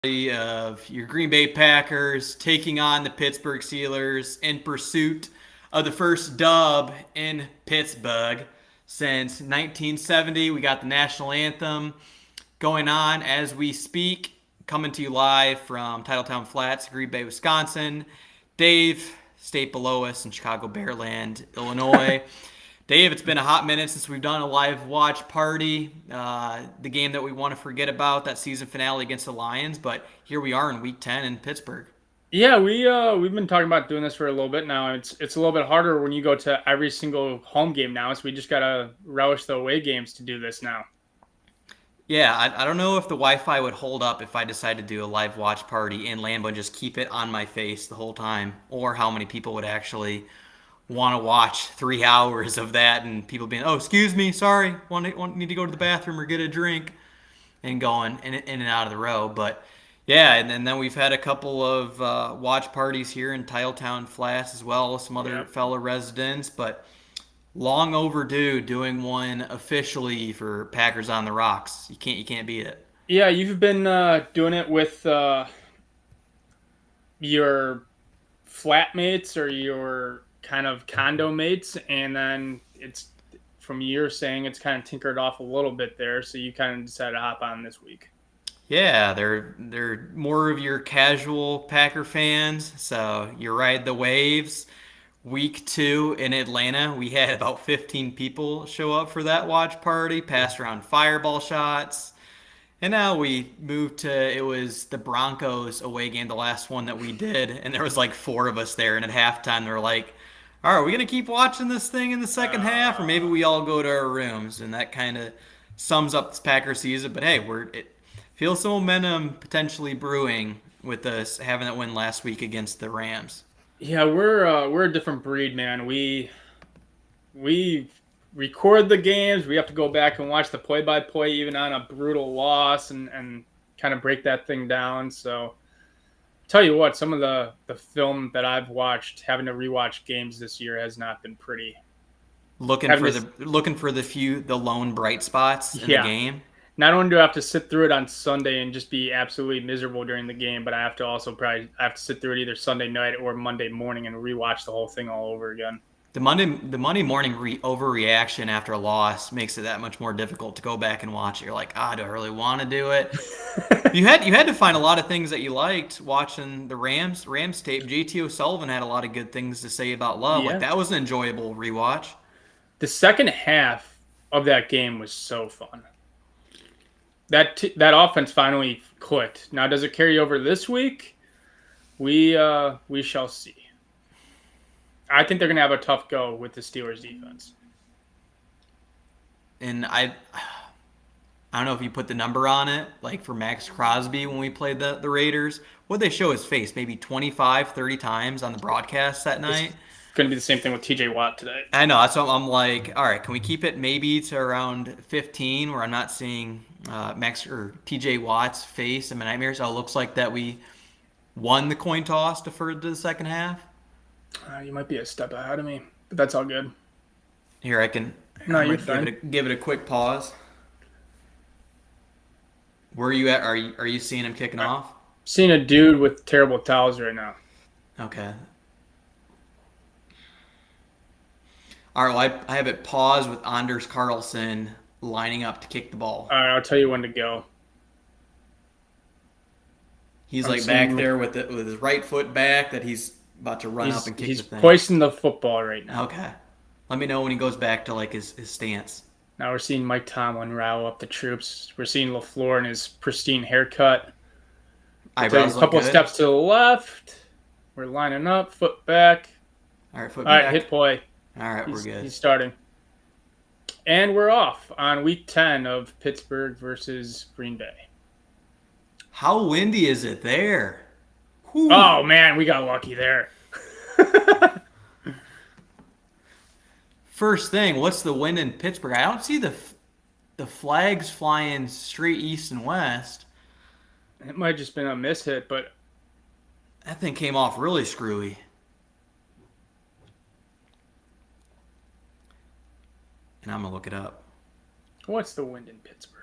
of your Green Bay Packers taking on the Pittsburgh Steelers in pursuit of the first dub in Pittsburgh since 1970. We got the national anthem going on as we speak, coming to you live from Titletown Flats, Green Bay, Wisconsin. Dave, state below us in Chicago Bearland, Illinois. Dave, it's been a hot minute since we've done a live watch party. The game that we want to forget about, that season finale against the Lions, but here we are in Week 10 in Pittsburgh. Yeah, we've been talking about doing this for a little bit now. It's a little bit harder when you go to every single home game now, so we just gotta relish the away games to do this now. Yeah, I don't know if the Wi-Fi would hold up if I decided to do a live watch party in Lambeau and just keep it on my face the whole time, or how many people would actually want to watch 3 hours of that and people being, oh, excuse me, sorry, need to go to the bathroom or get a drink, and going in and out of the row. But yeah, and then we've had a couple of watch parties here in Titletown Flats as well, some other Yeah. fellow residents, but long overdue doing one officially for Packers on the Rocks. You can't beat it. Yeah, you've been doing it with your flatmates or your kind of condo mates, and then it's from you're saying it's kind of tinkered off a little bit there, so you kind of decided to hop on this week. Yeah, they're more of your casual Packer fans, so you ride the waves. Week 2 in Atlanta, we had about 15 people show up for that watch party, passed around fireball shots. And now we moved to, it was the Broncos away game, the last one that we did, and there was like 4 of us there. And at halftime, they were like, all right, are we going to keep watching this thing in the second half, or maybe we all go to our rooms? And that kind of sums up this Packer season. But hey, it feels some momentum potentially brewing with us having that win last week against the Rams. Yeah, we're a different breed, man. We record the games. We have to go back and watch the play-by-play, even on a brutal loss, and kind of break that thing down. So, tell you what, some of the film that I've watched, having to rewatch games this year, has not been pretty. Looking Having for to, the lone bright spots in the yeah. game. Not only do I have to sit through it on Sunday and just be absolutely miserable during the game, but I have to also probably I have to sit through it either Sunday night or Monday morning and rewatch the whole thing all over again. The Monday morning overreaction after a loss makes it that much more difficult to go back and watch it. You're like, do I really want to do it? You had to find a lot of things that you liked watching the Rams tape. JT O'Sullivan had a lot of good things to say about Love. Like Yeah. that was an enjoyable rewatch. The second half of that game was so fun. That offense finally clicked. Now, does it carry over this week? We shall see. I think they're gonna have a tough go with the Steelers defense. And I don't know if you put the number on it, like for Max Crosby when we played the Raiders. What they show his face maybe 25, 30 times on the broadcast that It's night. gonna be the same thing with T.J. Watt today. I know. That's what I'm like. All right, can we keep it maybe to around 15, where I'm not seeing Max or T.J. Watt's face in my nightmares? Oh, it looks like that we won the coin toss, deferred to the second half. You might be a step ahead of me, but that's all good. Here, I can. No, I'm you're gonna fine. give it a quick pause. Where are you at? Are you seeing him kicking off? Seeing a dude with terrible towels right now. Okay. All right. Well, I have it paused with Anders Carlson lining up to kick the ball. All right, I'll tell you when to go. He's I'm like back seeing there with his right foot back that he's about to run up and kick he's the thing. hoisting the football right now. Okay. Let me know when he goes back to like his stance. Now we're seeing Mike Tomlin rile up the troops. We're seeing LaFleur in his pristine haircut. Taking Eyebrows a look couple good. steps to the left. We're lining up, foot back. All right, foot All right, back. hit play. All right, we're He's good. starting. And we're off on week 10 of Pittsburgh versus Green Bay. How windy is it there? Whew. Oh, man, we got lucky there. First thing, what's the wind in Pittsburgh? I don't see the flags flying straight east and west. It might have just been a miss hit, but That thing came off really screwy. And I'm gonna look it up. what's the wind in Pittsburgh?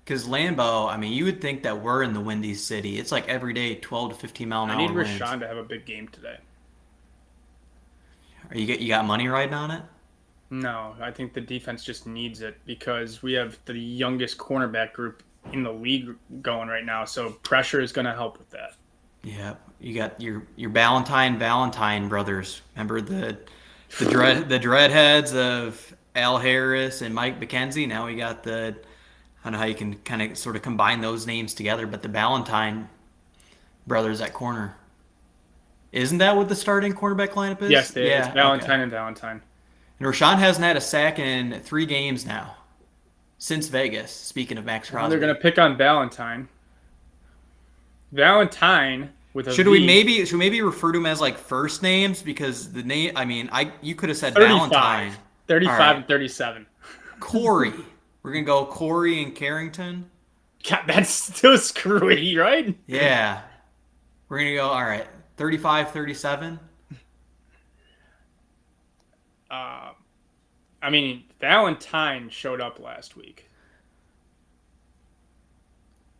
Because Lambeau, I mean, you would think that we're in the Windy City. It's like every day 12 to 15 mile an I need hour winds. Rashawn to have a big game today. Are you got money riding on it? No, I think the defense just needs it because we have the youngest cornerback group in the league going right now. So pressure is going to help with that. Yeah, you got your Valentine brothers. Remember the dreadheads of Al Harris and Mike McKenzie. Now we got I don't know how you can kind of sort of combine those names together, but the Valentine brothers at corner. Isn't that what the starting cornerback lineup is? Yes, it is. Yeah, Valentine okay. and Valentine. And Rashawn hasn't had a sack in 3 games now since Vegas. Speaking of Max Now Crosby, they're going to pick on Valentine. Valentine with a should V, we maybe refer to them as like first names because the name? I mean, you could have said 35. Valentine. 35 All right. and 37. Corey. We're gonna go Corey and Carrington. God, that's still screwy, right? Yeah. We're gonna go. All right. 35, 37. I mean, Valentine showed up last week.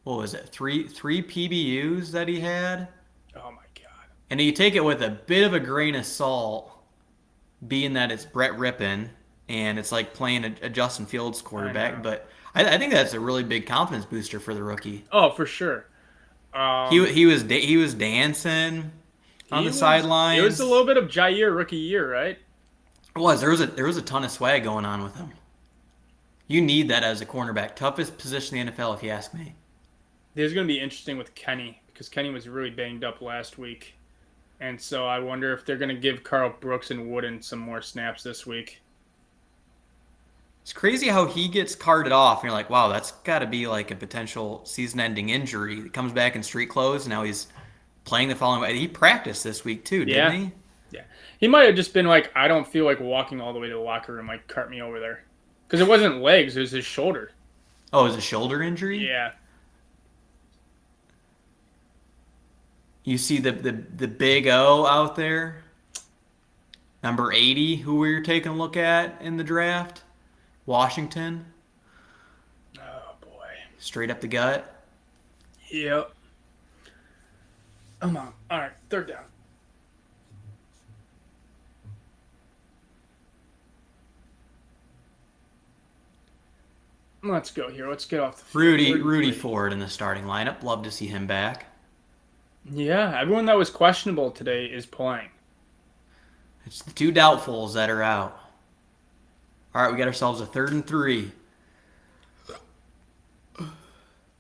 What was it? Three PBUs that he had, Oh my god. and you take it with a bit of a grain of salt, being that it's Brett Rippon and it's like playing a Justin Fields quarterback. know. But I think that's a really big confidence booster for the rookie. Oh, for sure. He was dancing on the sidelines. It was a little bit of Jair rookie year, right? It was. There was a ton of swag going on with him. You need that as a cornerback. Toughest position in the NFL, if you ask me. This is going to be interesting with Kenny because Kenny was really banged up last week. And so I wonder if they're going to give Carl Brooks and Wooden some more snaps this week. It's crazy how he gets carted off. And you're like, wow, that's got to be like a potential season-ending injury. He comes back in street clothes. Now he's playing the following week. He practiced this week too, didn't he? Yeah. He might have just been like, I don't feel like walking all the way to the locker room. Like, cart me over there. Because it wasn't legs, it was his shoulder. Oh, it was a shoulder injury? Yeah. You see the big O out there? Number 80, who we were taking a look at in the draft? Washington. Oh, boy. Straight up the gut. Yep. Come on. All right, third down. Let's go here. Let's get off the field. Rudy Ford in the starting lineup. Love to see him back. Yeah, everyone that was questionable today is playing. It's the 2 doubtfuls that are out. All right, we got ourselves a 3rd and 3.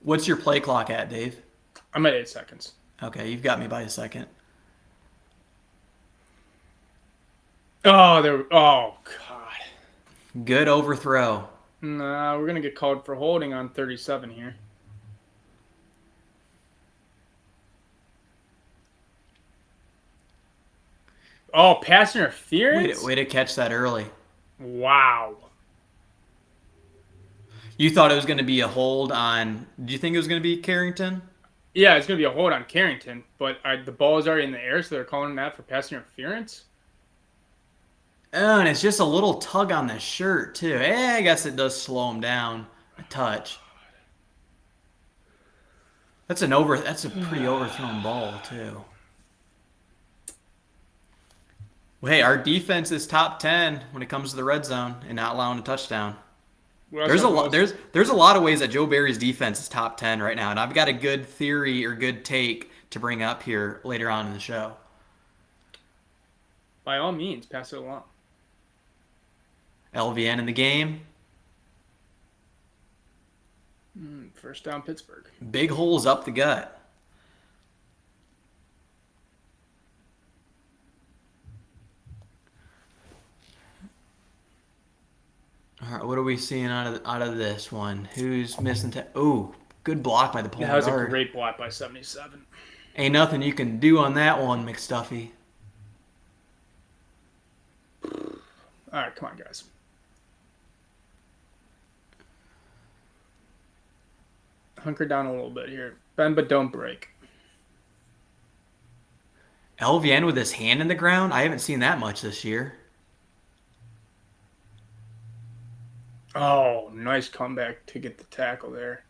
What's your play clock at, Dave? I'm at 8 seconds. Okay, you've got me by a second. Oh, oh, God. Good overthrow. Nah, we're going to get called for holding on 37 here. Oh, pass interference? Way to catch that early. Wow. You thought it was going to be a hold on... Did you think it was going to be Carrington? Yeah, it's going to be a hold on Carrington, but the ball is already in the air, so they're calling that for pass interference? Oh, and it's just a little tug on the shirt, too. I guess it does slow him down a touch. That's a pretty overthrown ball, too. Well, hey, our defense is top 10 when it comes to the red zone and not allowing a touchdown. There's a lot of ways that Joe Barry's defense is top 10 right now, and I've got a good theory or good take to bring up here later on in the show. By all means, pass it along. LVN in the game. First down, Pittsburgh. Big holes up the gut. All right, what are we seeing out of this one? Who's missing? Oh, good block by the pulling That was guard. a great block by 77. Ain't nothing you can do on that one, McStuffy. All right, come on, guys. Hunker down a little bit here. Bend, but don't break. LVN with his hand in the ground? I haven't seen that much this year. Oh, nice comeback to get the tackle there.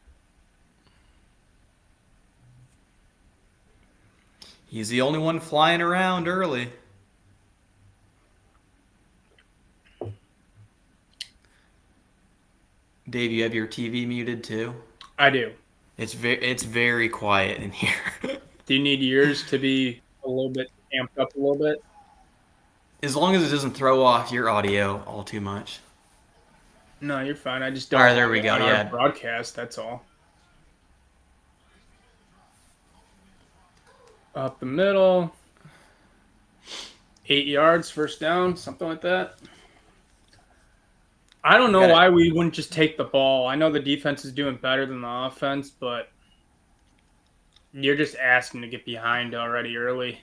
He's the only one flying around early. Dave, you have your TV muted too? I do. It's very quiet in here. Do you need yours to be a little bit amped up a little bit? As long as it doesn't throw off your audio all too much. No, you're fine. I just All don't right, there want we it go. on our Yeah. broadcast. That's all. Up the middle. 8 yards, first down, something like that. I don't know Got it. why we wouldn't just take the ball. I know the defense is doing better than the offense, but you're just asking to get behind already early.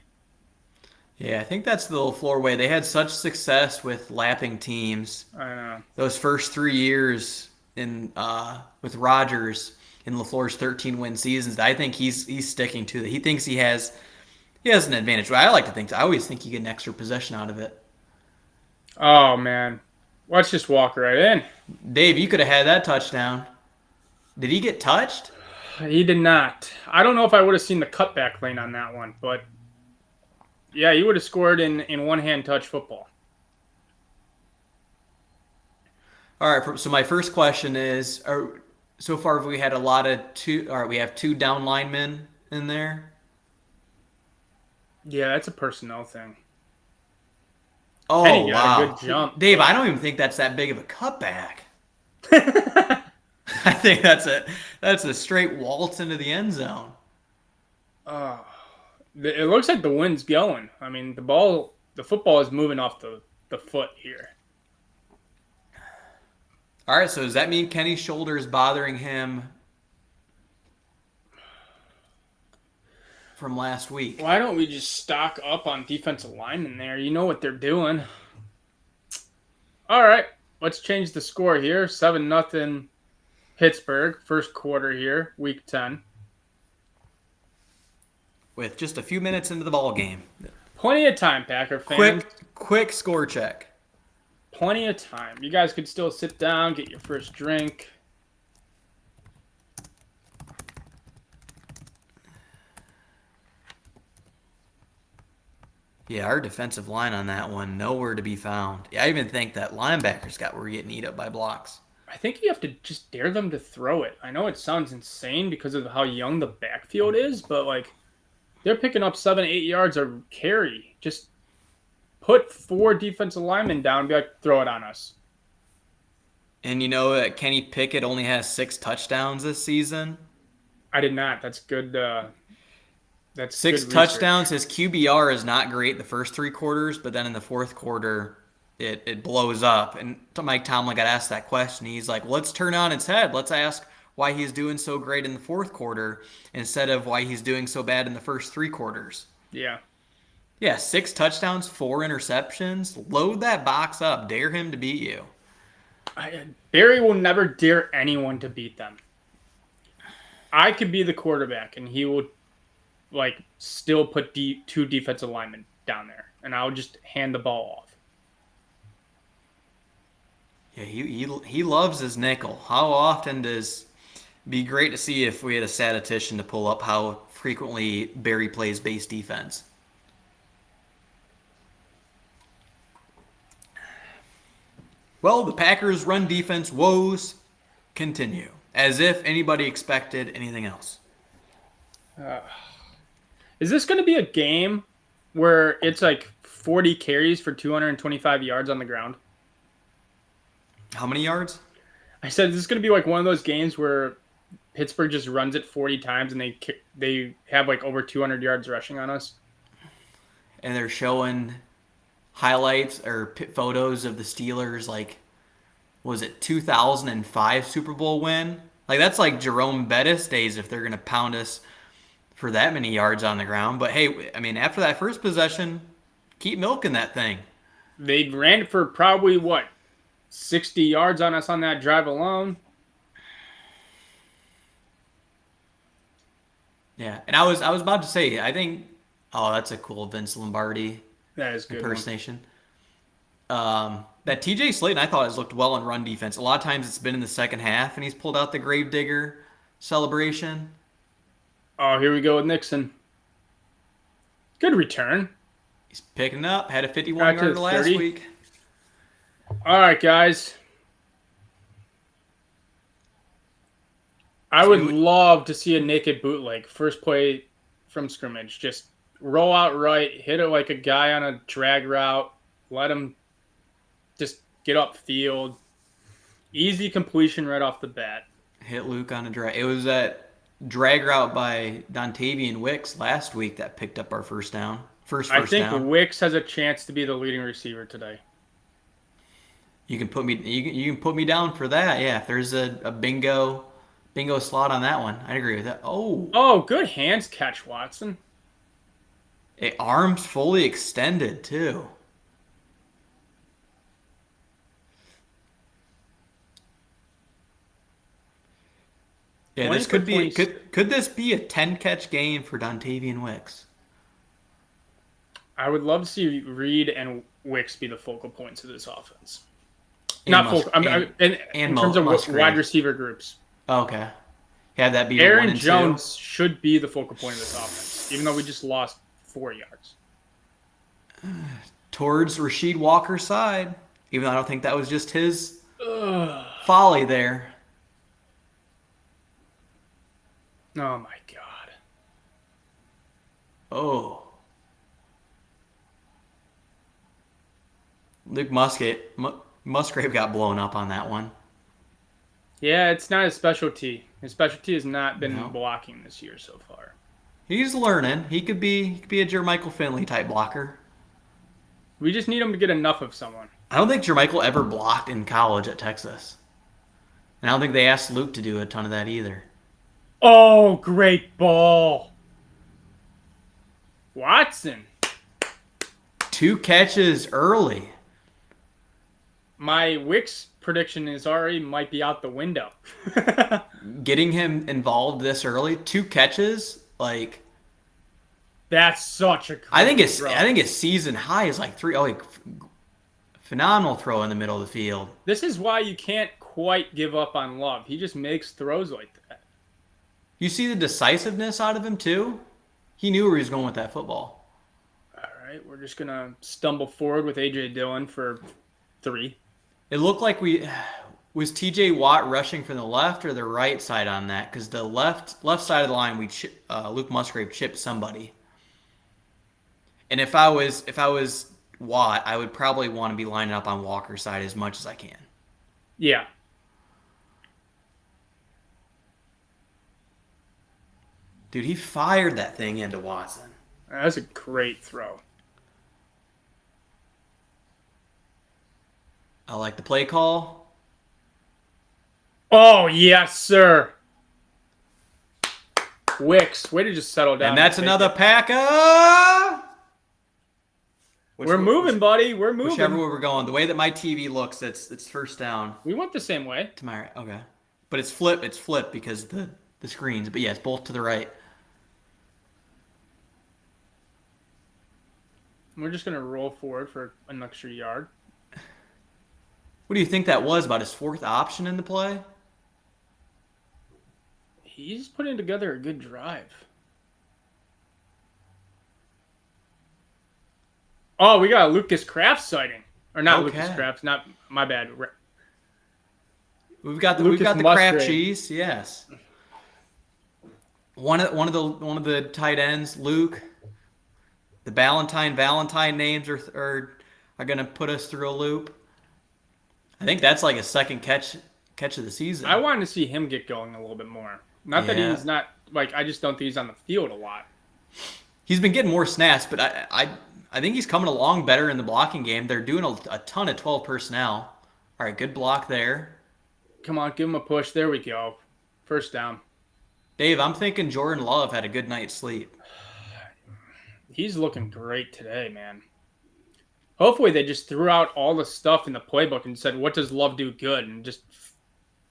Yeah, I think that's the LaFleur way. They had such success with lapping teams I know. those first 3 years in with Rodgers in LaFleur's 13-win seasons. I think he's sticking to it. He thinks he has an advantage. I like to think I always think you get an extra possession out of it. Oh, man. Let's just walk right in. Dave, you could have had that touchdown. Did he get touched? He did not. I don't know if I would have seen the cutback lane on that one, but yeah, you would have scored in one-hand touch football. All right. So my first question is: so far have we had a lot of two? All right, we have two down linemen in there. Yeah, that's a personnel thing. Oh Penny got a wow, good jump, Dave! but- I don't even think that's that big of a cutback. I think that's a straight waltz into the end zone. Oh, it looks like the wind's going. I mean, the football is moving off the foot here. All right, so does that mean Kenny's shoulder is bothering him from last week? Why don't we just stock up on defensive linemen there? You know what they're doing. All right, let's change the score here. 7-0 Pittsburgh, first quarter here, week 10. With just a few minutes into the ball game, Plenty of time, Packer fans. quick score check. Plenty of time. You guys could still sit down, get your first drink. Yeah, our defensive line on that one, nowhere to be found. Yeah, I even think that linebackers were getting eat up by blocks. I think you have to just dare them to throw it. I know it sounds insane because of how young the backfield is, but like they're picking up 7-8 yards a carry. Just put 4 defensive linemen down and be like, throw it on us. And you know that Kenny Pickett only has 6 touchdowns this season. I did not. That's good. That's 6 good touchdowns. His QBR is not great the first 3 quarters, but then in the fourth quarter, it blows up. And Mike Tomlin got asked that question. He's like, well, let's turn on its head. Let's ask why he's doing so great in the fourth quarter instead of why he's doing so bad in the first 3 quarters. Yeah. Yeah, 6 touchdowns, 4 interceptions. Load that box up. Dare him to beat you. Barry will never dare anyone to beat them. I could be the quarterback, and he will still put 2 defensive linemen down there, and I'll just hand the ball off. Yeah, he loves his nickel. How often does be great to see if we had a statistician to pull up how frequently Barry plays base defense. Well, the Packers' run defense woes continue, as if anybody expected anything else. Is this going to be a game where it's like 40 carries for 225 yards on the ground? How many yards? I said, is this going to be like one of those games where Pittsburgh just runs it 40 times and they have like over 200 yards rushing on us? And they're showing highlights or photos of the Steelers, like, was it 2005 Super Bowl win? Like, that's like Jerome Bettis days if they're going to pound us for that many yards on the ground. But hey, I mean, after that first possession, keep milking that thing. They ran for probably, 60 yards on us on that drive alone? Yeah, and I was about to say, I think, oh, that's a cool Vince Lombardi That is a good one. impersonation. That TJ Slayton, I thought, has looked well in run defense. A lot of times it's been in the second half, and he's pulled out the Gravedigger celebration. Oh, here we go with Nixon. Good return. He's picking up. Had a Got 51 to yarder last 30. week. All right, guys. I So would you- love to see a naked bootleg first play from scrimmage. Just roll out right, hit it like a guy on a drag route, let him just get upfield. Easy completion right off the bat. Hit Luke on a drag. It was that drag route by Dontavian Wicks last week that picked up our first down. First I think down. Wicks has a chance to be the leading receiver today. You can put me. You can put me down for that. Yeah, if there's a bingo slot on that one, I'd agree with that. Oh, good hands catch, Watson. Arms fully extended too. Yeah, 20 this for could be 20. could this be a 10 catch game for Dontavian Wicks? I would love to see Reed and Wicks be the focal points of this offense. And Not Mus- focal. In terms of Musgrave. wide receiver groups. Okay. Have that be your 1 Aaron and 2. Jones should be the focal point of this offense, even though we just lost 4 yards. Towards Rasheed Walker's side, even though I don't think that was just his Ugh. folly there. Oh my god. Oh. Luke Musgrave got blown up on that one. Yeah, it's not his specialty. His specialty has not been No. blocking this year so far. He's learning. He could be a Jermichael Finley type blocker. We just need him to get enough of someone. I don't think Jermichael ever blocked in college at Texas. And I don't think they asked Luke to do a ton of that either. Oh, great ball. Watson. 2 catches early. My Wicks prediction is already might be out the window. Getting him involved this early, 2 catches, like That's such a great I think throw. his season high is like 3. Oh, like phenomenal throw in the middle of the field. This is why you can't quite give up on Love. He just makes throws like that. You see the decisiveness out of him too. He knew where he was going with that football. All right, we're just gonna stumble forward with AJ Dillon for 3. It looked like was TJ Watt rushing from the left or the right side on that, because the left side of the line Luke Musgrave chipped somebody. And if I was Watt, I would probably want to be lining up on Walker's side as much as I can. Yeah. Dude, he fired that thing into Watson. That was a great throw. I like the play call. Oh, yes, sir. Wicks, way to just settle down. And that's take another it. Packer. We're moving, buddy. We're moving. Whichever way we're going. The way that my TV looks, it's first down We went the same way. to my right. Okay. But it's flip because the screens. But yeah, it's both to the right. We're just going to roll forward for an extra yard. What do you think that was, about his 4th option in the play? He's putting together a good drive. Oh, we got a Lucas Kraft sighting. Or not Okay. Lucas Kraft, not my bad. We've got the Lucas Kraft Musgrave. cheese, yes. One of the tight ends, Luke. The Valentine names are gonna put us through a loop. I think that's like a second catch of the season. I wanted to see him get going a little bit more. Not that Yeah. he's not, like, I just don't think he's on the field a lot. He's been getting more snaps, but I think he's coming along better in the blocking game. They're doing a ton of 12 personnel. All right, good block there. Come on, give him a push. There we go. First down. Dave, I'm thinking Jordan Love had a good night's sleep. He's looking great today, man. Hopefully they just threw out all the stuff in the playbook and said, what does Love do good? And just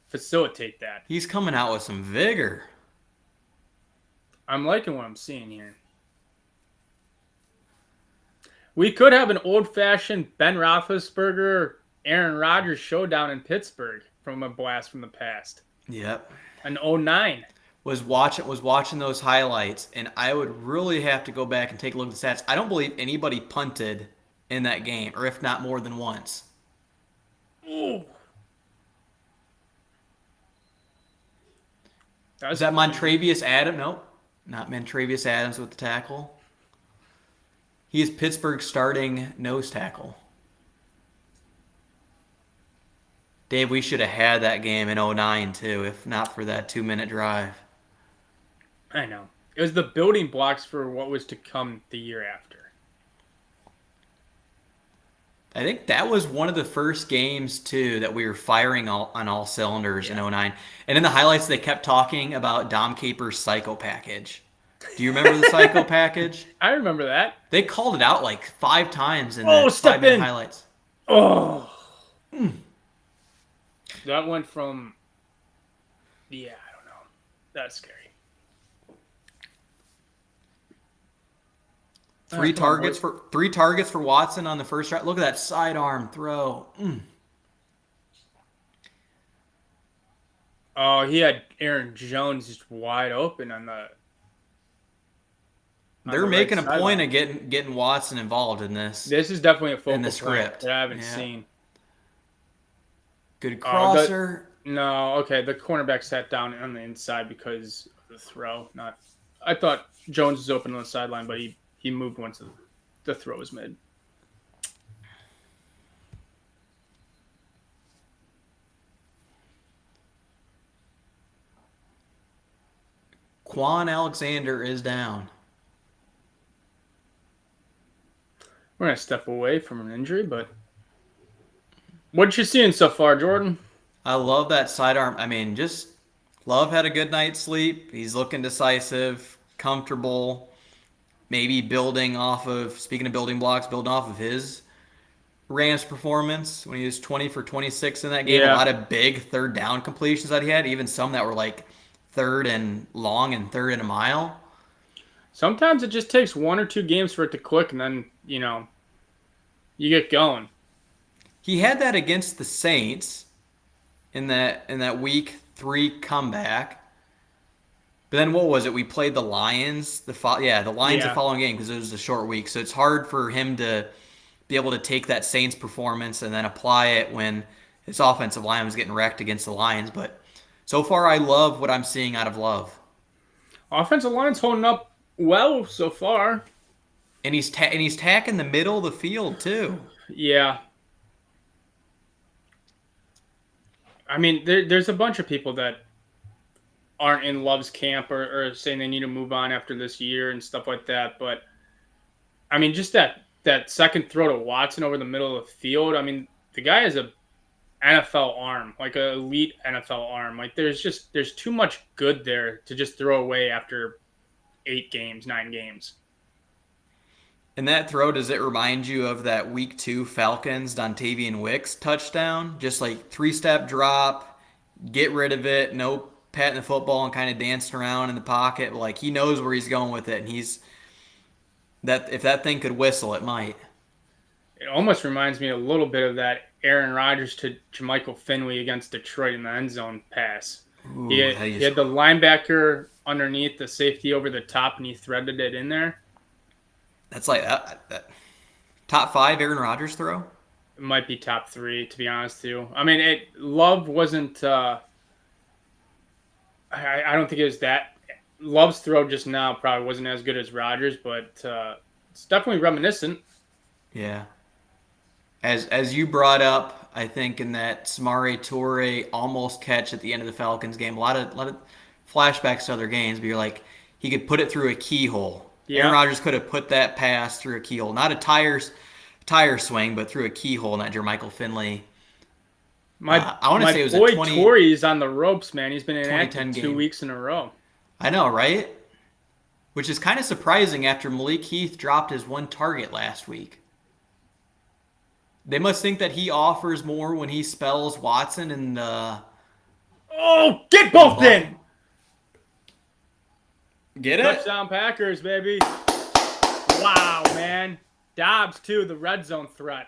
facilitate that. He's coming out with some vigor. I'm liking what I'm seeing here. We could have an old-fashioned Ben Roethlisberger, Aaron Rodgers showdown in Pittsburgh from a blast from the past. Yep. An 09. was watching those highlights, and I would really have to go back and take a look at the stats. I don't believe anybody punted in that game, or if not more than once. Ooh. Is that Montravius Adams? Nope, not Montravius Adams with the tackle. He is Pittsburgh's starting nose tackle. Dave, we should have had that game in '09 too, if not for that 2-minute drive. I know. It was the building blocks for what was to come the year after. I think that was one of the first games too that we were firing on all cylinders in '09. And in the highlights, they kept talking about Dom Capers' Psycho package. Do you remember the Psycho package? I remember that. They called it out like 5 times in Oh, the step 5-minute in. highlights. Oh. That went from, yeah, I don't know. That's scary. Three targets for Watson on the first drive. Look at that sidearm throw. Oh, he had Aaron Jones just wide open on the. They're making a point of getting Watson involved in this. This is definitely a focal in the point script that I haven't seen. Good crosser. No, okay. The cornerback sat down on the inside because of the throw. Not, I thought Jones was open on the sideline, but he moved once the throw was made. Quan Alexander is down. We're gonna step away from an injury, but what you seeing so far, Jordan? I love that sidearm. I mean, just Love had a good night's sleep. He's looking decisive, comfortable, maybe building off of, speaking of building blocks, building off of his Rams performance when he was 20 for 26 in that game. Yeah. A lot of big third down completions that he had, even some that were like third and long and third and a mile. Sometimes it just takes 1 or 2 games for it to click, and then, you get going. He had that against the Saints in that week 3 comeback. But then what was it? We played the Lions. The following game because it was a short week. So it's hard for him to be able to take that Saints performance and then apply it when his offensive line was getting wrecked against the Lions. But so far, I love what I'm seeing out of Love. Offensive line's holding up well so far. And he's tacking the middle of the field too. Yeah. I mean, there's a bunch of people that aren't in Love's camp or saying they need to move on after this year and stuff like that. But, I mean, just that second throw to Watson over the middle of the field, I mean, the guy has a NFL arm, like an elite NFL arm. Like, there's too much good there to just throw away after 8 games, 9 games. And that throw, does it remind you of that week 2 Falcons Dontavian Wicks touchdown? Just like 3-step drop, get rid of it, no patting the football and kind of dancing around in the pocket. Like he knows where he's going with it, and if that thing could whistle, it might. It almost reminds me a little bit of that Aaron Rodgers to Jermichael Finley against Detroit in the end zone pass. Ooh, he had the linebacker underneath, the safety over the top, and he threaded it in there. That's like that top 5 Aaron Rodgers throw? It might be top 3, to be honest, too. I mean, Love wasn't... I don't think it was that... Love's throw just now probably wasn't as good as Rodgers, but it's definitely reminiscent. Yeah. As you brought up, I think in that Samori Toure almost catch at the end of the Falcons game, a lot of flashbacks to other games, but you're like, he could put it through a keyhole. Yeah. Aaron Rodgers could have put that pass through a keyhole. Not a tire swing, but through a keyhole, not Jermichael Finley. I want to say it was boy Torrey's on the ropes, man. He's been inactive 2 weeks in a row. I know, right? Which is kind of surprising after Malik Heath dropped his 1 target last week. They must think that he offers more when he spells Watson and oh, get both in! Get it? Touchdown Packers, baby. Wow, man. Dobbs, too, the red zone threat.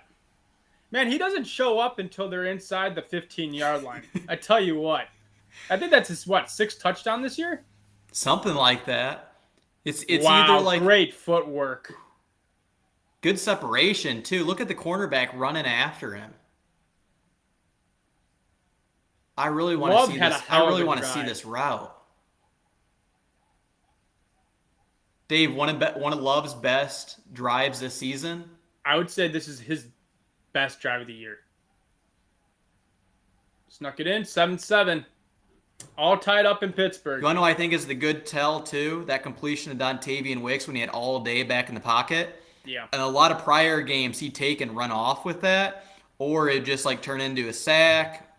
Man, he doesn't show up until they're inside the 15-yard line. I tell you what. I think that's his, 6th touchdown this year? Something like that. It's either Wow, like great footwork. good separation too. Look at the cornerback running after him. I really want to Love see had a this. I hell of really a want to see drive. this route. Dave, one of Love's best drives this season. I would say this is his best drive of the year. Snuck it in, 7-7. All tied up in You Pittsburgh. want to know what I think is the good tell too? That completion of Dontavian Wicks when he had all day back in the pocket. Yeah. And a lot of prior games he'd take and run off with that, or it just like turn into a sack.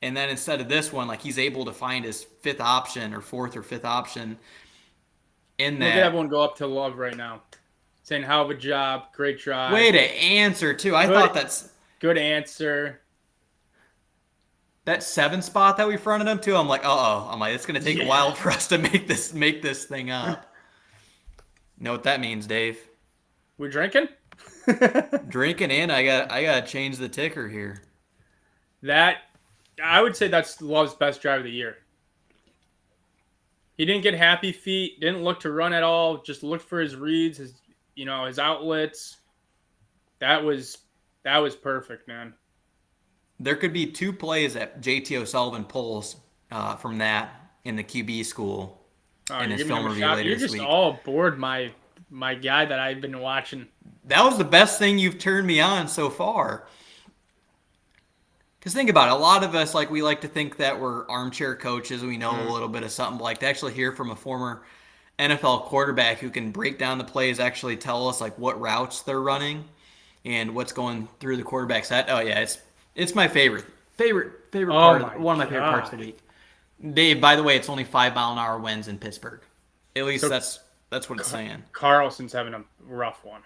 And then instead of this one, like he's able to find his fifth option or fourth or fifth option in Look at that. everyone go up to Love right now. Saying, hell of a job. Great drive. Way to answer too. I Good. thought Good answer. that 7 spot that we fronted him to. I'm like, I'm like, it's gonna take a while for us to make this thing up. You know what that means, Dave? We drinking? Drinking in. I gotta change the ticker here. That, I would say that's Love's best drive of the year. He didn't get happy feet. Didn't look to run at all. Just looked for his reads, his outlets. That was perfect, man. There could be 2 plays that JT O'Sullivan pulls from that in the QB school in his film review later You're this just week. all aboard my guy that I've been watching. That was the best thing you've turned me on so far. Because think about it, a lot of us we like to think that we're armchair coaches. We know a little bit of something. But like to actually hear from a former NFL quarterback who can break down the plays, actually tell us what routes they're running and what's going through the quarterback's head. Oh yeah, it's my favorite part. One of my favorite parts of the week. Dave, by the way, it's only 5-mile-an-hour winds in Pittsburgh. At least that's what it's saying. Carlson's having a rough one.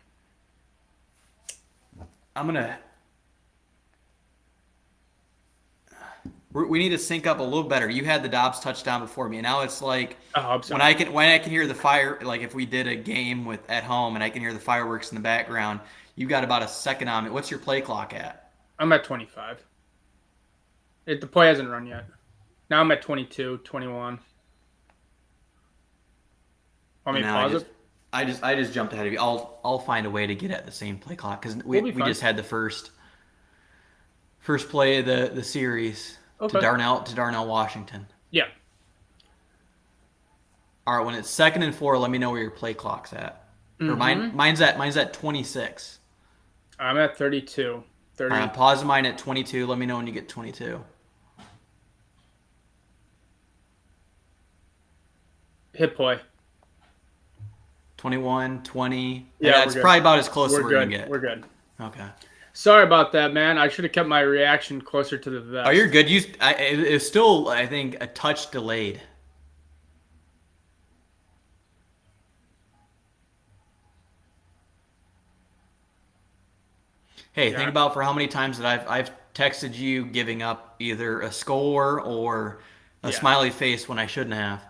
We need to sync up a little better. You had the Dobbs touchdown before me, and now it's like I'm sorry. when I can hear the fire, like if we did a game at home and I can hear the fireworks in the background, you got about a second on me. What's your play clock at? I'm at 25. The play hasn't run yet. Now I'm at 22, 21. Want me to pause it? I just jumped ahead of you. I'll find a way to get at the same play clock because we just had the first play of the series Okay. to Darnell, Washington. Yeah. All right, when it's 2nd and 4, let me know where your play clock's at. Or mine's at 26. I'm at 32. 30. I'm pausing mine at 22. Let me know when you get 22. Hit play. 21, 20. Yeah, that's probably about as close as we're going to get. We're good. Okay. Sorry about that, man. I should have kept my reaction closer to the vest. Oh, you're good. It's still, I think, a touch delayed. Hey, think about for how many times that I've texted you giving up either a score or a smiley face when I shouldn't have.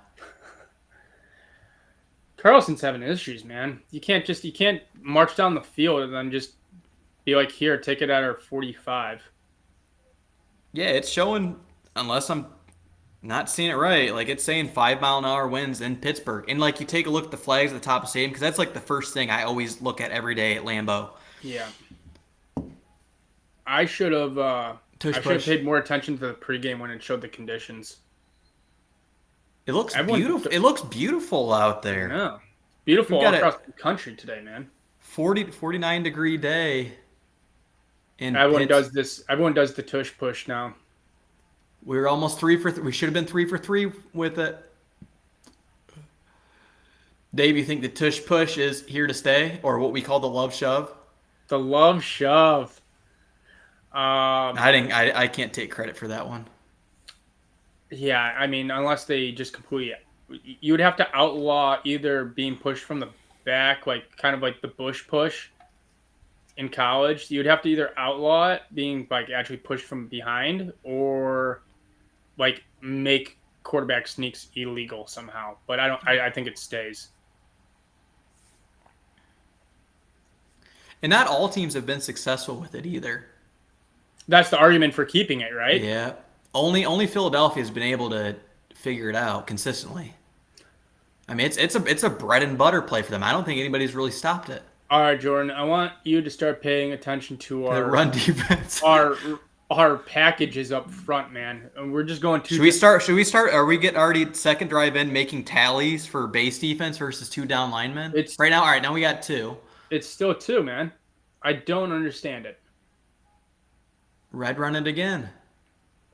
Carlson's having issues, man. You can't march down the field and then just be like, here, take it at our 45. Yeah, it's showing, unless I'm not seeing it right, it's saying 5-mile-an-hour winds in Pittsburgh. And you take a look at the flags at the top of the stadium, because that's the first thing I always look at every day at Lambeau. Yeah. I should have paid more attention to the pregame when it showed the conditions. It looks beautiful. It looks beautiful out there. Yeah. Beautiful all across the country today, man. 40 to 49 degree day. Everyone does the tush push now. We were almost 3 for 3. We should have been 3 for 3 with it. Dave, you think the tush push is here to stay, or what we call the love shove? The love shove. I can't take credit for that one. Yeah, I mean, unless they just completely, you would have to outlaw either being pushed from the back, kind of like the Bush push in college. You'd have to either outlaw it being actually pushed from behind, or make quarterback sneaks illegal somehow. But I think it stays. And not all teams have been successful with it either. That's the argument for keeping it, right? Yeah. Only Philadelphia has been able to figure it out consistently. I mean, it's a bread and butter play for them. I don't think anybody's really stopped it. All right, Jordan, I want you to start paying attention to The run defense. our packages up front, man. And we're just going Should we start? Should we start? Are we getting already second drive in making tallies for base defense versus 2 down linemen? It's Right now, all right, now we got 2. it's still two, man. I don't understand it. Red run it again.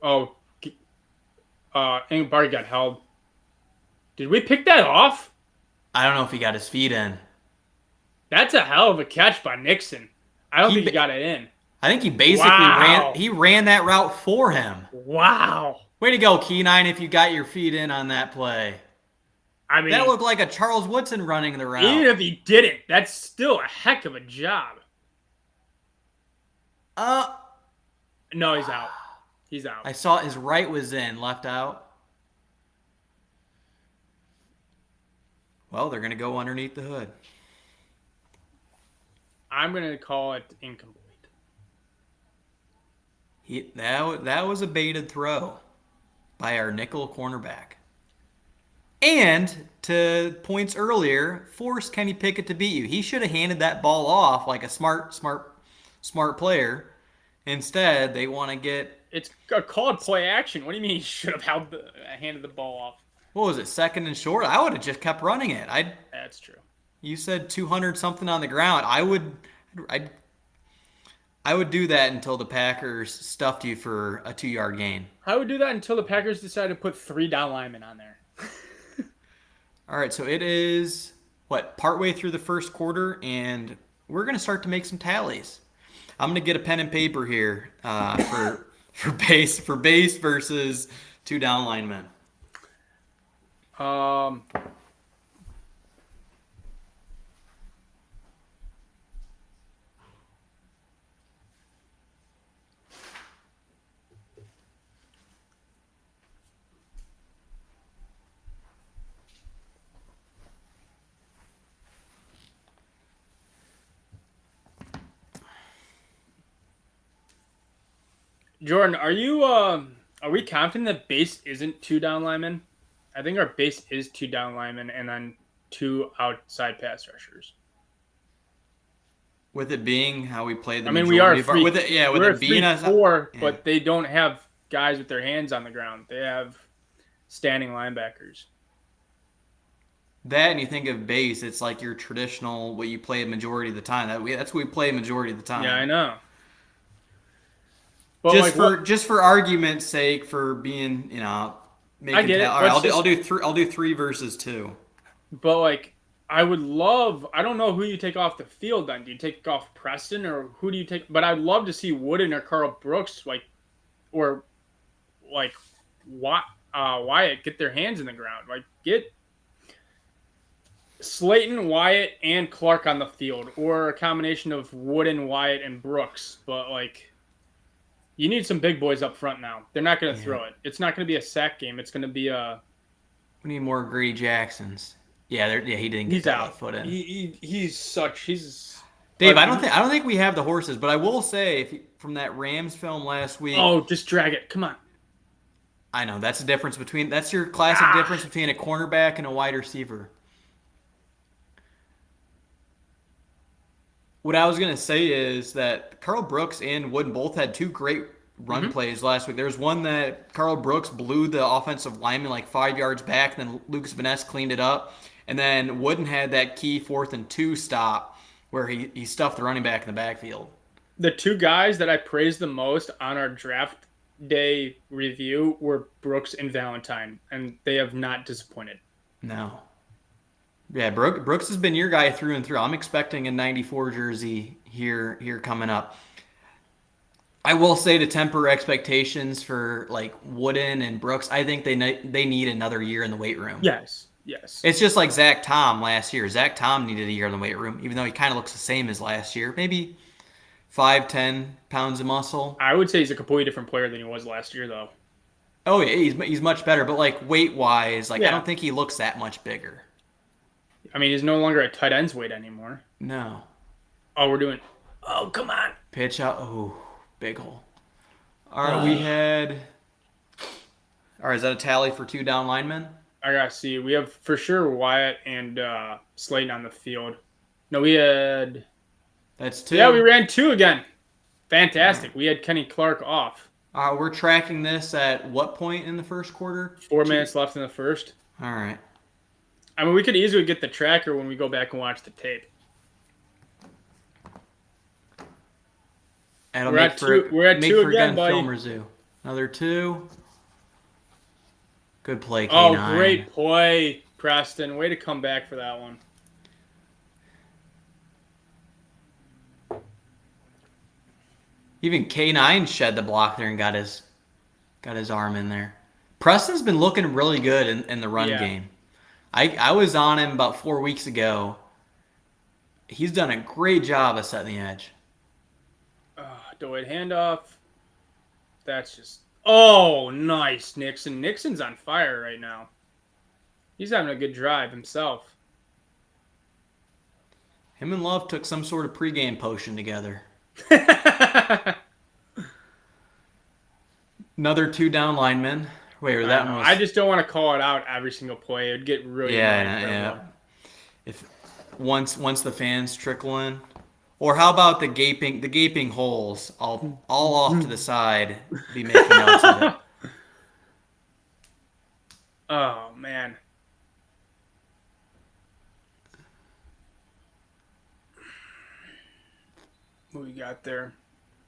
Oh, Barty got held. Did we pick that off? I don't know if he got his feet in. That's a hell of a catch by Nixon. I don't He think he ba- got it in. I think he basically Wow. ran that route for him. Wow. Way to go, Kenine, if you got your feet in on that play. I mean, That looked like a Charles Woodson running the route. even if he didn't, that's still a heck of a job. Uh, No, he's out. He's out. I saw his right was in, left out. Well, they're going to go underneath the hood. I'm going to call it incomplete. That was a baited throw by our nickel cornerback. And to points earlier, forced Kenny Pickett to beat you. He should have handed that ball off like a smart player. Instead, they want to get, It's a called play action. What do you mean he should have handed the ball off? what was it, second and short? I would have just kept running it. That's true. You said 200 something on the ground. I would do that until the Packers stuffed you for a 2-yard gain. I would do that until the Packers decided to put 3 down linemen on there. All right, so it is partway through the first quarter, and we're gonna start to make some tallies. I'm gonna get a pen and paper here for base versus 2 down linemen. Jordan, are we confident that base isn't 2 down linemen? I think our base is 2 down linemen and then 2 outside pass rushers. With it being how we played the I mean, we are majority of our, with it, yeah, with we're it being us, 3-4, yeah. but they don't have guys with their hands on the ground. They have standing linebackers. That and you think of base, it's like your traditional what you play a majority of the time. That's what we play a majority of the time. Yeah, I know. But Just for argument's sake, for being making. I get it. All right, Let's I'll do 3. I'll do 3 versus 2. But I would love. I don't know who you take off the field. Then do you take off Preston or who do you take? But I'd love to see Wooden or Carl Brooks Wyatt get their hands in the ground. Get Slayton, Wyatt, and Clark on the field, or a combination of Wooden, Wyatt, and Brooks. But you need some big boys up front now. They're not going to throw it. It's not going to be a sack game. It's going to be a. We need more Grady Jacksons. Yeah, he didn't get He's that out. left foot in. He's Dave, I don't think we have the horses, but I will say from that Rams film last week. Oh, just drag it. Come on. I know that's that's your classic difference between a cornerback and a wide receiver. What I was gonna say is that Carl Brooks and Wooden both had 2 great run plays last week. There was one that Carl Brooks blew the offensive lineman 5 yards back, and then Lucas Van Ness cleaned it up. And then Wooden had that key 4th and 2 stop where he stuffed the running back in the backfield. The 2 guys that I praised the most on our draft day review were Brooks and Valentine, and they have not disappointed. No. Yeah, Brooks has been your guy through and through. I'm expecting a 94 jersey here coming up. I will say to temper expectations for Wooden and Brooks, I think they need another year in the weight room. Yes. It's just like Zach Tom last year. Zach Tom needed a year in the weight room, even though he kind of looks the same as last year. Maybe 5-10 pounds of muscle. I would say he's a completely different player than he was last year, though. Oh yeah, he's much better, but weight wise, I Yeah. don't think he looks that much bigger. I mean, he's no longer at tight end's weight anymore. No. Oh, we're doing. Oh, come on. Pitch out. Oh, big hole. All right, we had. All right, is that a tally for 2 down linemen? I gotta see. We have for sure Wyatt and Slayton on the field. No, we had. That's Yeah, we two. ran two again. All right. Fantastic. We had Kenny Clark off. We're tracking this at what point in the first quarter? 4 minutes left in the first. All right. I mean, we could easily get the tracker when we go back and watch the tape. That'll We're make at for two. We're at make two for a again, gun buddy. filmer zoo. Another two. Good play, Oh, K9. great play, Preston. Way to come back for that one. Even K9 shed the block there and got his arm in there. Preston's been looking really good in the run Yeah. game. I was on him about 4 weeks ago. He's done a great job of setting the edge. Delayed handoff. That's just. Oh, nice, Nixon. Nixon's on fire right now. He's having a good drive himself. Him and Love took some sort of pregame potion together. Another two down linemen. Wait, or that one was. I just don't want to call it out every single play. It'd get really annoying for everyone. If once the fans trickle in, or how about the gaping holes all off to the side? Be making notes of it. Oh man. What we got there?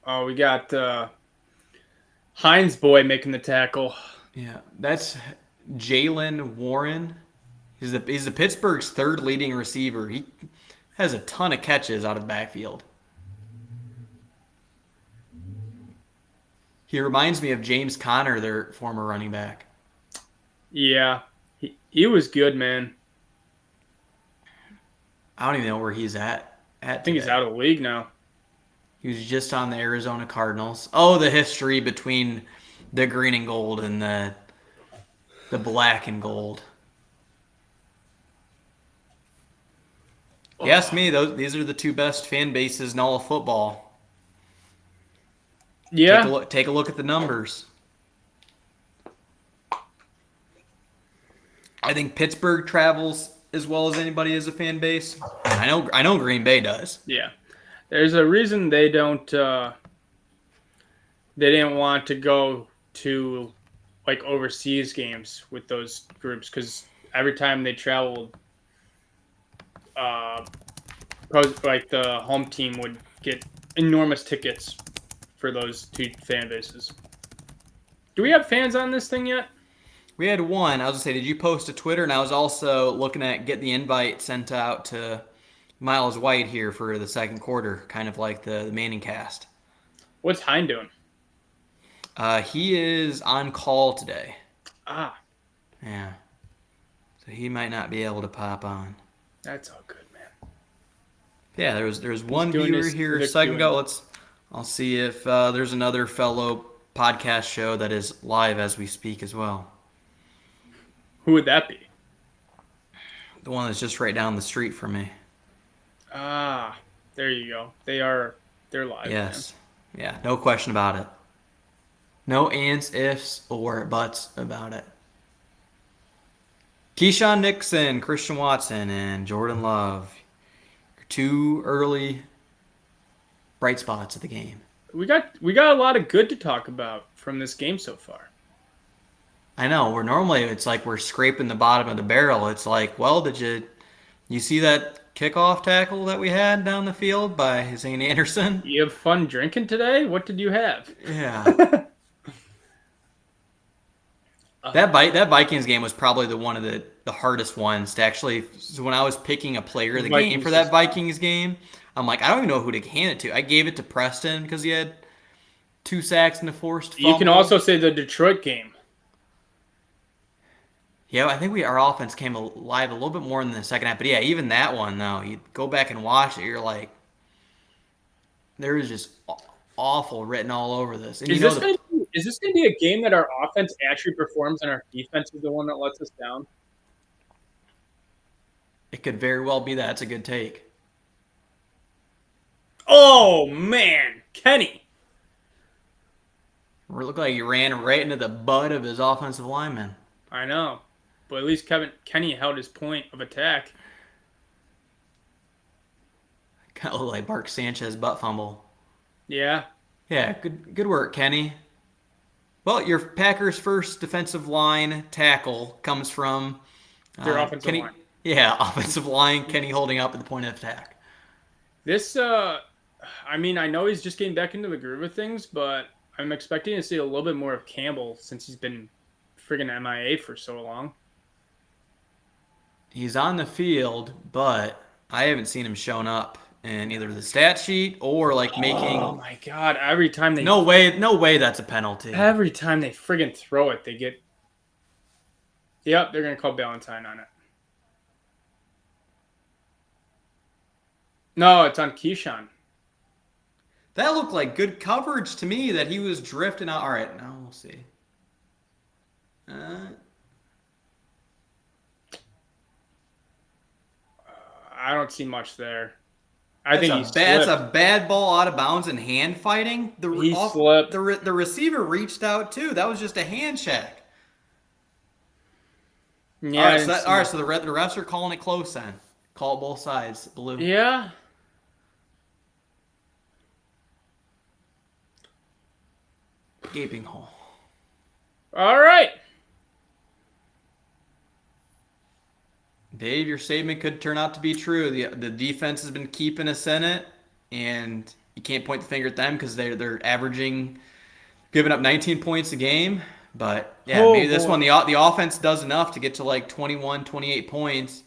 Oh, we got Hines boy making the tackle. Yeah, that's Jalen Warren. He's the Pittsburgh's third leading receiver. He has a ton of catches out of backfield. He reminds me of James Conner, their former running back. Yeah, he was good, man. I don't even know where he's at. I think he's out of the league now. He was just on the Arizona Cardinals. Oh, the history between the green and gold and the black and gold. You ask me, these are the two best fan bases in all of football. Yeah. Take a look at the numbers. I think Pittsburgh travels as well as anybody as a fan base. And I know Green Bay does. Yeah. There's a reason they don't they didn't want to go to like overseas games with those groups because every time they traveled like the home team would get enormous tickets for those two fan bases. Do we have fans on this thing yet? We had one. I was going to say, did you post to Twitter? And I was also looking at get the invite sent out to Miles White here for the second quarter, kind of like the Manning cast. What's Hine doing? He is on call today. Ah. Yeah. So he might not be able to pop on. That's all good, man. Yeah, there was one viewer here a second ago. I'll see if there's another fellow podcast show that is live as we speak as well. Who would that be? The one that's just right down the street from me. Ah, there you go. They're live. Yes. Man. Yeah, no question about it. No ands, ifs, or buts about it. Keyshawn Nixon, Christian Watson, and Jordan Love. Two early bright spots of the game. We got a lot of good to talk about from this game so far. I know. It's like we're scraping the bottom of the barrel. It's like, well, did you see that kickoff tackle that we had down the field by Zane Anderson? You have fun drinking today? What did you have? Yeah. That Vikings game was probably one of the hardest ones to actually. So when I was picking a player of the game for that Vikings game, I'm like, I don't even know who to hand it to. I gave it to Preston because he had 2 sacks and a forced fumble. You can also say the Detroit game. Yeah, I think our offense came alive a little bit more in the second half. But yeah, even that one though, you go back and watch it, you're like, there is just awful written all over this. And is this going to be a game that our offense actually performs and our defense is the one that lets us down? It could very well be that. It's a good take. Oh man, Kenny! It looked like he ran right into the butt of his offensive lineman. I know. but at least Kenny held his point of attack. Kind of look like Mark Sanchez butt fumble. Yeah. Yeah, good work, Kenny. Well, your Packers' first defensive line tackle comes from Their offensive Kenny. line. Yeah, offensive line. Kenny holding up at the point of attack. This, I mean, I know he's just getting back into the groove of things, but I'm expecting to see a little bit more of Campbell since he's been friggin' MIA for so long. He's on the field, but I haven't seen him showing up in either the stat sheet or like making. Oh my god! Every time they No way that's a penalty. friggin' throw it, they get. Yep, they're gonna call Ballantyne on it. No, it's on Keyshawn. That looked like good coverage to me that he was drifting out. All right, now we'll see. I don't see much there. I think That's a bad ball out of bounds and hand fighting. He slipped. The receiver reached out too. That was just a hand check. Yeah. All right, so the refs are calling it close then. Call both sides blue. Yeah. Gaping hole. All right. Dave, your statement could turn out to be true. The defense has been keeping us in it, and you can't point the finger at them because they're averaging, giving up 19 points a game. But yeah, maybe this one the offense does enough to get to like 21, 28 points.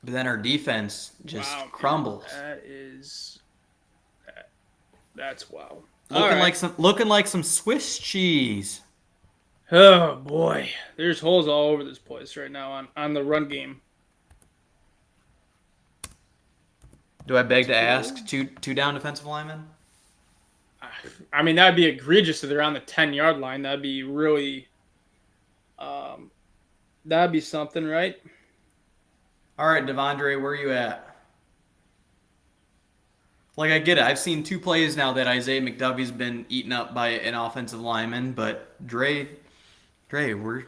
But then our defense just crumbles. That's wow. Looking like some Swiss cheese. Oh boy, there's holes all over this place right now on the run game. Do I beg to ask two down defensive linemen? I mean, that'd be egregious if they're on the 10-yard line. That'd be really, that'd be something, right? All right, Devondre, where are you at? Like, I get it. I've seen 2 plays now that Isaiah McDuffie's been eaten up by an offensive lineman, but Dre, where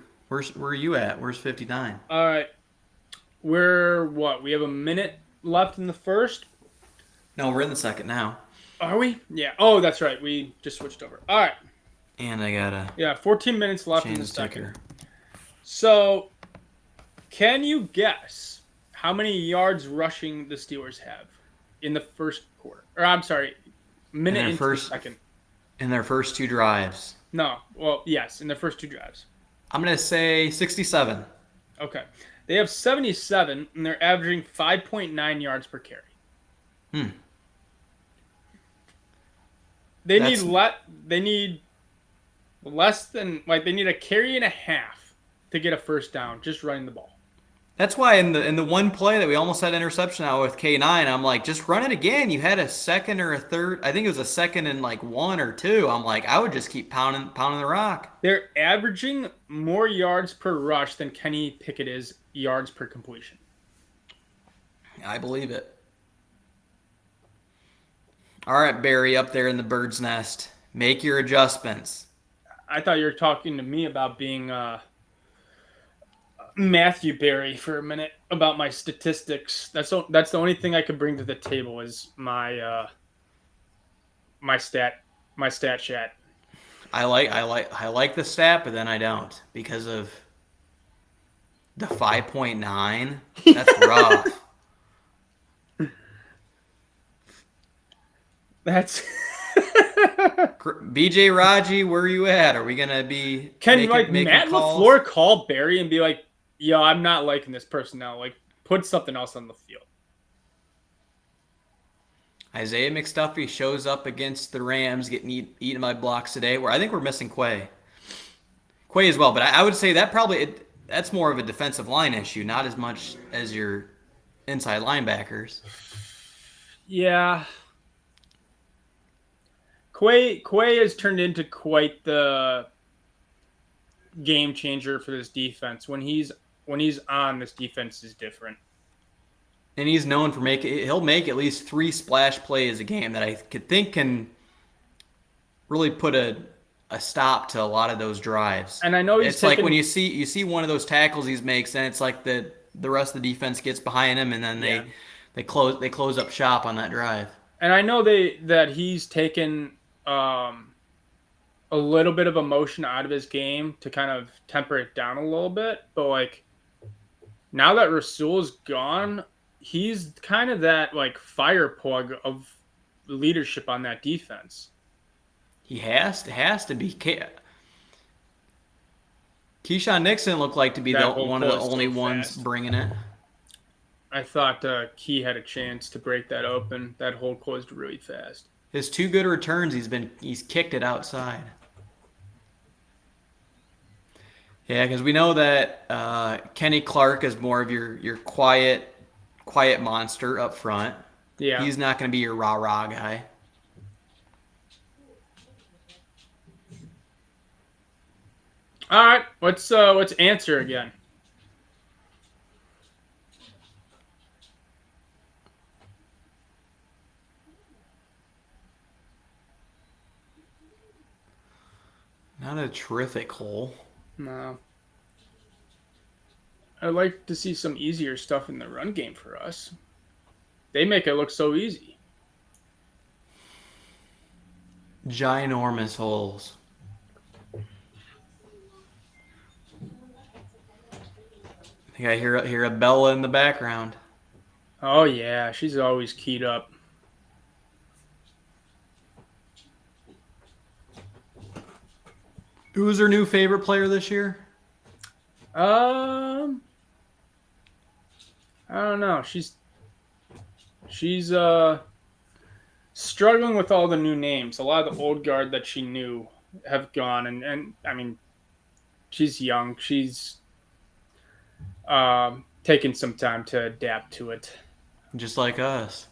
are you at? Where's 59? All right. We have a minute left in the first? No, we're in the second now. Are we? Yeah. Oh, that's right. We just switched over. All right. And I gotta. Yeah, 14 minutes left in the second. Ticker. So, can you guess how many yards rushing the Steelers have in the first quarter? Or I'm sorry, minute into the second. In their first 2 drives. No. Well, yes, in their first 2 drives. I'm gonna say 67. Okay. They have 77, and they're averaging 5.9 yards per carry. They need less than they need a carry and a half to get a first down just running the ball. That's why in the one play that we almost had interception out with K9, I'm like, just run it again. You had a second or a third. I think it was a second and like 1 or 2. I'm like, I would just keep pounding the rock. They're averaging more yards per rush than Kenny Pickett is yards per completion. I believe it. All right, Barry, up there in the bird's nest. Make your adjustments. I thought you were talking to me about being Matthew Barry for a minute about my statistics. That's the only thing I could bring to the table is my my stat chat. I like the stat, but then I don't because of the 5.9. That's rough. That's BJ Raji, where are you at? Are we gonna be making Matt calls? LaFleur call Barry and be like, "Yo, I'm not liking this personnel. Like, put something else on the field." Isaiah McDuffie shows up against the Rams, getting eaten by blocks today. Where I think we're missing Quay as well, but I would say that that's more of a defensive line issue, not as much as your inside linebackers. Yeah. Quay has turned into quite the game changer for this defense. When he's on, this defense is different. And he's known for he'll make at least 3 splash plays a game that I could think can really put a a stop to a lot of those drives. And I know he's It's like taken. when you see one of those tackles he makes, and it's like the rest of the defense gets behind him, and then Yeah. they close up shop on that drive. And I know that he's taken um, a little bit of emotion out of his game to kind of temper it down a little bit. But like now that Rasul's gone, he's kind of that like fire plug of leadership on that defense. He has to be. Keyshawn Nixon looked like to be That the whole one of the close only so ones fast. bringing it. I thought Key had a chance to break that open. That hole closed really fast. His two good returns, he's kicked it outside. Yeah, because we know that Kenny Clark is more of your quiet monster up front. Yeah. He's not going to be your rah rah guy. All right. Let's answer again. Not a terrific hole. No. I'd like to see some easier stuff in the run game for us. They make it look so easy. Ginormous holes. I think I hear a Bella in the background. Oh yeah, she's always keyed up. Who's her new favorite player this year? Um, I don't know. She's struggling with all the new names. A lot of the old guard that she knew have gone, and I mean, she's young. She's taking some time to adapt to it. Just like us.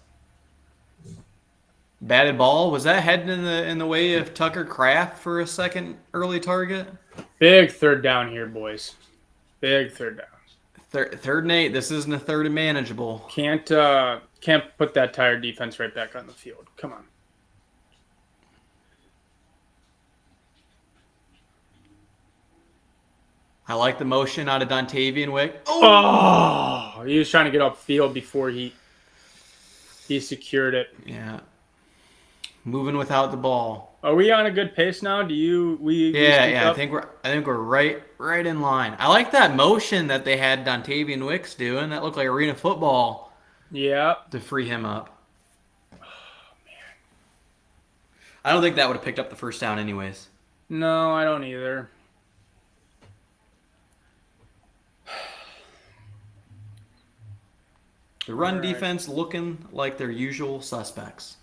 Batted ball, was that heading in the way of Tucker Kraft for a second early target? Big third down here, boys. Big third down. Third and 8. This isn't a third and manageable. Can't put that tired defense right back on the field. Come on. I like the motion out of Dontavian Wick. Oh, he was trying to get upfield before he secured it. Yeah. Moving without the ball. Are we on a good pace now? Do you Yeah. up? I think we're right in line. I like that motion that they had Dontavian Wicks doing. That looked like arena football Yeah. to free him up. I don't think that would have picked up the first down anyways. No, I don't either. The run All right. defense looking like their usual suspects.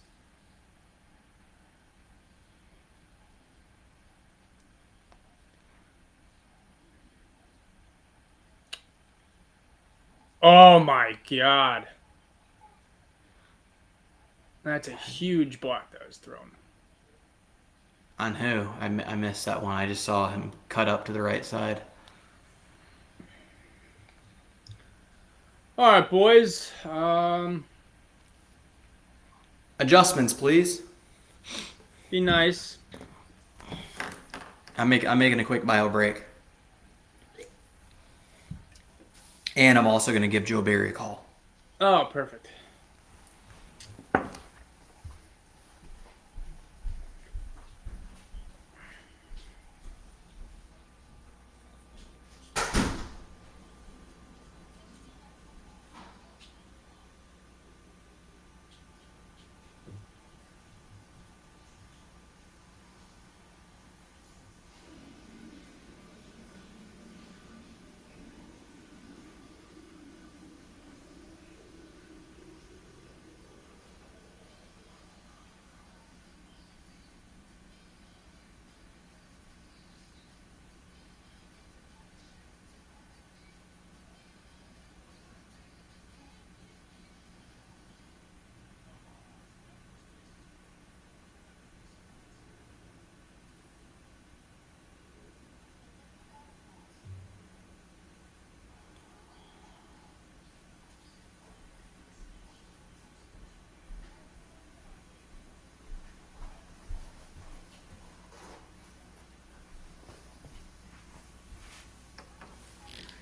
Oh my god. That's a huge block that was thrown. On who? I missed that one. I just saw him cut up to the right side. All right, boys. Adjustments, please. Be nice. I'm making a quick bio break. And I'm also going to give Joe Barry a call. Oh, perfect.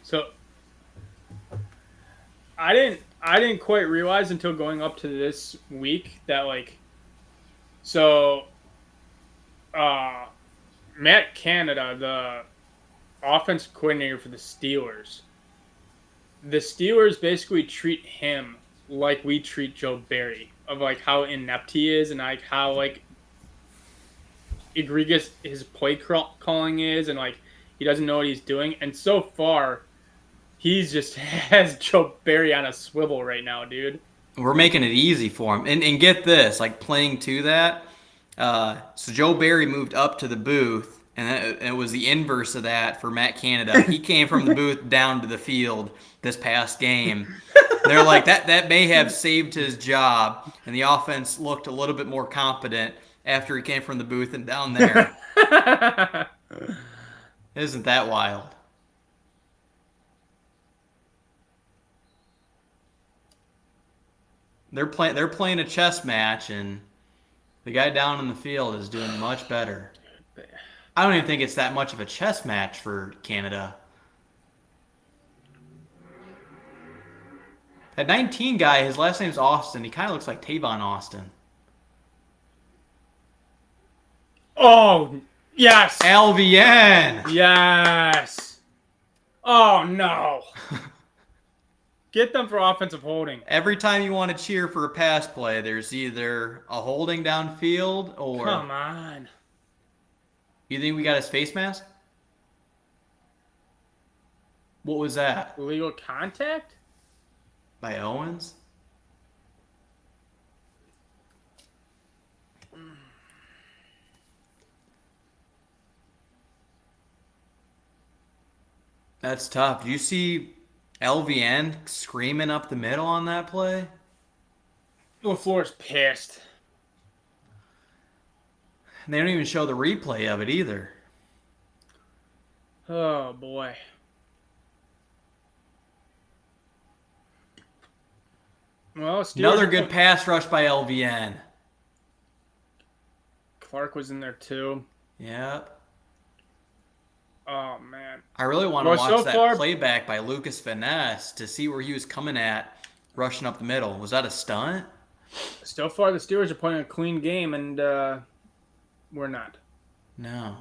So I didn't quite realize until going up to this week that like so uh Matt Canada, the offense coordinator for the Steelers basically treat him like we treat Joe Barry, of like how inept he is and like how like egregious his play calling is, and like he doesn't know what he's doing. And so far, he's just has Joe Barry on a swivel right now, dude. We're making it easy for him. And get this, like playing to that. So Joe Barry moved up to the booth, and it was the inverse of that for Matt Canada. He came from the booth down to the field this past game. They're like that may have saved his job, and the offense looked a little bit more competent after he came from the booth and down there. Isn't that wild? They're playing a chess match, and the guy down in the field is doing much better. I don't even think it's that much of a chess match for Canada. That 19 guy, his last name's Austin. He kind of looks like Tavon Austin. Oh yes, LVN. yes. Oh no. Get them for offensive holding. Every time you want to cheer for a pass play, there's either a holding downfield or. Come on. You think we got his face mask? What was that? Illegal contact? By Owens? That's tough. Do you see LVN screaming up the middle on that play? LaFleur's pissed. They don't even show the replay of it either. Oh boy. Well, another good pass rush by LVN. Clark was in there too. Yep. Oh man. I really want to watch that playback by Lucas Finesse to see where he was coming at, rushing up the middle. Was that a stunt? So far, the Steelers are playing a clean game, and we're not. No.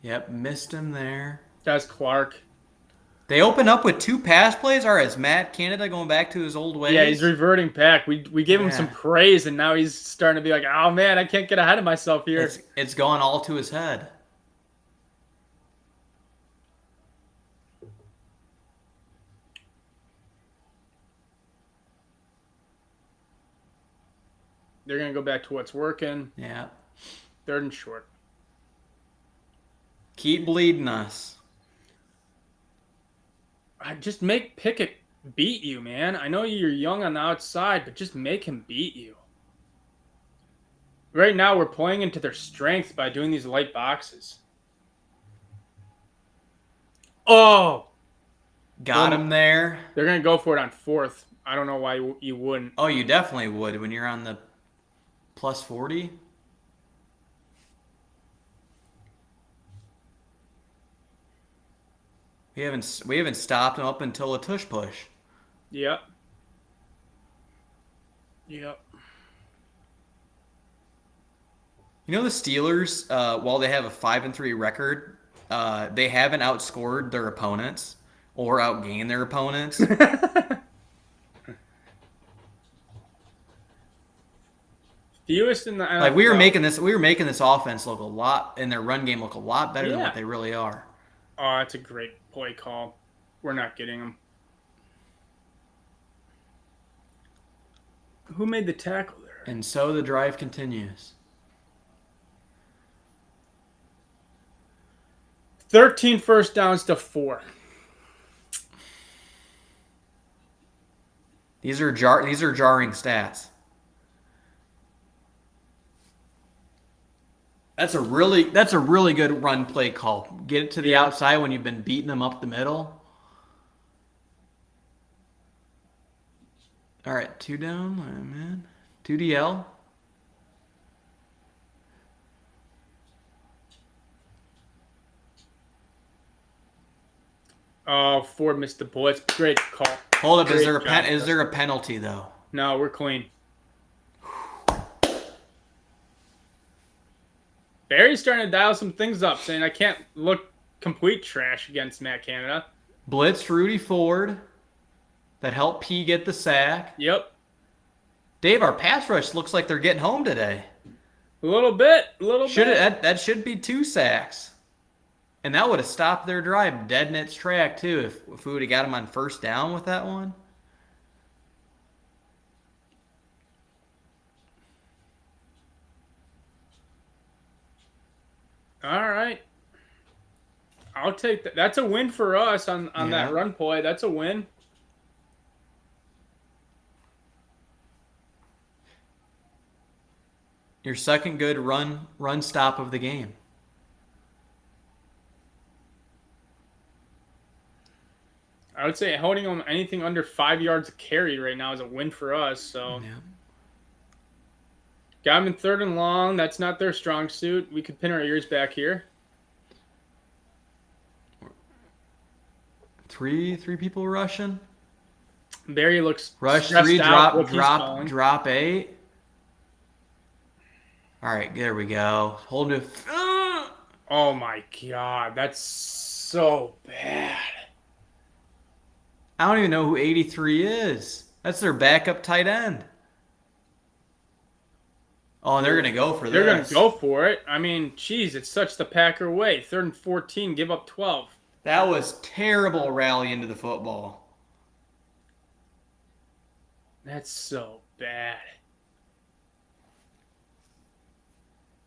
Yep, missed him there. That's Clark. They open up with 2 pass plays. Or is Matt Canada going back to his old ways? Yeah, he's reverting back. We gave him some praise, and now he's starting to be like, oh man, I can't get ahead of myself here. It's gone all to his head. They're going to go back to what's working. Yeah. 3rd and short. Keep bleeding us. Just make Pickett beat you, man. I know you're young on the outside, but just make him beat you. Right now, we're playing into their strength by doing these light boxes. Oh! Got him there. They're going to go for it on 4th. I don't know why you wouldn't. Oh, you definitely would when you're on the plus 40. We haven't stopped him up until a tush push. Yep. Yep. You know the Steelers, while they have a 5-3 record, they haven't outscored their opponents or outgained their opponents. Fewest in the NFL. Like we were making this offense look a lot, and their run game look a lot better than what they really are. Oh, that's a great play call. We're not getting them. Who made the tackle there? And so the drive continues. 13 first downs to 4. These are jarring stats. That's a really good run play call. Get it to the outside when you've been beating them up the middle. All right, 2 down, man. 2 DL. Oh, Ford missed the blitz. Great call. Hold up, Great is there job, is there a penalty though? No, we're clean. Barry's starting to dial some things up, saying I can't look complete trash against Matt Canada. Blitz Rudy Ford. That helped P get the sack. Yep. Dave, our pass rush looks like they're getting home today. A little bit. That should be 2 sacks. And that would have stopped their drive dead in its track, too, if we would have got them on first down with that one. All right. I'll take that. That's a win for us on that run play. That's a win. Your second good run stop of the game. I would say holding them anything under 5 yards of carry right now is a win for us. So, got them in 3rd and long. That's not their strong suit. We could pin our ears back here. Three people rushing. Barry looks rush 3, drop 8. All right, there we go. Hold it. Oh my God, that's so bad. I don't even know who 83 is. That's their backup tight end. Oh, and they're going to go for this. They're going to go for it. I mean, geez, it's such the Packer way. 3rd and 14, give up 12. That was terrible rally into the football. That's so bad.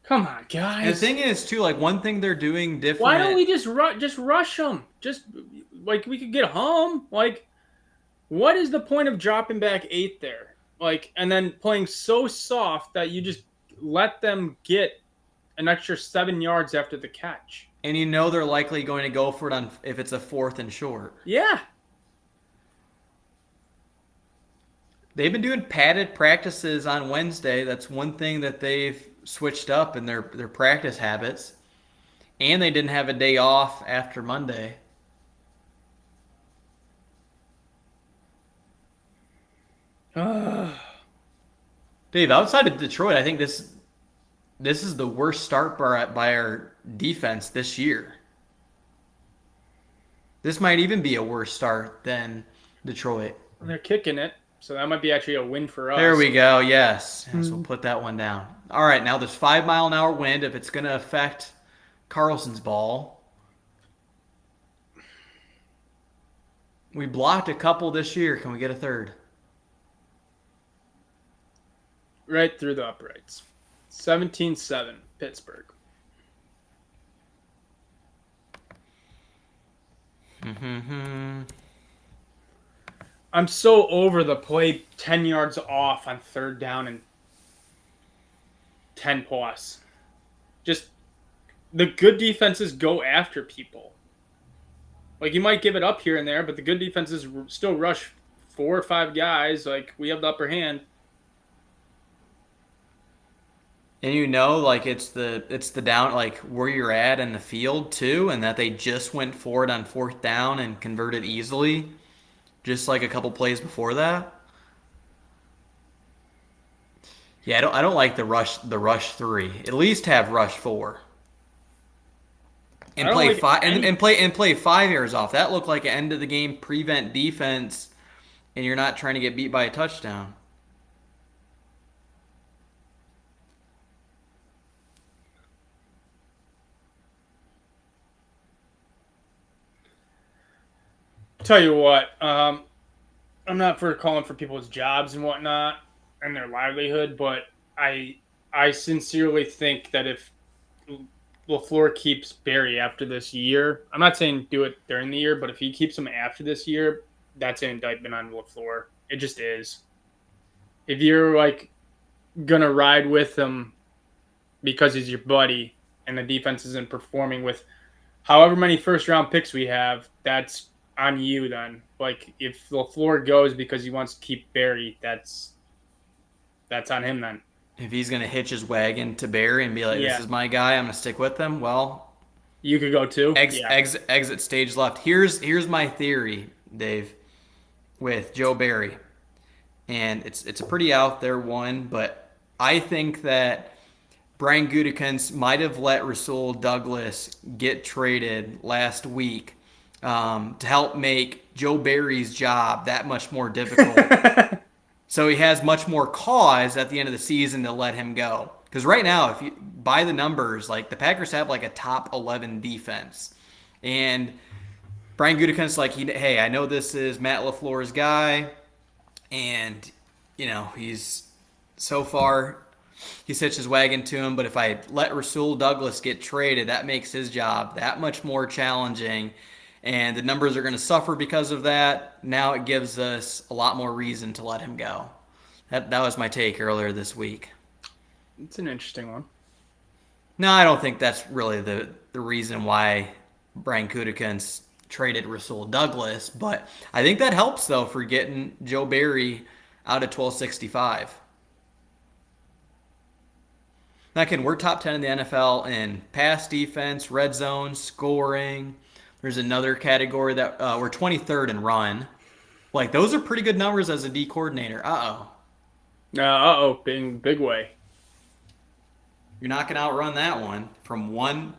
Come on, guys. And the thing is, too, like one thing they're doing different. Why don't we just rush them? Just like we could get home. Like, what is the point of dropping back 8 there? Like, and then playing so soft that you just let them get an extra 7 yards after the catch. And you know they're likely going to go for it if it's a 4th and short. Yeah. They've been doing padded practices on Wednesday. That's one thing that they've switched up in their practice habits. And they didn't have a day off after Monday. Dave, outside of Detroit, I think this is the worst start by our defense this year. This might even be a worse start than Detroit. They're kicking it, so that might be actually a win for us. There we go, yes. So we'll put that one down. All right, now this 5-mile-an-hour wind, if it's going to affect Carlson's ball. We blocked a couple this year. Can we get a third? Right through the uprights. 17-7, Pittsburgh. I'm so over the play 10 yards off on 3rd down and 10 plus. Just the good defenses go after people. Like, you might give it up here and there, but the good defenses still rush 4 or 5 guys. Like, we have the upper hand. And you know, like it's the down, like where you're at in the field too, and that they just went for it on 4th down and converted easily, just like a couple plays before that. Yeah, I don't like the rush 3. At least have rush 4. And play like 5 and play 5 yards off. That looked like an end of the game prevent defense, and you're not trying to get beat by a touchdown. Tell you what, I'm not for calling for people's jobs and whatnot and their livelihood, but I sincerely think that if LaFleur keeps Barry after this year, I'm not saying do it during the year, but if he keeps him after this year, that's an indictment on LaFleur. It just is. If you're like gonna ride with him because he's your buddy and the defense isn't performing with however many 1st-round picks we have, that's on you then. Like, if LaFleur goes because he wants to keep Barry, that's on him then. If he's going to hitch his wagon to Barry and be like, this is my guy, I'm going to stick with him, well, You could go too. Exit stage left. Here's my theory, Dave, with Joe Barry, and it's a pretty out there one, but I think that Brian Gutekunst might have let Rasul Douglas get traded last week to help make Joe Barry's job that much more difficult. So he has much more cause at the end of the season to let him go. Because right now, if you by the numbers, like the Packers have like a top 11 defense, and Brian Gutekunst's like, hey, I know this is Matt LaFleur's guy, and he's so far he's hitched his wagon to him. But if I let Rasul Douglas get traded, that makes his job that much more challenging, and the numbers are going to suffer because of that. Now it gives us a lot more reason to let him go. That was my take earlier this week. It's an interesting one. No, I don't think that's really the reason why Brian Gutekunst traded Rasul Douglas, but I think that helps though for getting Joe Barry out of 1265. Now, again, we're top 10 in the NFL in pass defense, red zone, scoring. There's another category that we're 23rd in run. Like, those are pretty good numbers as a D coordinator. Big way. You're not going to outrun that one from one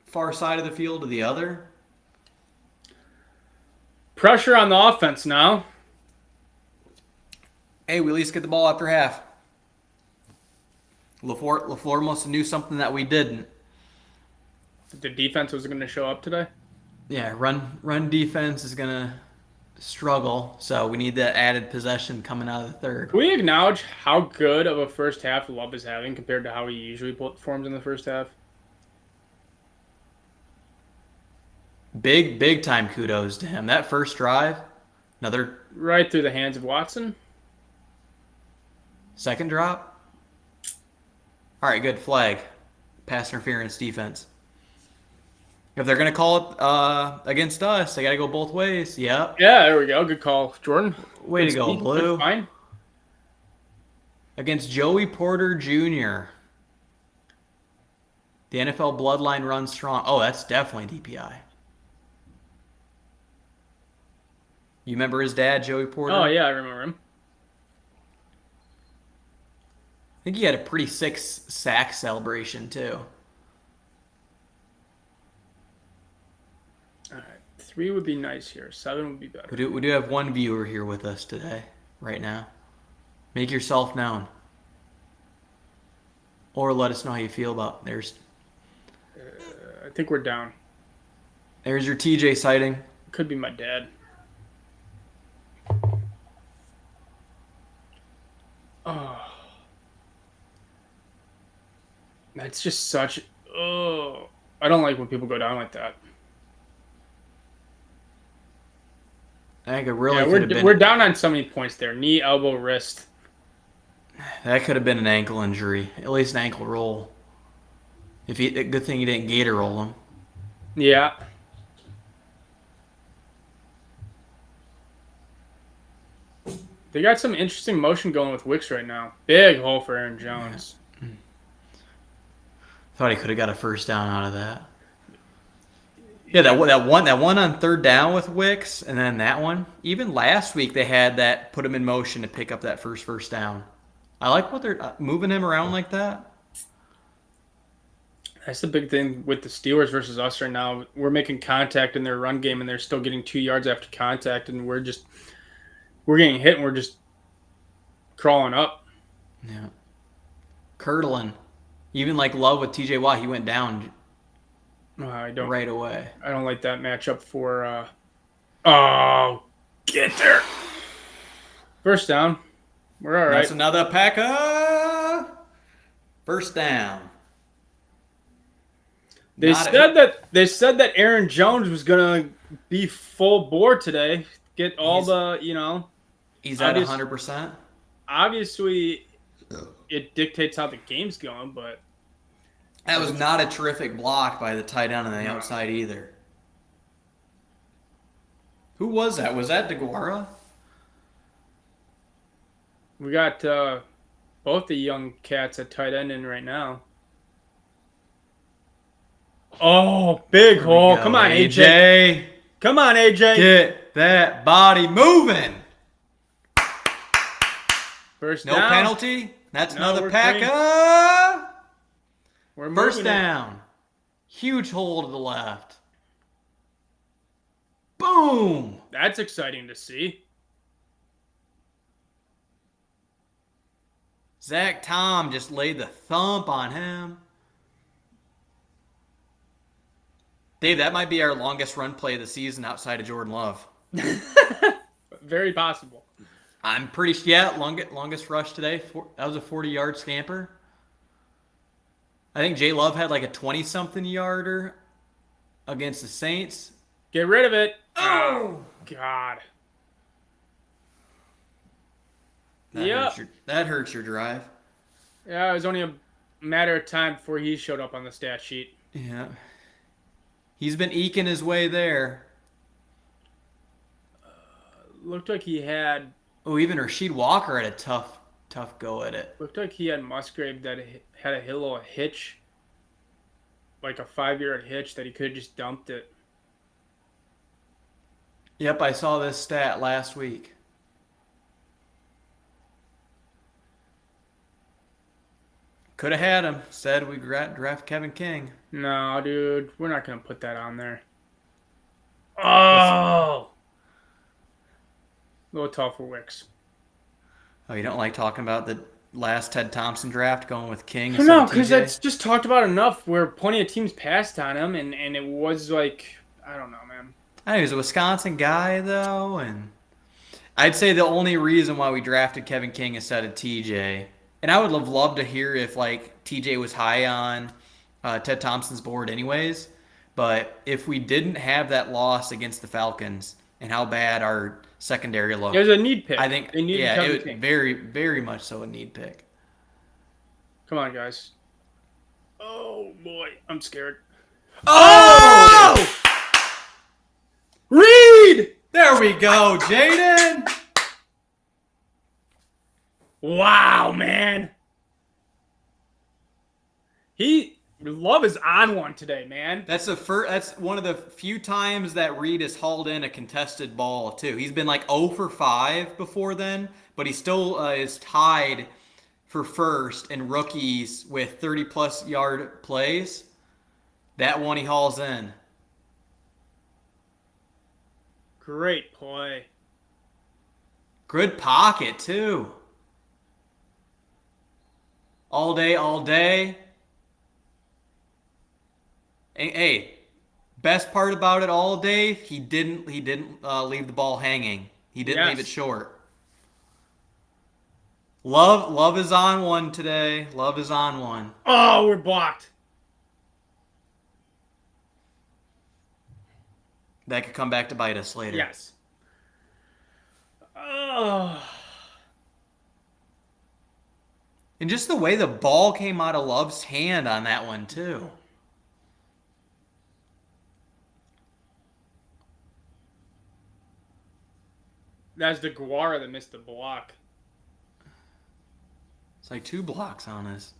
far side of the field to the other. Pressure on the offense now. Hey, we at least get the ball after half. LaFleur must have knew something that we didn't. The defense was going to show up today? Yeah, run defense is going to struggle, so we need that added possession coming out of the third. Can we acknowledge how good of a first half Love is having compared to how he usually performs in the first half? Big time kudos to him. That first drive, another right through the hands of Watson. Second drop. All right, good flag. Pass interference defense. If they're going to call it against us, they got to go both ways. Yep. Yeah, there we go. Good call, Jordan. Way to go, Blue. Fine. Against Joey Porter Jr. The NFL bloodline runs strong. Oh, that's definitely DPI. You remember his dad, Joey Porter? Oh, yeah, I remember him. I think he had a pretty sick sack celebration, too. All right. 3 would be nice here. 7 would be better. We do have one viewer here with us today, right now. Make yourself known. Or let us know how you feel about there's. I think we're down. There's your TJ sighting. Could be my dad. Oh. That's just such. Oh. I don't like when people go down like that. I think it really could have been. We're down on so many points there. Knee, elbow, wrist. That could have been an ankle injury. At least an ankle roll. Good thing you didn't gator roll him. Yeah. They got some interesting motion going with Wicks right now. Big hole for Aaron Jones. Yeah. Thought he could have got a first down out of that. Yeah, that one on third down with Wicks, and then that one. Even last week they had that put him in motion to pick up that first down. I like what they're moving him around like that. That's the big thing with the Steelers versus us right now. We're making contact in their run game, and they're still getting 2 yards after contact, and we're getting hit, and we're just crawling up. Yeah. Curdling. Even like Love with TJ Watt, he went down right away. I don't like that matchup for oh, get there. First down. We're all right. That's another Packer. First down. They said that Aaron Jones was gonna be full bore today. Get all He's at 100%. Obviously, it dictates how the game's going, but that was not a terrific block by the tight end on the outside either. Who was that? Was that DeGuara? We got both the young cats at tight end in right now. Oh, big There we hole. go, Come on, AJ. AJ. Come on, AJ. Get that body moving. First No down. penalty. That's No, another we're Packer. We're First moving it. down. Huge hole to the left. Boom. That's exciting to see. Zach Tom just laid the thump on him. Dave, that might be our longest run play of the season outside of Jordan Love. Very possible. I'm pretty longest rush today. That was a 40-yard scamper. I think Jay Love had like a 20-something yarder against the Saints. Get rid of it. Oh, God. That hurts your drive. Yeah, it was only a matter of time before he showed up on the stat sheet. Yeah. He's been eking his way there. Looked like he had. Oh, even Rasheed Walker had a tough go at it. Looked like he had Musgrave that had a little hitch, like a 5-yard hitch that he could have just dumped it. Yep, I saw this stat last week. Could have had him. Said we draft Kevin King. No, dude, we're not gonna put that on there. Oh, a little tall for Wicks. Oh, you don't like talking about the last Ted Thompson draft going with King? No, because it's just talked about enough where plenty of teams passed on him, and it was like, I don't know, man. I know he's a Wisconsin guy, though, and I'd say the only reason why we drafted Kevin King instead of TJ, and I would have loved to hear if, like, TJ was high on Ted Thompson's board anyways, but if we didn't have that loss against the Falcons and how bad our secondary looked, It was a need pick. I think, They needed yeah, Kevin it was King. very, very much so a need pick. Come on, guys. Oh, boy. I'm scared. Oh! Reed! There we go, Jaden! Wow, man. Love is on one today, man. That's one of the few times that Reed has hauled in a contested ball, too. He's been like 0 for 5 before then, but he still is tied for first in rookies with 30-plus yard plays. That one he hauls in. Great play. Good pocket, too. All day, all day. Hey, best part about it all day, he didn't leave the ball hanging. He didn't leave it short. Love is on one today. Love is on one. Oh, we're blocked. That could come back to bite us later. Yes. Oh. And just the way the ball came out of Love's hand on that one, too. That's the Guara that missed the block. It's like 2 blocks on us.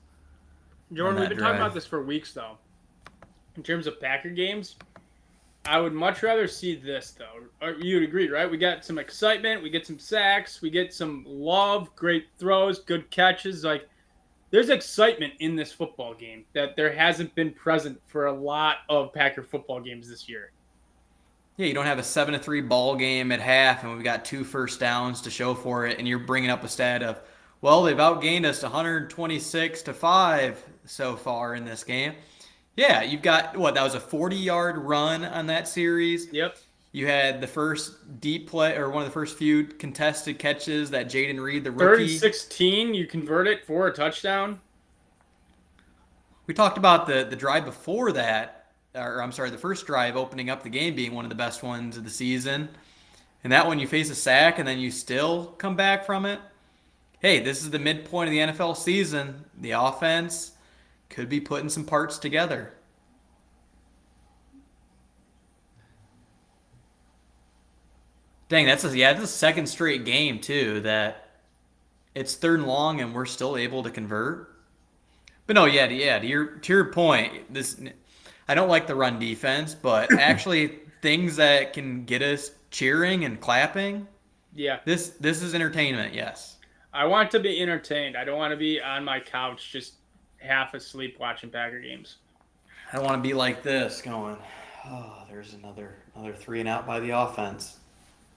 Jordan, we've been talking drive. about this for weeks, though. In terms of Packer games, I would much rather see this, though. You'd agree, right? We got some excitement. We get some sacks. We get some love, great throws, good catches. Like, there's excitement in this football game that there hasn't been present for a lot of Packer football games this year. Yeah, you don't have a 7-3 ball game at half, and we've got 2 first downs to show for it, and you're bringing up a stat of, well, they've outgained us 126-5 so far in this game. Yeah, you've got, that was a 40-yard run on that series. Yep. You had the first deep play, or one of the first few contested catches that Jaden Reed, the rookie. 3rd-16, you convert it for a touchdown. We talked about the drive before that, or I'm sorry, the first drive opening up the game being one of the best ones of the season. And that one you face a sack and then you still come back from it. Hey, this is the midpoint of the NFL season. The offense could be putting some parts together. Dang, that's a second straight game too that it's 3rd and long and we're still able to convert. But no, to your point, I don't like the run defense, but actually things that can get us cheering and clapping. Yeah. This is entertainment. Yes. I want to be entertained. I don't want to be on my couch just half asleep watching Packer games. I want to be like this, going, oh, there's another 3-and-out by the offense.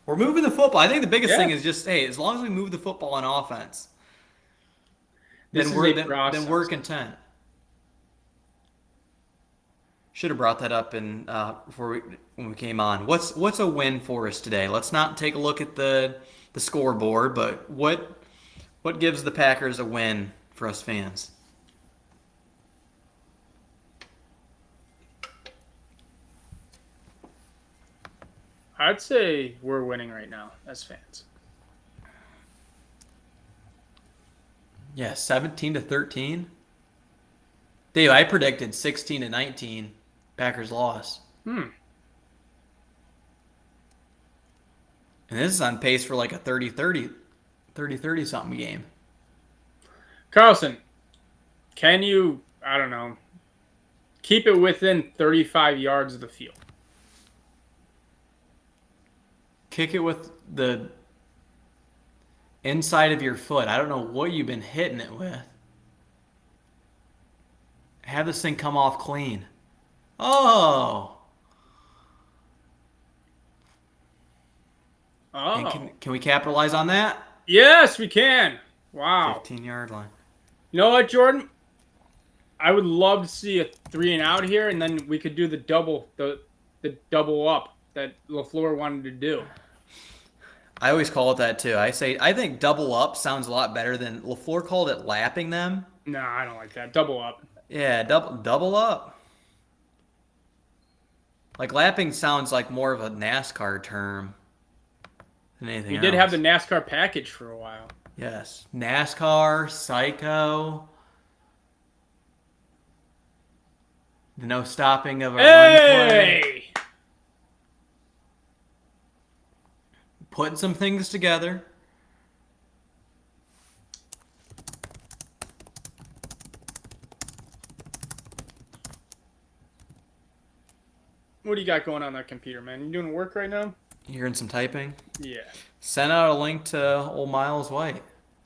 We're moving the football. I think the biggest thing Yeah. is just, hey, as long as we move the football on offense, This then is we're a then we're process. content. Should have brought that up in when we came on. What's a win for us today? Let's not take a look at the scoreboard, but what gives the Packers a win for us fans? I'd say we're winning right now as fans. Yeah, 17-13. Dave, I predicted 16-19. Packers loss. Hmm. And this is on pace for like a 30-30 something game. Carlson, can you, I don't know, keep it within 35 yards of the field? Kick it with the inside of your foot. I don't know what you've been hitting it with. Have this thing come off clean. Oh. And Oh. can we capitalize on that? Yes, we can. Wow. 15-yard line. You know what, Jordan? I would love to see a 3-and-out here, and then we could do the double up that LaFleur wanted to do. I always call it that too. I think double up sounds a lot better than LaFleur called it lapping them. No, I don't like that. Double up. Yeah, double up. Like lapping sounds like more of a NASCAR term than anything We else. did have the NASCAR package for a while. Yes. NASCAR, Psycho. The no stopping of a run play. Hey! Putting some things together. What do you got going on that computer, man? You doing work right now? Hearing some typing. Yeah. Sent out a link to old Miles White,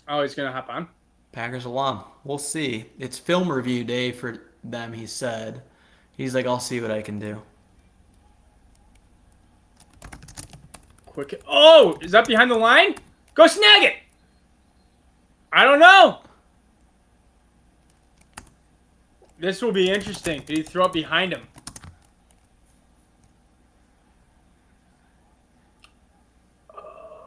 Oh, he's gonna hop on. Packers alum. We'll see. It's film review day for them, he said. He's like, I'll see what I can do. Quick. Oh, is that behind the line? Go snag it. I don't know. This will be interesting. Did he throw it behind him?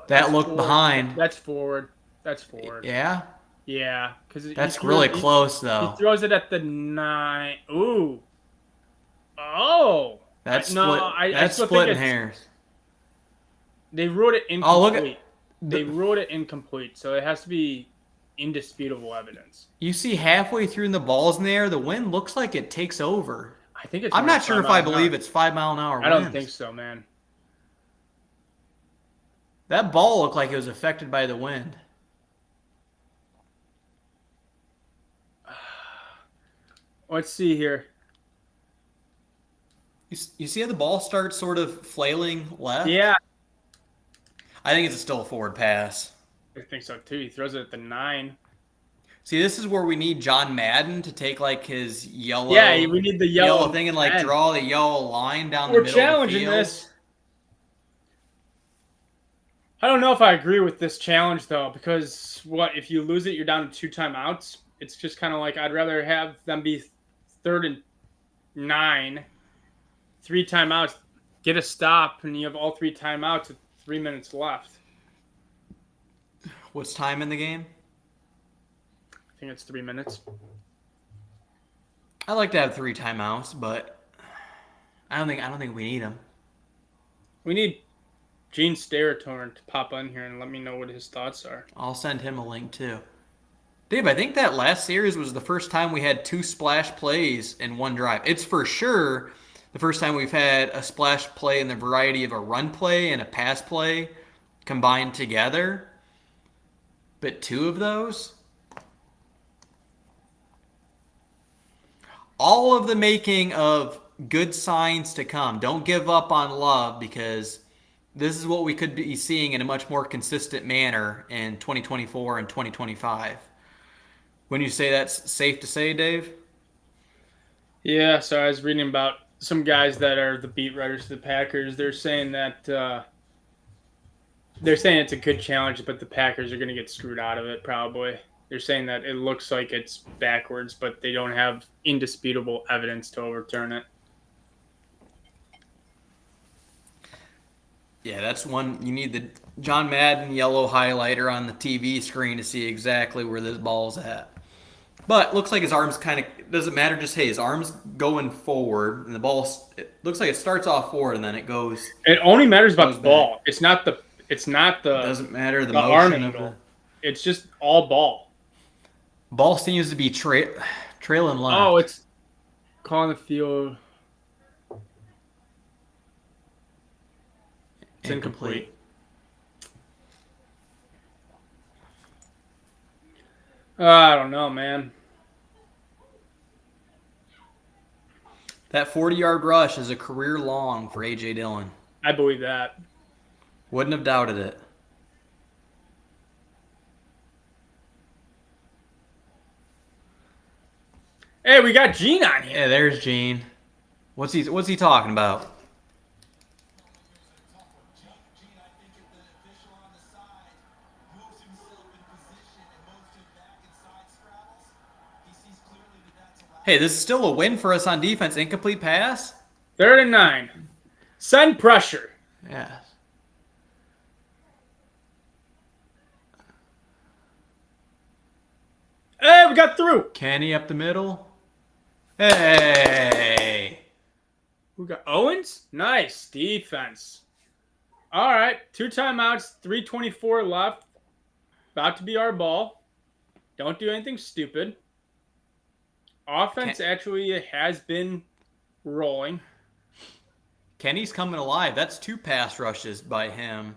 That look Forward. behind. That's forward. That's forward. Yeah? Yeah, because That's really close, though. He throws it at the 9. Ooh. Oh. That's No, split. I That's still think splitting it's- hairs. They wrote it incomplete. Oh, look at They wrote it incomplete, so it has to be indisputable evidence. you see halfway through the balls in the air, the wind looks like it takes over. I think it's. I'm more not sure 5 if I miles an believe hour. it's 5-mile-an-hour winds. I don't think so, man. That ball looked like it was affected by the wind. Let's see here. You see how the ball starts sort of flailing left? Yeah, I think it's still a forward pass. I think so too. He throws it at the 9. See, this is where we need John Madden to take like his yellow, Yeah, we need the yellow thing and like pen. draw the yellow line down We're the middle of the challenging field. this. I don't know if I agree with this challenge though, because what if you lose it, you're down to 2 timeouts. It's just kind of like I'd rather have them be 3rd and 9, 3 timeouts, get a stop, and you have all 3 timeouts with 3 minutes left. What's time in the game? I think it's 3 minutes. I like to have 3 timeouts, but I don't think we need them. We need Gene Steratorn to pop on here and let me know what his thoughts are. I'll send him a link too. Dave, I think that last series was the first time we had 2 splash plays in one drive. It's for sure the first time we've had a splash play in the variety of a run play and a pass play combined together. But 2 of those? All of the making of good signs to come. Don't give up on Love because this is what we could be seeing in a much more consistent manner in 2024 and 2025. When you say that's safe to say, Dave? Yeah, so I was reading about some guys that are the beat writers to the Packers. They're saying that they're saying it's a good challenge, but the Packers are going to get screwed out of it probably. They're saying that it looks like it's backwards, but they don't have indisputable evidence to overturn it. Yeah, that's one. You need the John Madden yellow highlighter on the TV screen to see exactly where this ball's at. But looks like his arms kind of doesn't matter. Just hey, his arms going forward, and the ball. It looks like it starts off forward and then it goes. It only matters about the Goes ball. It's not the. It's not the. Doesn't matter the arm motion of angle. the It's just all ball. ball seems to be trailing left. Oh, it's calling the field. It's incomplete. I don't know, man. That 40-yard rush is a career long for A.J. Dillon. I believe that. Wouldn't have doubted it. Hey, we got Gene on here. Yeah, there's Gene. What's he talking about? Hey, this is still a win for us on defense. Incomplete pass? 3rd and 9. Send pressure. Yeah. Hey, we got through. Kenny up the middle. Hey. We got Owens. Nice defense. All right, 2 timeouts, 3:24 left. About to be our ball. Don't do anything stupid. Offense actually has been rolling. Kenny's coming alive. That's 2 pass rushes by him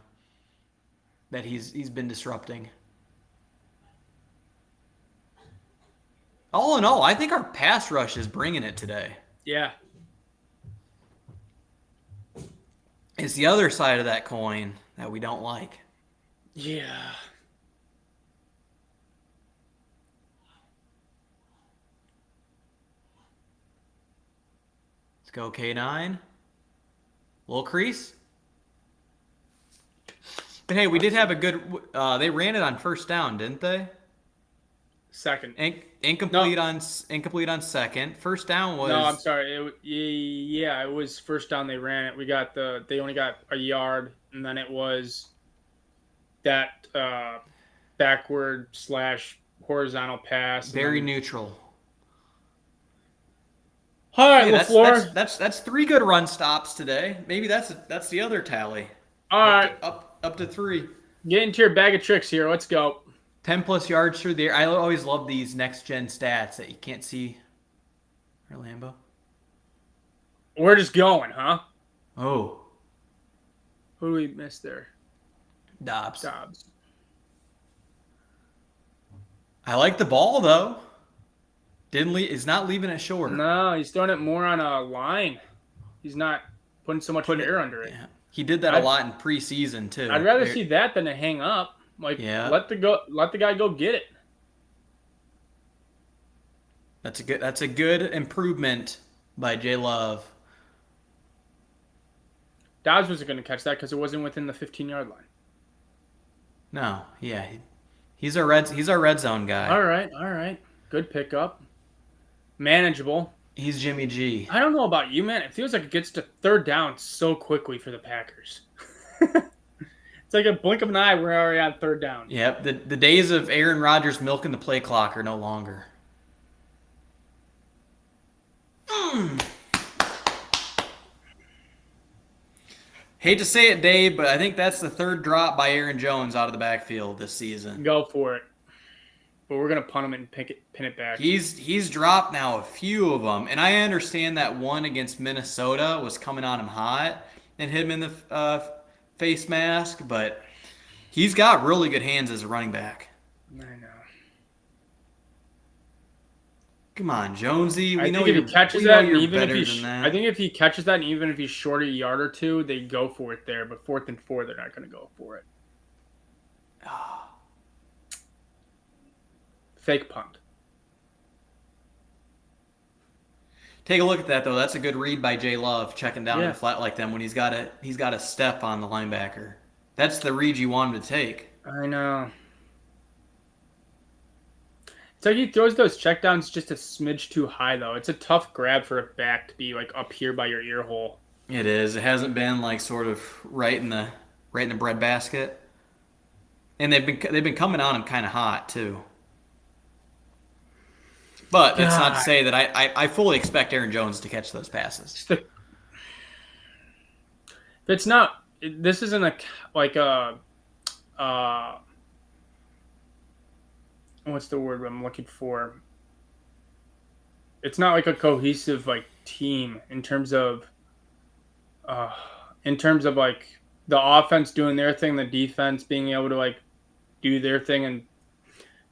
that he's been disrupting. All in all, I think our pass rush is bringing it today. Yeah. It's the other side of that coin that we don't like. Yeah. Let's go K9. Little crease. But hey, we did have a good. They ran it on first down, didn't they? Second. Incomplete on second. First down was. No, I'm sorry. It was first down. They ran it. They only got a yard, and then it was that backward / horizontal pass. Very neutral. All right, Hey, LaFleur. that's 3 good run stops today. Maybe that's the other tally. All right, Up to 3. get into your bag of tricks here. Let's go. 10+ yards through the air. I always love these next gen stats that you can't see. Lambo. We're just going, huh? Oh, Who do we miss there? Dobbs. Dobbs. I like the ball though. He's not leaving it short. No, he's throwing it more on a line. He's not putting so much air under it. Yeah. He did that a lot in preseason too. I'd rather see that than a hang up. Like, let the guy go get it. That's a good improvement by J Love. Dobbs wasn't going to catch that because it wasn't within the 15-yard line. No, yeah, he's our red zone guy. All right, good pickup. Manageable. He's Jimmy G. I don't know about you, man. It feels like it gets to 3rd down so quickly for the Packers. It's like a blink of an eye. We're already on 3rd down. Yep, the days of Aaron Rodgers milking the play clock are no longer. Hate to say it, Dave, but I think that's the 3rd drop by Aaron Jones out of the backfield this season. Go for it. But we're gonna punt him and pin it back. He's dropped now a few of them, and I understand that one against Minnesota was coming on him hot and hit him in the face mask, but he's got really good hands as a running back. I know. Come on, Jonesy. I We know think if he you're. catches We know that, and you're even if better he, than that. I think if he catches that, and even if he's short a yard or two, they go for it there. But 4th and 4, they're not going to go for it. Fake punt. Take a look at that though. That's a good read by Jay Love, checking down in Yeah. the flat like them when he's got a step on the linebacker. That's the read you want him to take. I know. It's like he throws those checkdowns just a smidge too high, though. It's a tough grab for a back to be like up here by your ear hole. It is. It hasn't been like sort of right in the breadbasket, and they've been coming on him kind of hot too. But that's not to God. say that I fully expect Aaron Jones to catch those passes. It's the, it's not. This isn't like a. What's the word I'm looking for? It's not like a cohesive like team in terms of like the offense doing their thing, the defense being able to like do their thing and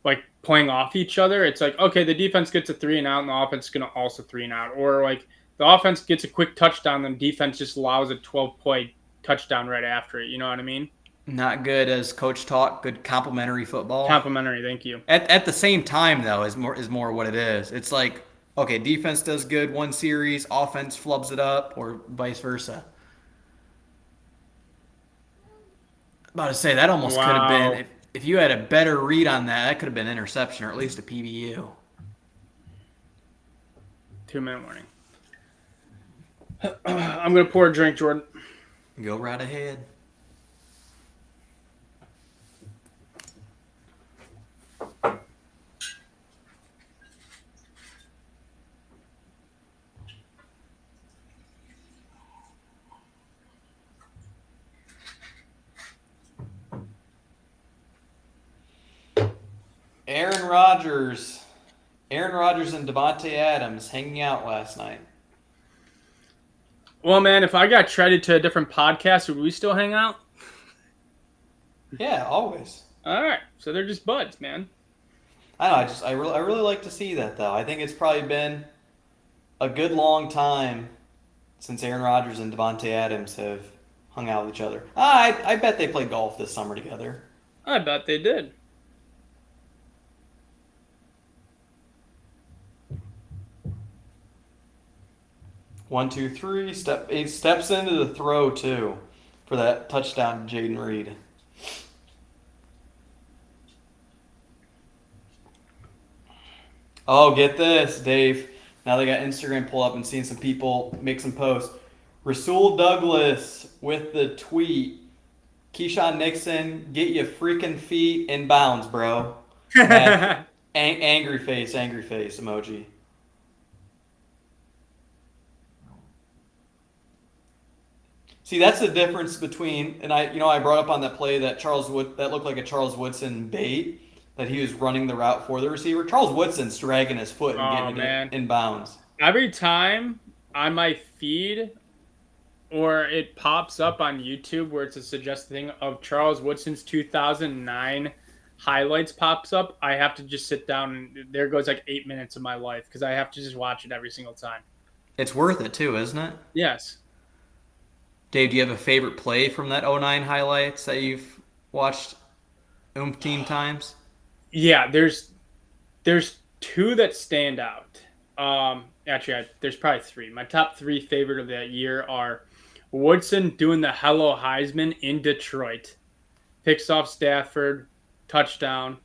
like playing off each other. It's like, okay, the defense gets a 3 and out and the offense is going to also 3 and out. Or like the offense gets a quick touchdown and the defense just allows a 12-play touchdown right after it. You know what I mean? Not good as coach taught, good complementary football. Complimentary, thank you. At the same time though is more what it is. It's like, okay, defense does good one series, offense flubs it up, or vice versa. About to say that almost could have Wow. been if you had a better read on that, that could have been interception or at least a PBU. 2-minute warning. I'm gonna pour a drink, Jordan. Go right ahead. Aaron Rodgers and Devontae Adams hanging out last night. Well, man, if I got traded to a different podcast, would we still hang out? Yeah, always. All right, so they're just buds, man. I know. I really like to see that though. I think it's probably been a good long time since Aaron Rodgers and Devontae Adams have hung out with each other. I bet they played golf this summer together. I bet they did. One, two, three. He steps into the throw too for that touchdown to Jaden Reed. Oh, get this, Dave. Now they got Instagram pull up and seeing some people make some posts. Rasul Douglas with the tweet. Keyshawn Nixon, get your freaking feet in bounds, bro. Angry face emoji. See, that's the difference between, and I brought up on that play that that looked like a Charles Woodson bait, that he was running the route for the receiver. Charles Woodson's dragging his foot and getting it in bounds. Every time on my feed or it pops up on YouTube where it's a suggested thing of Charles Woodson's 2009 highlights pops up, I have to just sit down and there goes like 8 minutes of my life because I have to just watch it every single time. It's worth it too, isn't it? Yes. Dave, do you have a favorite play from that 09 highlights that you've watched umpteen times? Yeah, there's two that stand out. Actually, there's probably three. My top three favorite of that year are Woodson doing the Hello Heisman in Detroit, picks off Stafford, touchdown.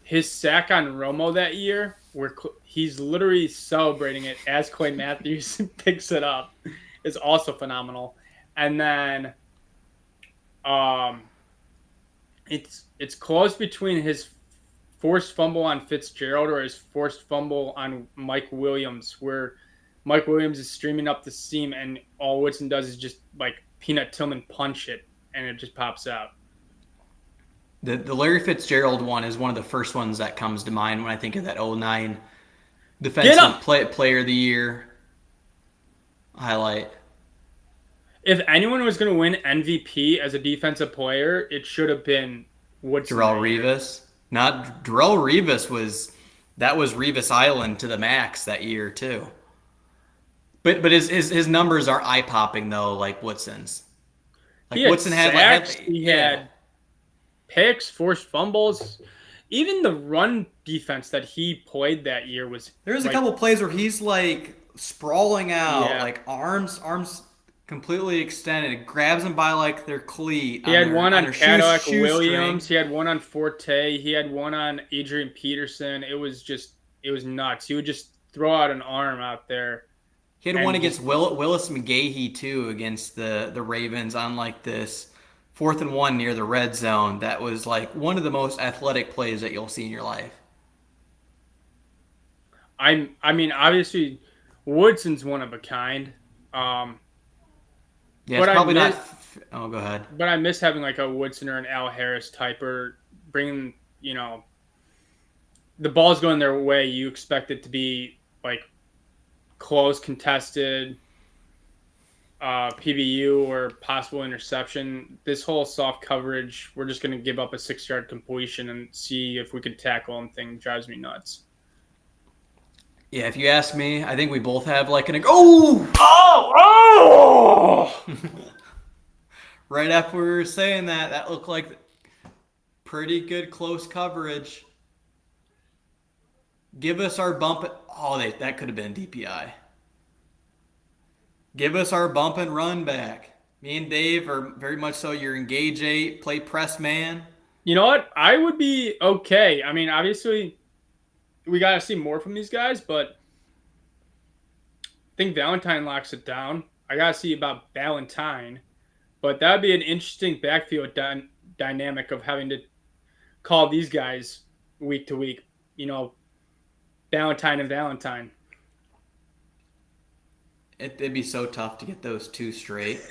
His sack on Romo that year, where he's literally celebrating it as Clay Matthews picks it up, is also phenomenal. And then, it's close between his forced fumble on Fitzgerald or his forced fumble on Mike Williams, where Mike Williams is streaming up the seam and all Woodson does is just like Peanut Tillman punch it and it just pops out. The Larry Fitzgerald one is one of the first ones that comes to mind when I think of that 09 defensive player of the year highlight. If anyone was going to win MVP as a defensive player, it should have been Woodson. Darrelle Revis. Not Darrelle Revis was That was Revis Island to the max that year too. But his numbers are eye popping though, like Woodson's. Like Like he had Woodson had sacks, he yeah. had picks, forced fumbles. Even the run defense that he played that year was There's a like, couple plays where he's like sprawling out, yeah. like arms completely extended, grabs them by like their cleat He had one on on their Cadillac shoestring. Williams. He had one on Forte. He had one on Adrian Peterson. It was nuts. He would just throw out an arm out there He had one and just against Willis McGahee too against the Ravens on like this 4th and 1 near the red zone. That was like one of the most athletic plays that you'll see in your life. I mean, obviously, Woodson's one of a kind. Um, Yeah, it's but I probably not. miss, Oh, go ahead. but I miss having like a Woodson or an Al Harris type, or bringing, the ball's going their way. You expect it to be like close, contested, PBU or possible interception. This whole soft coverage, we're just going to give up a 6-yard completion and see if we can tackle them thing drives me nuts. Yeah, if you ask me, I think we both have like an oh Oh! right after we were saying that, that looked like pretty good close coverage. Give us our bump. Oh, that could have been DPI. Give us our bump and run back. Me and Dave are very much so your engage 8, play press man. You know what? I would be okay. I mean, obviously, we got to see more from these guys, but I think Valentine locks it down. I got to see about Valentine, but that would be an interesting backfield dynamic of having to call these guys week to week. Valentine and Valentine. It'd be so tough to get those two straight.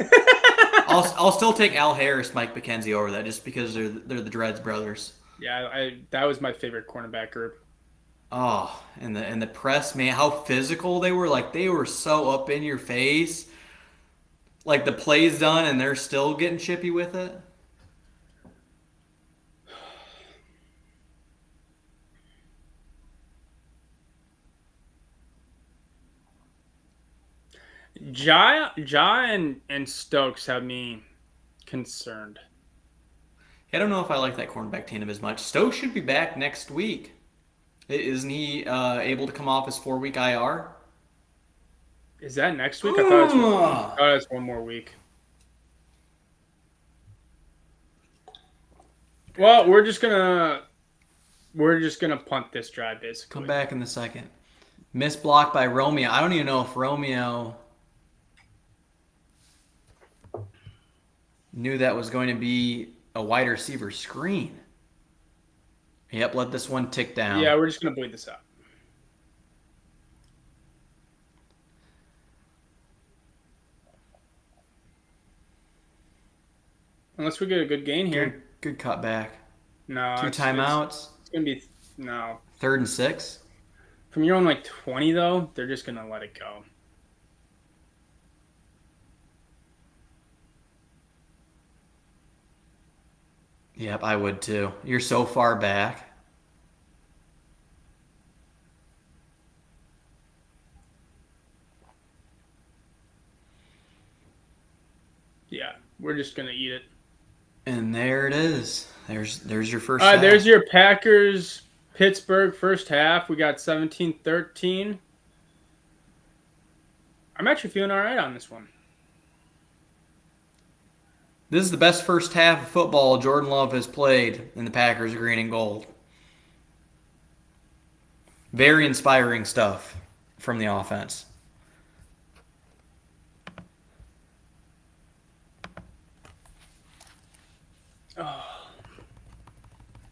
I'll still take Al Harris, Mike McKenzie over that just because they're the Dreads brothers. Yeah, that was my favorite cornerback group. Oh, and the press, man, how physical they were. Like they were so up in your face. Like the play's done and they're still getting chippy with it. Ja and Stokes have me concerned. I don't know if I like that cornerback tandem as much. Stokes should be back next week. Isn't he able to come off his 4-week IR? Is that next week? I thought it was one more week. Well, we're just gonna punt this drive basically. Come back in the second. Missed block by Romeo. I don't even know if Romeo knew that was going to be a wide receiver screen. Yep, let this one tick down. Yeah, we're just gonna bleed this out. Unless we get a good gain here. Good cut back. No. 2 timeouts. It's gonna be no. 3rd and 6. From your own like 20 though, they're just gonna let it go. Yep, I would too. You're so far back. Yeah, we're just gonna eat it. And there it is. There's your first half. There's your Packers Pittsburgh first half. We got 17-13. I'm actually feeling all right on this one. This is the best first half of football Jordan Love has played in the Packers green and gold. Very inspiring stuff from the offense. Oh.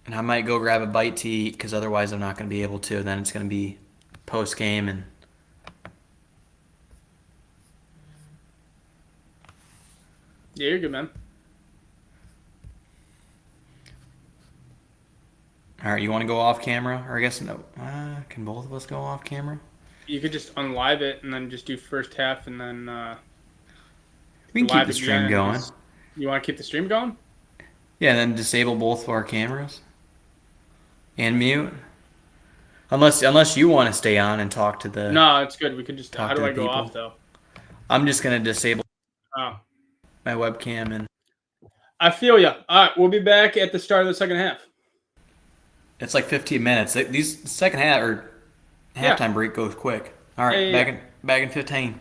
And I might go grab a bite to eat because otherwise I'm not going to be able to. Then it's going to be post game and. Yeah, you're good, man. All right, you want to go off camera? Or I guess no. Can both of us go off camera? You could just unlive it and then just do first half and then We can keep the stream going. You want to keep the stream going? Yeah, and then disable both of our cameras. And mute. Unless you want to stay on and talk to the No, it's good. We could just. talk How to do the I go people. off though? I'm just gonna disable Oh, my webcam and I feel you. All right, we'll be back at the start of the second half. it's like 15 minutes. These second half or Yeah, halftime break goes quick. All yeah, right, yeah, yeah. back in 15.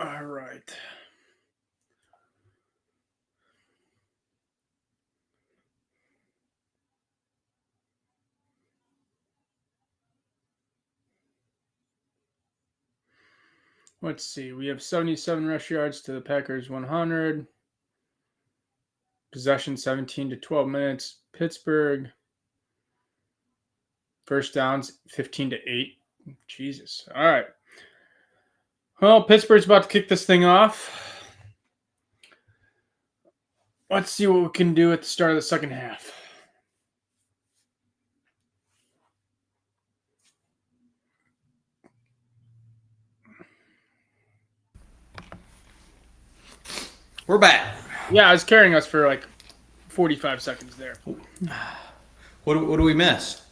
All right. Let's see. We have 77 rush yards to the Packers 100. Possession 17 to 12 minutes. Pittsburgh. First downs 15 to 8. Jesus. All right. Well, Pittsburgh's about to kick this thing off. Let's see what we can do at the start of the second half. We're back. Yeah, I was carrying us for like 45 seconds there. What do we miss?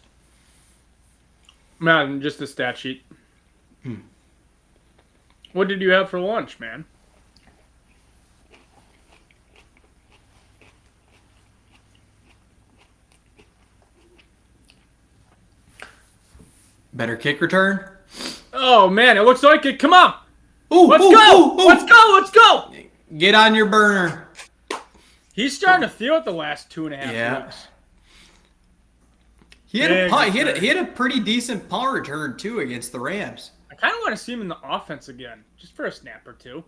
Man, just the stat sheet. What did you have for lunch, man? Better kick return? Oh, man, it looks like it. Come on. Ooh, Let's ooh, go. ooh, ooh. Let's go. Let's go. Get on your burner. He's starting to feel it the last 2.5 weeks. He had a pretty decent punt return, too, against the Rams. I kind of want to see him in the offense again, just for a snap or two.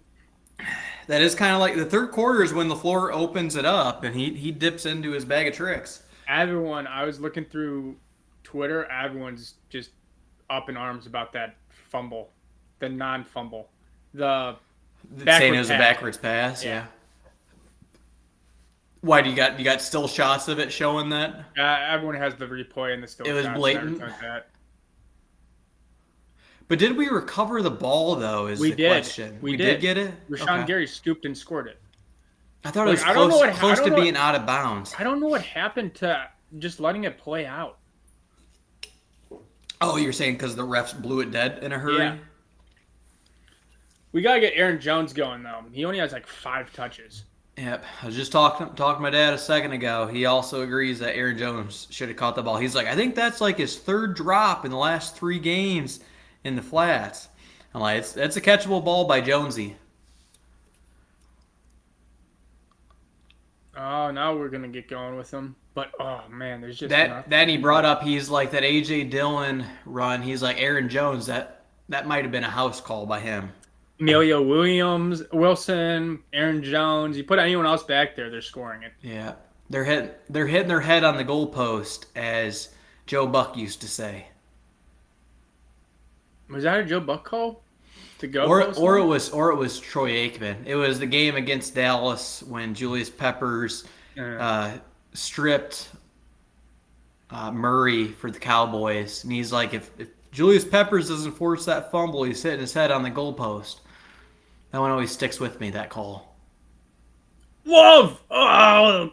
That is kind of like the third quarter is when the floor opens it up, and he dips into his bag of tricks. Everyone, I was looking through Twitter, everyone's just up in arms about that fumble, the non-fumble, the saying it was a backwards pass. Yeah. Why do you got still shots of it showing that? Everyone has the replay and the still. It was shots blatant. and everything like that. But did we recover the ball though? Is the question. We did get it. Rashawn Gary scooped and scored it. I thought it was close to being out of bounds. I don't know what happened to just letting it play out. Oh, you're saying because the refs blew it dead in a hurry? Yeah. We gotta get Aaron Jones going though. He only has like 5 touches. Yep. I was just talking to my dad a second ago. He also agrees that Aaron Jones should have caught the ball. He's like, I think that's like his 3rd drop in the last 3 games in the flats. I'm like, that's a catchable ball by Jonesy. Oh, now we're gonna get going with him. But oh man, there's just That he brought up. He's like that AJ Dillon run. He's like Aaron Jones. That might have been a house call by him. Emilio Wilson, Aaron Jones. You put anyone else back there, they're scoring it. Yeah, they're hitting their head on the goalpost, as Joe Buck used to say. Was that a Joe Buck call? To go Or it was Troy Aikman. It was the game against Dallas when Julius Peppers stripped Murray for the Cowboys, and he's like, if Julius Peppers doesn't force that fumble, he's hitting his head on the goalpost. That one always sticks with me. That call. Love. Oh.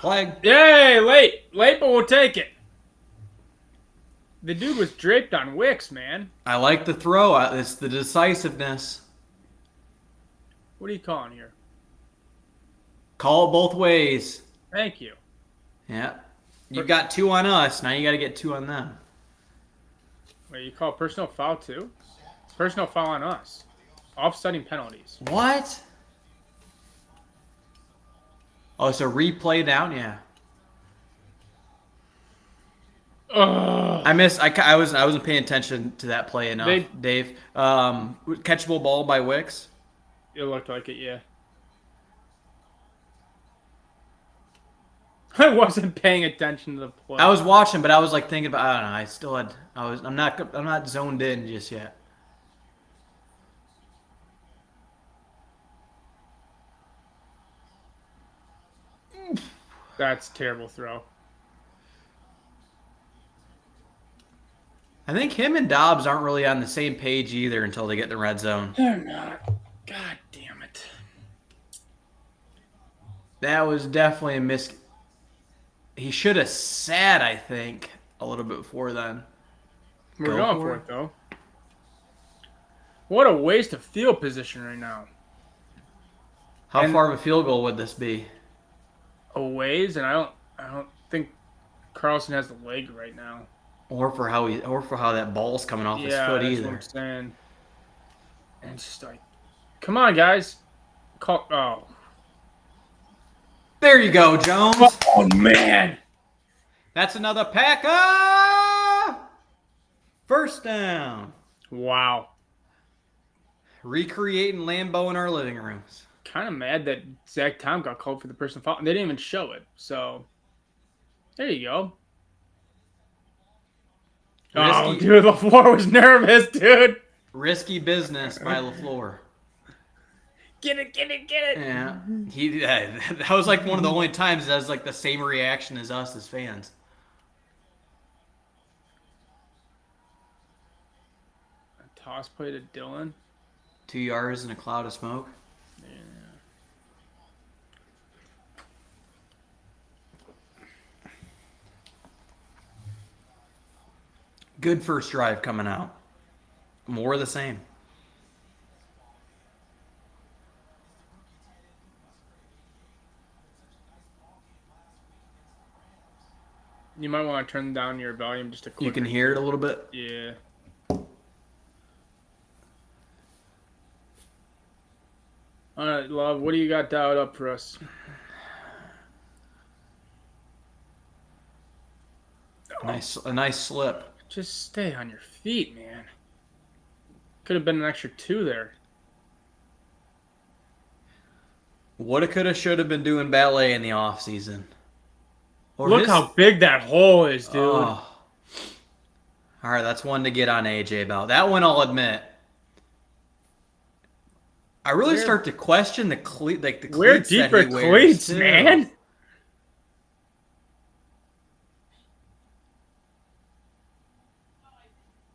Flag. Yay! Late, but we'll take it. The dude was draped on Wicks, man. I like the throw. It's the decisiveness. What are you calling here? Call it both ways. Thank you. Yeah. You got 2 on us. Now you got to get 2 on them. Wait, you call personal foul too? It's personal foul on us. Offsetting penalties. What? Oh, it's a replay down? Yeah. Ugh. I wasn't paying attention to that play enough, Dave. Catchable ball by Wicks. It looked like it, yeah. I wasn't paying attention to the play. I was watching, but I was like thinking about. I don't know. I'm not zoned in just yet. That's a terrible throw. I think him and Dobbs aren't really on the same page either until they get in the red zone. They're not. God damn it. That was definitely a miss. He should have sat, I think, a little bit before then. We're going for it, though. What a waste of field position right now. How far of a field goal would this be? A ways, and I don't think Carlson has the leg right now. Or for how that ball's coming off his foot that's either. what I'm saying. And it's just like, come on, guys. Oh. There you go, Jones. Oh, man. That's another Packer. First down. Wow. Recreating Lambeau in our living rooms. Kind of mad that Zach Tom got called for the personal foul. They didn't even show it. So, there you go. Oh, dude, LaFleur was nervous, dude. Risky business by LaFleur. Get it. Yeah, that was like one of the only times that was like the same reaction as us as fans. A toss play to Dillon. 2 yards in a cloud of smoke. Yeah. Good first drive coming out. More of the same. You might want to turn down your volume just a quick. You can hear it a little bit? Yeah. All right, Love, what do you got dialed up for us? A nice slip. Just stay on your feet, man. Could have been an extra 2 there. Woulda, coulda, shoulda been doing ballet in the off season. Look how big that hole is, dude. Oh. All right, that's one to get on AJ about. That one, I'll admit. I really start to question the cleats. Wear deeper cleats, man.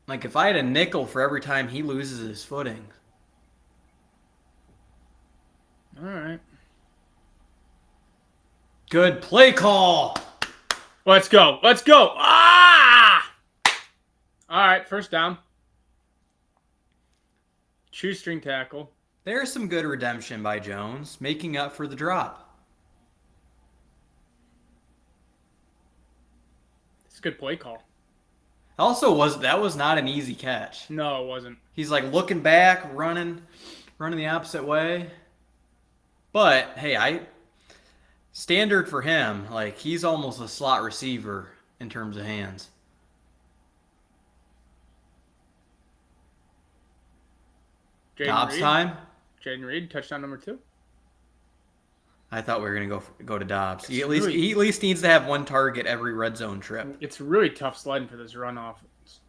Like if I had a nickel for every time he loses his footing. All right. Good play call. Let's go. Let's go. Ah! All right, first down. Shoestring tackle. There's some good redemption by Jones, making up for the drop. It's a good play call. That was not an easy catch. No, it wasn't. He's like looking back, running the opposite way. But hey, standard for him, like he's almost a slot receiver in terms of hands. Dobbs time. Jaden Reed, touchdown number 2. I thought we were gonna go to Dobbs. He at least needs to have one target every red zone trip. It's really tough sledding for this run offense.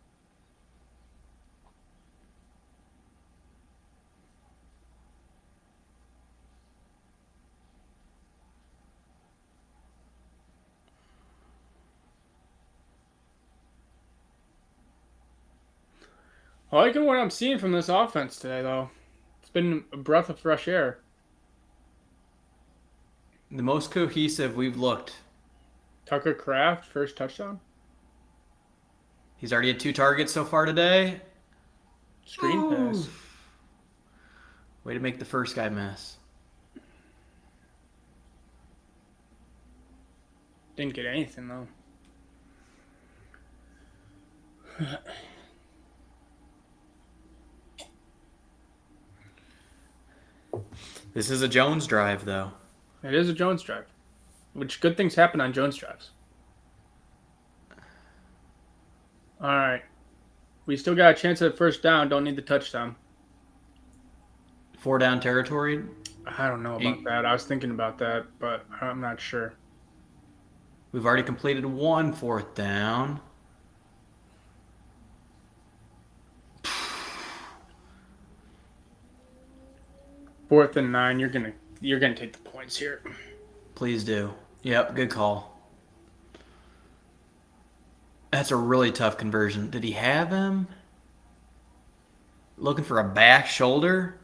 I like what I'm seeing from this offense today, though. It's been a breath of fresh air. The most cohesive we've looked. Tucker Kraft, first touchdown. He's already had 2 targets so far today. Screen pass. Way to make the first guy miss. Didn't get anything, though. This is a Jones drive, though. It is a Jones drive, which good things happen on Jones drives. All right. We still got a chance at first down. Don't need the touchdown. 4 down territory. I don't know about that. I was thinking about that, but I'm not sure. We've already completed 1 4th down. Fourth and 9. You're gonna take the points here. Please do. Yep, good call. That's a really tough conversion. Did he have him? Looking for a back shoulder?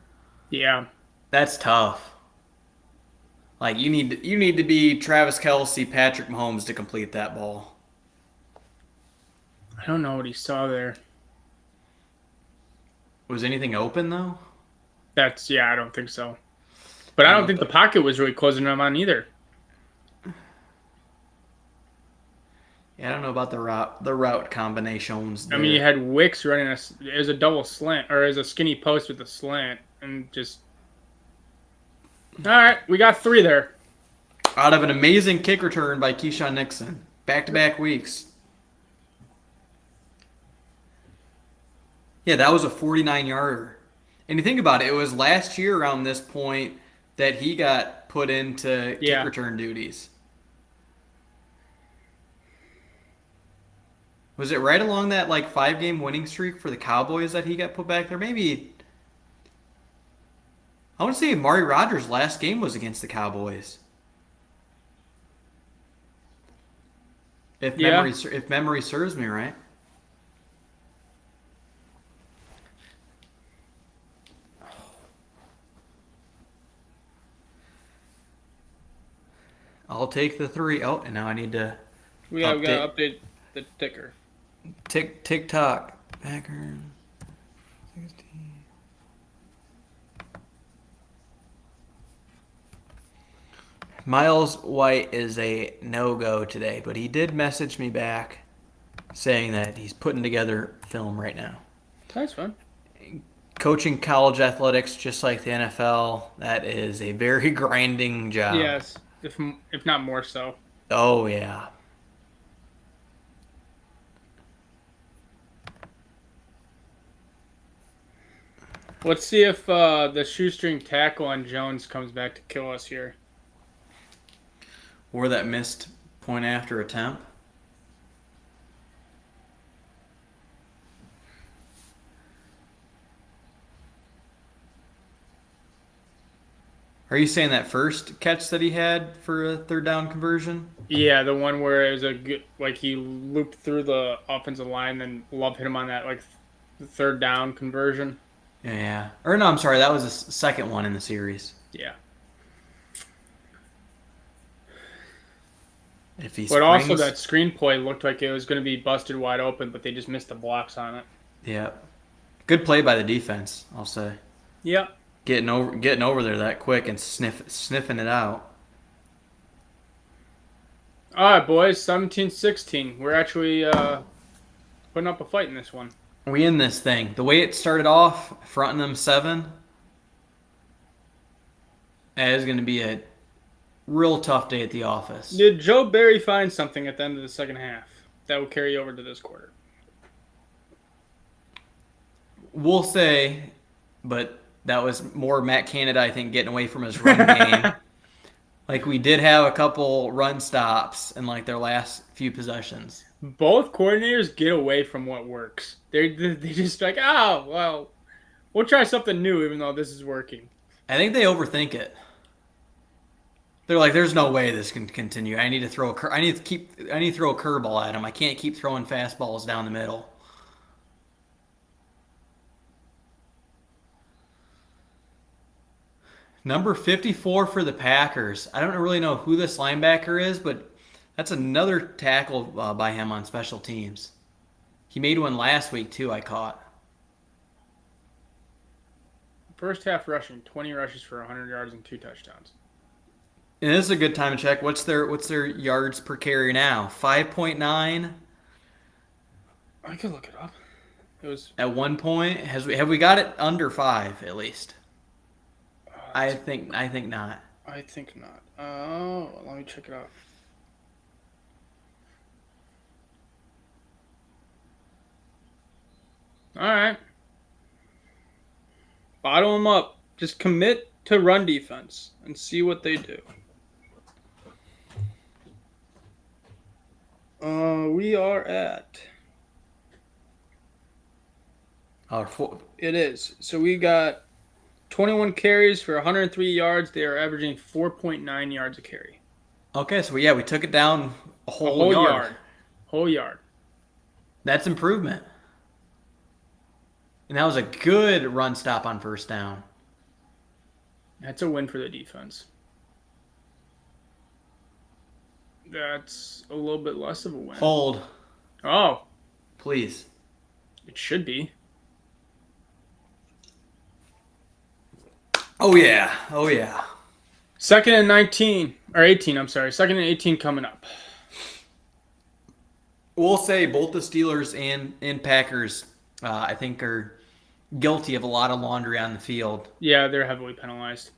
Yeah. That's tough. Like you need to be Travis Kelce, Patrick Mahomes to complete that ball. I don't know what he saw there. Was anything open though? I don't think so. But I don't think the pocket was really closing him on either. Yeah, I don't know about the route combinations there. I mean, you had Wicks running it was a double slant, or as a skinny post with a slant, and just. All right, we got 3 there. Out of an amazing kick return by Keyshawn Nixon. Back-to-back weeks. Yeah, that was a 49-yarder. And you think about it, it was last year around this point that he got put into kick return duties. Was it right along that 5-game winning streak for the Cowboys that he got put back there? Maybe. I want to say Amari Rodgers' last game was against the Cowboys. If memory serves me right. I'll take the 3. Oh, and now I need to. We got to update the ticker. Tick-tock. Packer. 16. Miles White is a no-go today, but he did message me back saying that he's putting together film right now. That's fun. Coaching college athletics, just like the NFL, that is a very grinding job. Yes, if not more so. Oh, yeah. Let's see if the shoestring tackle on Jones comes back to kill us here. Or that missed point after attempt. Are you saying that first catch that he had for a 3rd down conversion? Yeah, the one where it was he looped through the offensive line, then Love hit him on that the 3rd down conversion. Yeah. Or no, I'm sorry, that was the second one in the series. Yeah. If he But also springs, that screenplay looked like it was going to be busted wide open, but they just missed the blocks on it. yeah, good play by the defense. I'll say Yeah. getting over there that quick and sniffing it out. All right, boys. 17-16. We're actually putting up a fight in this one. We in this thing. The way it started off, fronting them 7, that is going to be a real tough day at the office. Did Joe Barry find something at the end of the second half that will carry over to this quarter? We'll say, but that was more Matt Canada, I think, getting away from his run game. Like, we did have a couple run stops in, like, their last few possessions. Both coordinators get away from what works. They just like, oh, well, we'll try something new even though this is working. I think they overthink it. They're like, there's no way this can continue. I need to throw a curveball at him. I can't keep throwing fastballs down the middle. Number 54 for the Packers. I don't really know who this linebacker is, but that's another tackle by him on special teams. He made one last week, too, I caught. First half rushing, 20 rushes for 100 yards and 2 touchdowns. And this is a good time to check. What's their yards per carry now? 5.9? I could look it up. It was At one point. Have we got it under 5 at least? I think not. I think not. Oh, let me check it out. All right. Bottle them up. Just commit to run defense and see what they do. We are at. It is. So we got 21 carries for 103 yards. They are averaging 4.9 yards a carry. Okay, so we took it down a whole yard. Whole yard. That's improvement. And that was a good run stop on first down. That's a win for the defense. That's a little bit less of a win. Hold. Oh. Please. It should be. Oh, yeah. Oh, yeah. 2nd and 19. Or 18, I'm sorry. 2nd and 18 coming up. We'll say both the Steelers and Packers, I think, are guilty of a lot of laundry on the field. Yeah, they're heavily penalized.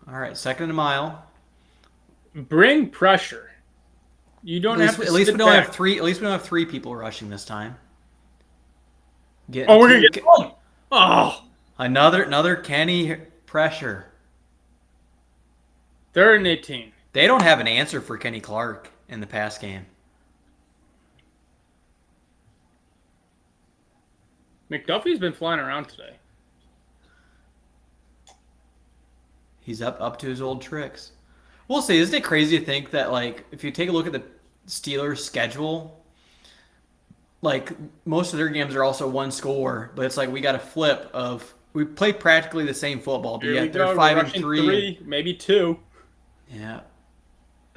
All right, 2nd and a mile. Bring pressure. You don't have to. At least we don't back. have 3. At least we don't have 3 people rushing this time. We're gonna get. Oh. Another Kenny pressure. 3rd and 18. They don't have an answer for Kenny Clark in the pass game. McDuffie's been flying around today. He's up to his old tricks. We'll see. Isn't it crazy to think that, like, if you take a look at the Steelers' schedule, like, most of their games are also one score, but it's like we got a flip of we play practically the same football, but yet they're 5-3, maybe 2. Yeah.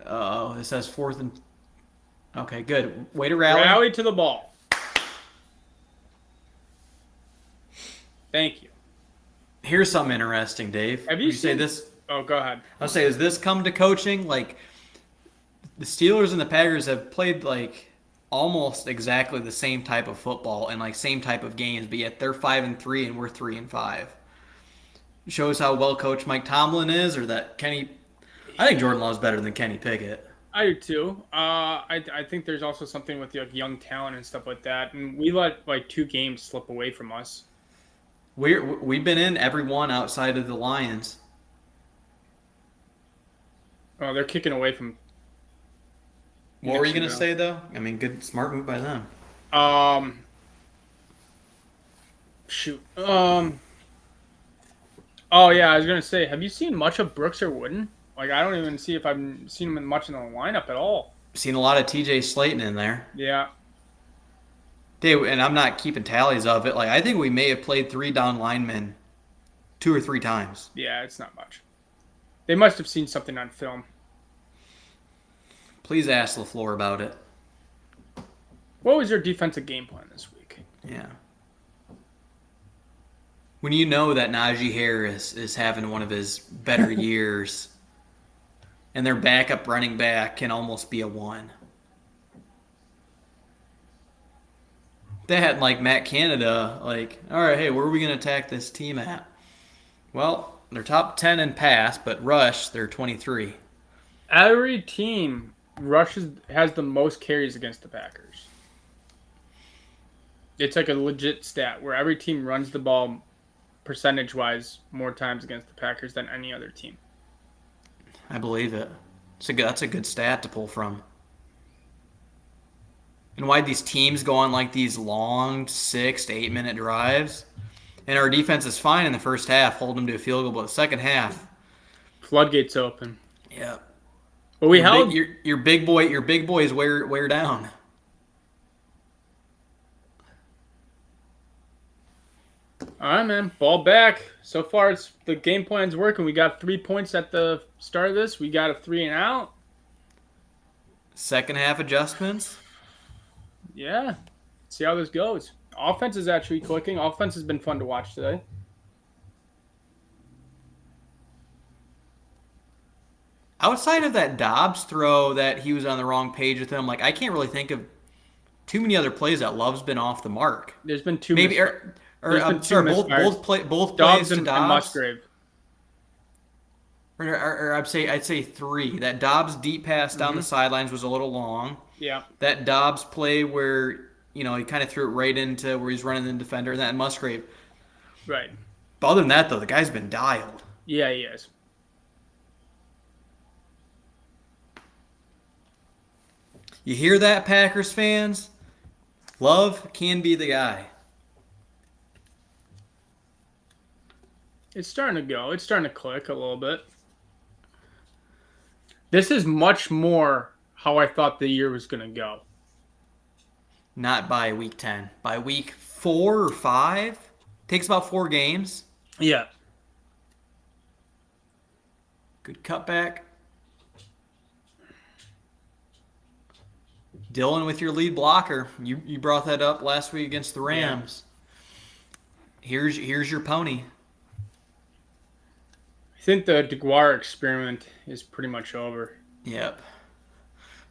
Oh, this says 4th and. Okay, good. Way to rally. Rally to the ball. Thank you. Here's something interesting, Dave. Have you say seen this? Oh, go ahead. I'll say, does this come to coaching? Like, the Steelers and the Packers have played, like, almost exactly the same type of football and, like, same type of games, but yet they're 5-3 and we're 3-5. Shows how well coached Mike Tomlin is, or that Kenny. I think Jordan Love's better than Kenny Pickett. I do too. I think there's also something with like young talent and stuff like that, and we let like 2 games slip away from us. We've been in every one outside of the Lions. Oh, they're kicking away from. What were you gonna say though? I mean, good, smart move by them. Shoot. Oh yeah, I was gonna say, have you seen much of Brooks or Wooden? Like, I don't even see if I've seen him much in the lineup at all. Seen a lot of TJ Slayton in there. Yeah. Dude, and I'm not keeping tallies of it. Like I think we may have played 3 down linemen 2 or 3 times. Yeah, it's not much. They must have seen something on film. Please ask LaFleur about it. What was your defensive game plan this week? Yeah. When you know that Najee Harris is having one of his better years, and their backup running back can almost be a 1. They had like Matt Canada, like, all right, hey, where are we going to attack this team at? Well, they're top 10 in pass, but rush, they're 23. Every team has the most carries against the Packers. It's like a legit stat where every team runs the ball percentage-wise more times against the Packers than any other team. I believe it. That's a good stat to pull from. And why these teams go on like these long 6 to 8 minute drives, and our defense is fine in the first half, hold them to a field goal, but the second half, Floodgates open. yeah. But we held Your big boys wear down. All right, man. Ball back. So far, the game plan's working. We got 3 points at the start of this. We got a 3 and out. Second half adjustments. Yeah. See how this goes. Offense is actually clicking. Offense has been fun to watch today. Outside of that Dobbs throw that he was on the wrong page with him, like I can't really think of too many other plays that Love's been off the mark. There's been two. Maybe I'm sorry, both plays Dobbs to and Dobbs. Musgrave. Or I'd say 3. That Dobbs deep pass down the sidelines was a little long. Yeah. That Dobbs play where he kind of threw it right into where he's running the defender, and that Musgrave. Right. But other than that, though, the guy's been dialed. Yeah, he is. You hear that, Packers fans? Love can be the guy. It's starting to go. It's starting to click a little bit. This is much more how I thought the year was going to go. Not by week 10. By week 4 or 5. Takes about 4 games. Yeah. Good cutback. Dylan with your lead blocker. You brought that up last week against the Rams. Yeah. Here's your pony. I think the DeGuara experiment is pretty much over. Yep.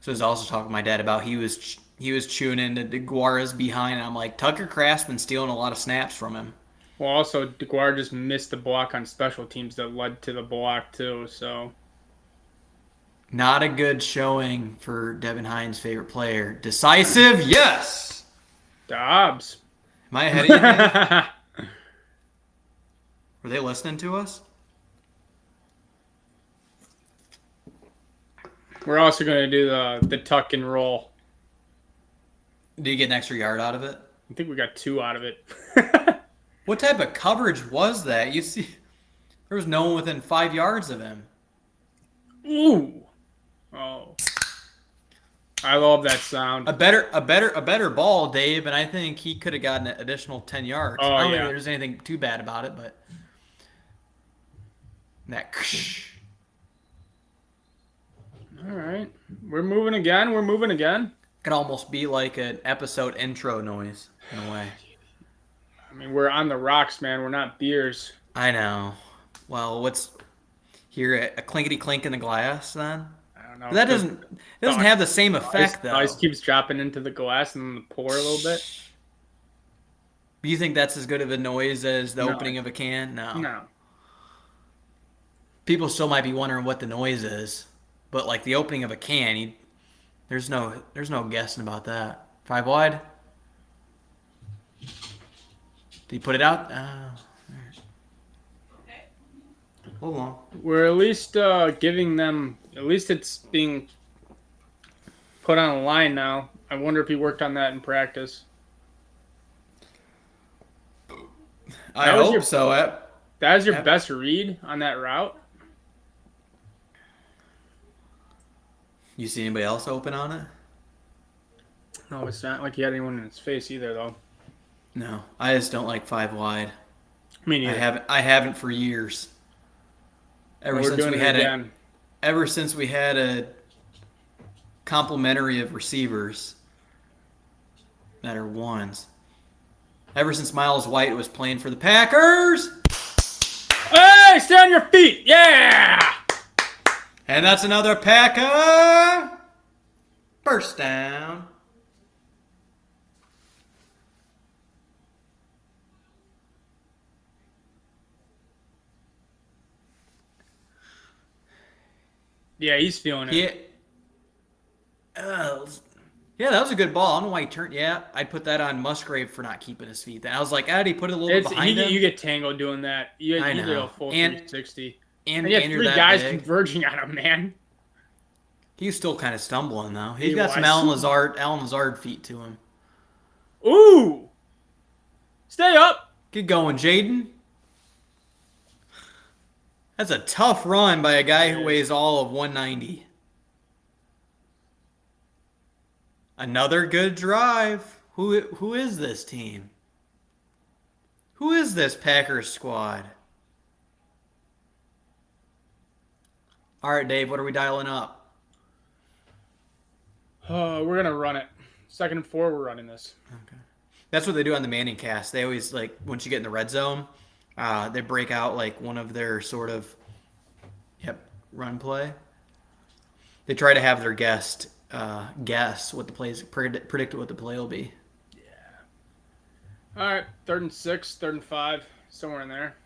So I was also talking to my dad about he was chewing into DeGuara's behind, and I'm like, Tucker Kraft's been stealing a lot of snaps from him. Well, also, DeGuara just missed the block on special teams that led to the block, too, so... Not a good showing for Devin Hines' favorite player. Decisive, yes! Dobbs. Am I ahead of you, man? Were they listening to us? We're also going to do the tuck and roll. Did you get an extra yard out of it? I think we got 2 out of it. What type of coverage was that? You see, there was no one within 5 yards of him. Ooh. Oh. I love that sound. A better ball, Dave, and I think he could have gotten an additional 10 yards. Oh, I don't yeah. think there's anything too bad about it, but that. All right. We're moving again. Could almost be like an episode intro noise in a way. I mean, we're on the rocks, man. We're not beers. I know. Well, what's here a clinkety clink in the glass then? I don't know. That doesn't have the same effect though. Ice keeps dropping into the glass and then pour a little bit. Do you think that's as good of a noise as the No. opening of a can? No. People still might be wondering what the noise is, but like the opening of a can, there's no guessing about that. 5 wide. Did you put it out? Hold on. We're at least giving them. At least it's being put on a line now. I wonder if he worked on that in practice. I hope so. That was your best read on that route? You see anybody else open on it? No, it's not like he had anyone in his face either, though. No, I just don't like five wide. Me I neither. haven't. I haven't for years. Ever Well, we're since doing we it had a. again. Ever since we had a complementary of receivers that are ones. Ever since Miles White was playing for the Packers. Hey, stay on your feet. Yeah. And that's another Packer first down. Yeah, he's feeling it. Yeah. Yeah, that was a good ball. I don't know why he turned. Yeah, I'd put that on Musgrave for not keeping his feet. Then I was like, Eddie, put it a little bit It's behind you him. get tangled doing that. You I do know. a full And 360. and And you have you're three that guys big. converging on him, man. He's still kind of stumbling though. He's He got some was. Alan Lazard feet to him. Ooh. Stay up. Get going, Jaden. That's a tough run by a guy who weighs all of 190. Another good drive. Who is this team? Who is this Packers squad? All right, Dave, what are we dialing up? We're gonna run it. 2nd and 4, we're running this. Okay. That's what they do on the Manning cast. They always, like, once you get in the red zone, they break out, like, one of their sort of, run play. They try to have their guest guess what the plays, predict what the play will be. All right, 3rd and 6, 3rd and 5, somewhere in there.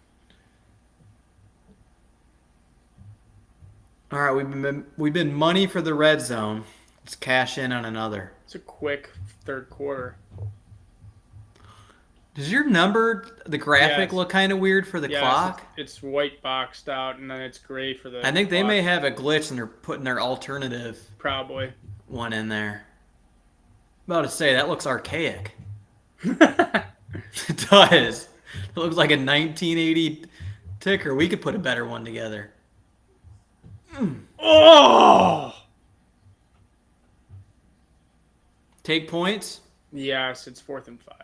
All right, we've been money for the red zone. Let's cash in on another. It's a quick 3rd quarter. Does your number, the graphic, Yes. look kind of weird for the Yeah, clock? it's white boxed out, and then it's gray for the. I think they clock. may have a glitch and they're putting their alternative Probably. one in there. I'm about to say, that looks archaic. It does. It looks like a 1980 ticker. We could put a better one together. Oh! Take points. Yes, it's 4th and 5.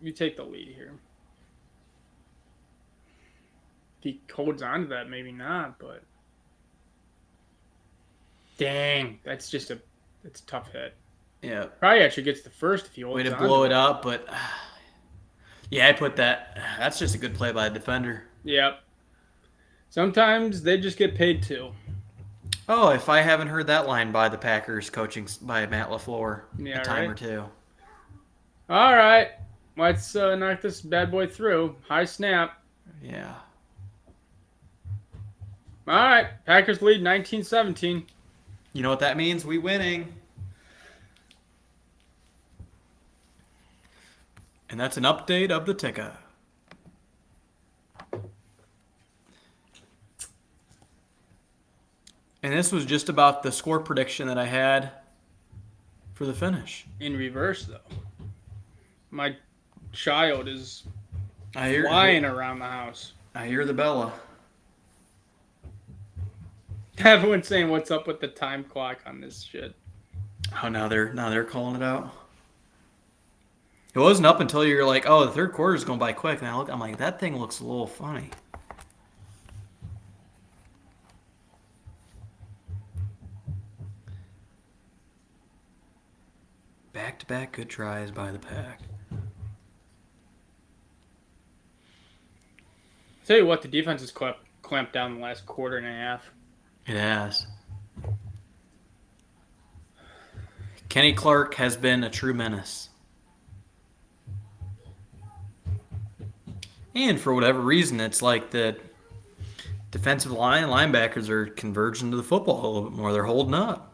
You take the lead here. If he holds on to that, maybe not, but. Dang, that's a tough hit. Yeah. Probably actually gets the first if he holds Way to on blow to it up, but yeah, I put that. That's just a good play by a defender. Yep. Sometimes they just get paid too. Oh, if I haven't heard that line by the Packers coaching by Matt LaFleur Yeah, a time right? or two. All right, let's knock this bad boy through. High snap. Yeah. All right, Packers lead 19-17. You know what that means? We winning. And that's an update of the ticker. And this was just about the score prediction that I had for the finish. In reverse, though. My child is I hear flying around the house. I hear the Bella. Everyone's saying, "What's up with the time clock on this shit?" Oh, now they're calling it out. It wasn't up until you're like, oh, the third quarter's going by quick. And I'm like, that thing looks a little funny. Back-to-back good tries by the Pack. Tell you what, the defense has clamped down the last quarter and a half. It has. Kenny Clark has been a true menace. And for whatever reason, it's like the defensive line linebackers are converging to the football a little bit more. They're holding up.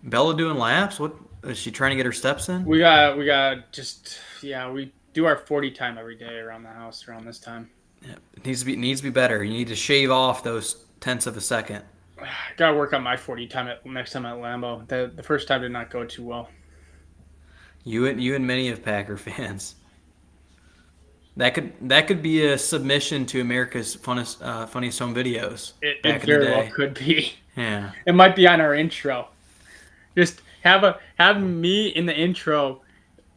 Bella doing laps? What is she trying to get her steps in? We got we do our 40 time every day around the house around this time. Yeah, it needs to be better. You need to shave off those tenths of a second. Gotta work on my 40 time next time at Lambeau. The first time did not go too well. You and many of Packer fans. That could be a submission to America's funniest home videos It back in the very well day. could be. Yeah. It might be on our intro. Just have me in the intro,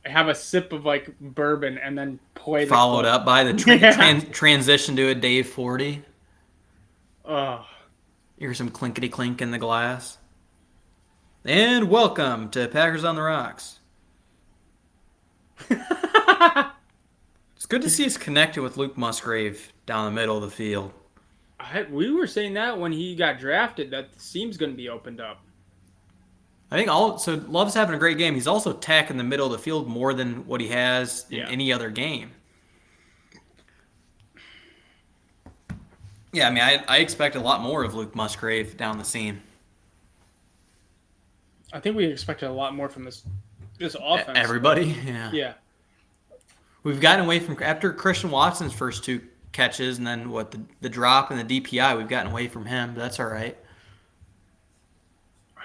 have a sip of like bourbon, and then play the Followed clip. up by the Yeah. transition to a Dave 40. Oh. Here's some clinkety clink in the glass. And welcome to Packers on the Rocks. It's good to see us connected with Luke Musgrave down the middle of the field. We were saying that when he got drafted, that the seam's going to be opened up. I think Love's having a great game. He's also attacking the middle of the field more than what he has in any other game. Yeah, I mean, I expect a lot more of Luke Musgrave down the seam. I think we expected a lot more from this offense. Everybody, yeah. Yeah. We've gotten away from after Christian Watson's first 2 catches, and then the drop and the DPI. We've gotten away from him. But that's all right.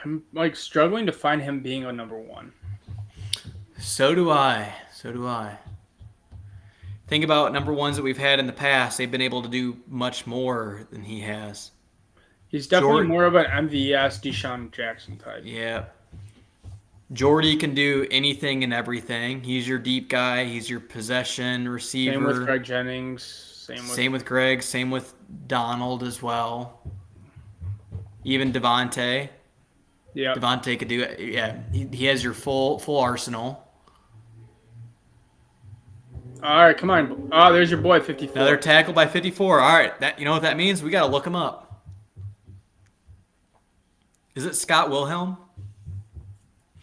I'm like struggling to find him being a number 1. So do I. Think about number 1s that we've had in the past. They've been able to do much more than he has. He's definitely more of an MVS Deshaun Jackson type. Yeah. Jordy can do anything and everything. He's your deep guy. He's your possession receiver. Same with Greg Jennings. Same with Greg. Same with Donald as well. Even Devontae. Yeah. Devontae could do it. Yeah, he has your full arsenal. All right, come on. Oh, there's your boy, 54. Another tackle by 54. All right, you know what that means? We got to look him up. Is it Scott Wilhelm?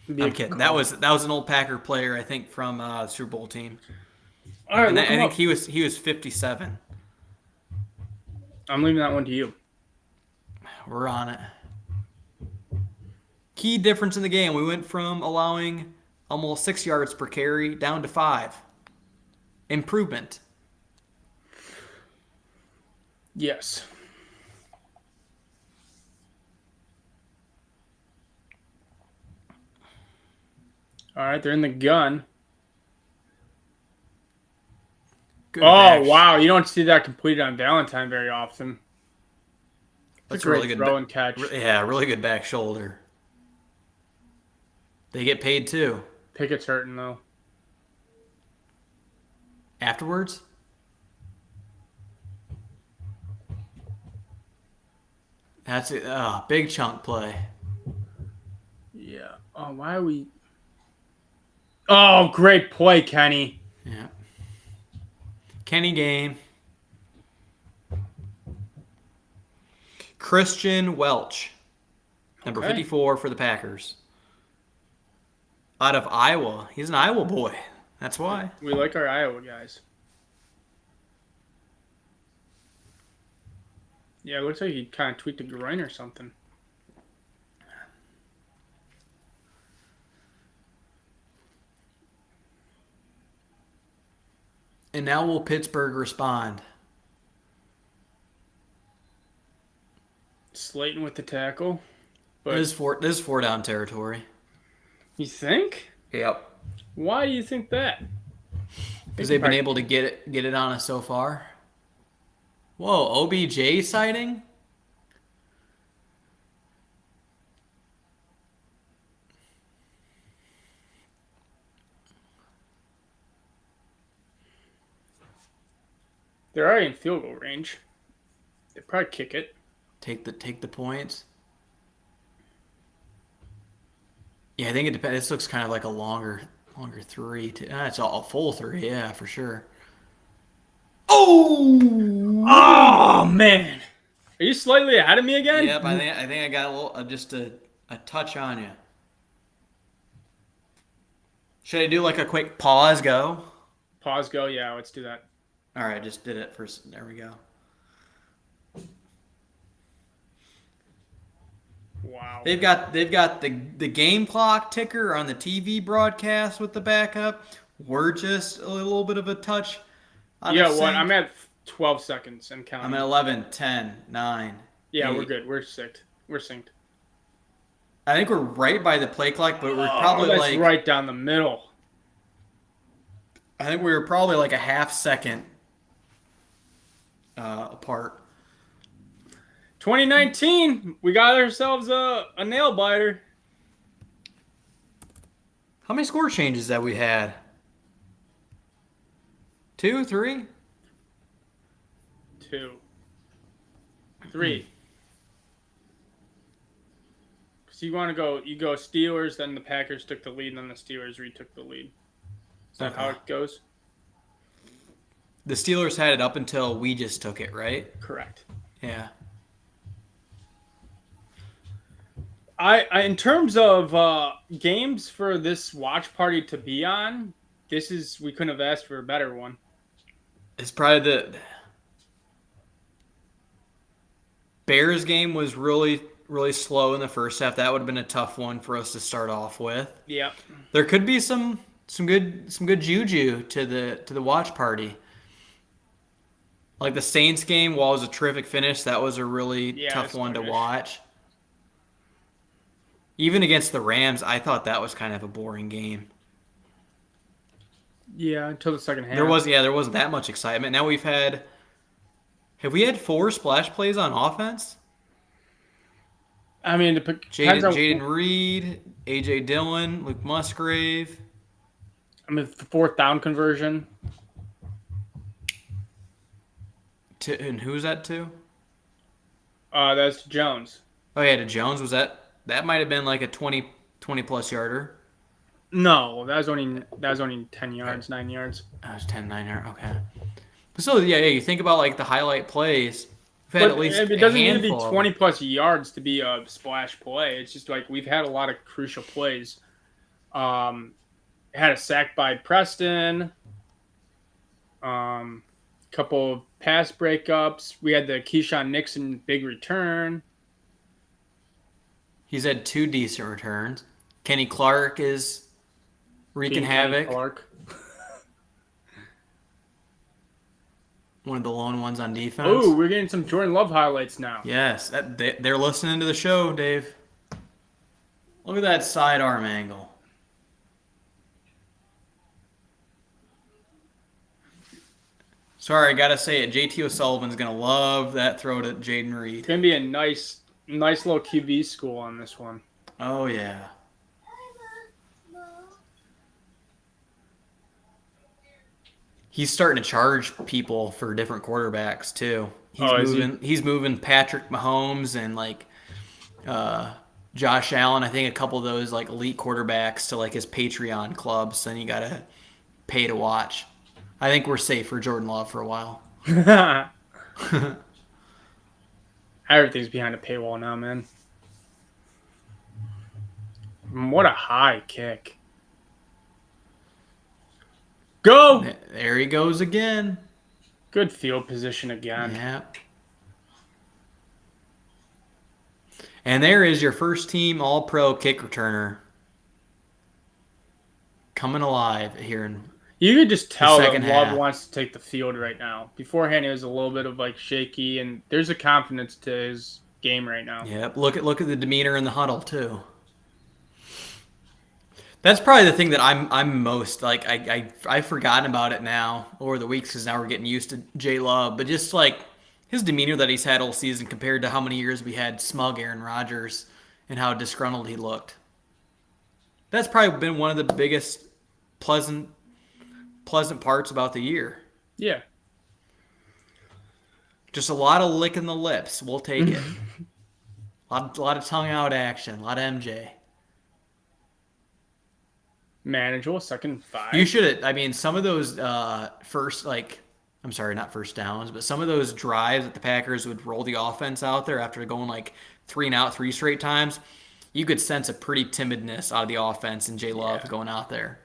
I'm kidding. That was an old Packer player, I think, from the Super Bowl team. All right, I think he was 57. I'm leaving that one to you. We're on it. Key difference in the game. We went from allowing almost 6 yards per carry down to 5. Improvement. Yes. All right, they're in the gun. Good back. Wow. You don't see that completed on Valentine very often. That's a really good throw and catch. Yeah, really good back shoulder. They get paid too. Pickett's hurting, though. Afterwards? That's a big chunk play. Yeah. Oh, why are we... Oh, great play, Kenny. Yeah. Kenny Game. Christian Welch. Number 54 for the Packers. Out of Iowa. He's an Iowa boy. That's why. We like our Iowa guys. Yeah, it looks like he kind of tweaked a groin or something. And now will Pittsburgh respond? Slayton with the tackle. But This is 4-down territory. You think? Yep. Why do you think that? Because they've been able to get it on us so far. Whoa, OBJ sighting? They're already in field goal range. They probably kick it. Take the points. Yeah, I think it depends. This looks kind of like a longer 3. It's a full 3, yeah, for sure. Oh man! Are you slightly ahead of me again? Yep, I think I got a little just a touch on you. Should I do like a quick pause? Go. Pause. Go. Yeah, let's do that. All right, just did it first. There we go. Wow. They've got the game clock ticker on the TV broadcast with the backup. We're just a little bit of a touch. I'm at 12 seconds and counting. I'm at 11, 10, 9. Yeah, 8. we're good. We're synced. I think we're right by the play clock, but we're probably that's like right down the middle. I think we were probably like a half second apart. 2019, we got ourselves a nail biter. How many score changes have we had? 2, 3? 2, 3. So you go Steelers, then the Packers took the lead, and then the Steelers retook the lead. Is that how it goes? The Steelers had it up until we just took it, right? Correct. Yeah. I in terms of games for this watch party to be on, we couldn't have asked for a better one. It's probably the Bears game was really, really slow in the first half. That would have been a tough one for us to start off with. Yeah. There could be some good juju to the watch party. Like the Saints game, while it was a terrific finish, that was a really tough one to watch. Even against the Rams, I thought that was kind of a boring game. Yeah, until the second half. There wasn't that much excitement. Now have we had 4 splash plays on offense? I mean, Jaden Reed, AJ Dillon, Luke Musgrave. I mean, the 4th down conversion. And who's that to? That's Jones. Oh yeah, to Jones. That might have been like a 20 plus yarder. No, that was only 10 yards, 9 yards. That was 10, 9 yards. Okay. But still, yeah, you think about like the highlight plays. We've had at least it doesn't need to be 20 plus yards to be a splash play. It's just like we've had a lot of crucial plays. Had a sack by Preston. Couple of pass breakups. We had the Keyshawn Nixon big return. He's had 2 decent returns. Kenny Clark is wreaking havoc. Clark. One of the lone ones on defense. Oh, we're getting some Jordan Love highlights now. Yes, they're listening to the show, Dave. Look at that sidearm angle. Sorry, I gotta say it. JT O'Sullivan's gonna love that throw to Jaden Reed. It's gonna be a nice little QB school on this one. Oh yeah. He's starting to charge people for different quarterbacks too. He's moving Patrick Mahomes and like Josh Allen. I think a couple of those like elite quarterbacks to like his Patreon clubs. Then you gotta pay to watch. I think we're safe for Jordan Love for a while. Everything's behind a paywall now, man. What a high kick. Go! There he goes again. Good field position again. Yeah. And there is your first team All-Pro kick returner coming alive here in you could just tell that second Love half. wants to take the field right now. Beforehand, it was a little bit of like shaky, and there's a confidence to his game right now. Yep. Look at the demeanor in the huddle too. That's probably the thing that I'm most like I've forgotten about it now over the weeks because now we're getting used to J Love, but just like his demeanor that he's had all season compared to how many years we had smug Aaron Rodgers and how disgruntled he looked. That's probably been one of the biggest pleasant parts about the year. Yeah. Just a lot of licking the lips. We'll take it. a lot of tongue out action. A lot of MJ. Manageable, 2nd and 5. You should. I mean, some of those not first downs, but some of those drives that the Packers would roll the offense out there after going like 3 and out 3 straight times, you could sense a pretty timidness out of the offense and J Love going out there.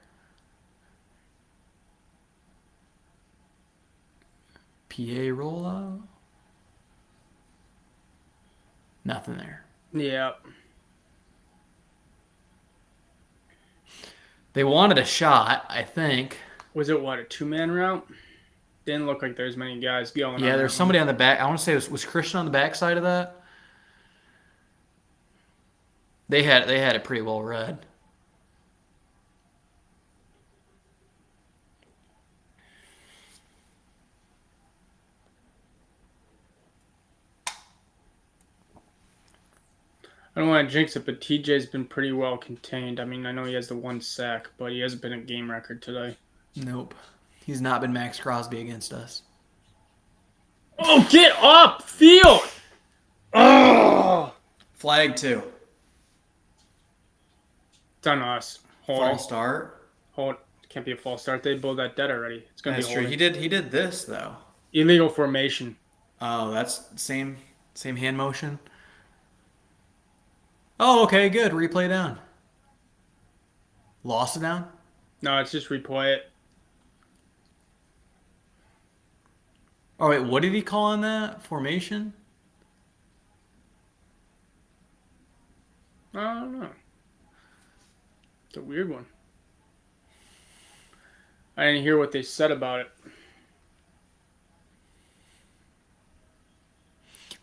PA rollout. Nothing there. Yeah. They wanted a shot, I think. Was it a 2-man route? Didn't look like there's many guys going. Yeah, there's somebody on the back. I want to say was Christian on the back side of that. They had it pretty well read. I don't want to jinx it, but TJ's been pretty well contained. I mean, I know he has the 1 sack, but he hasn't been a game record today. Nope. He's not been Max Crosby against us. Oh, get up field! Oh! Flag 2. It's on us. False start. Hold. Can't be a false start. They bowled that dead already. It's gonna That's be true. holding. He did this though. Illegal formation. Oh, that's same hand motion. Oh, okay, good. Replay down. Lost it down? No, it's just replay it. Oh wait, what did he call on that? Formation? I don't know. It's a weird one. I didn't hear what they said about it.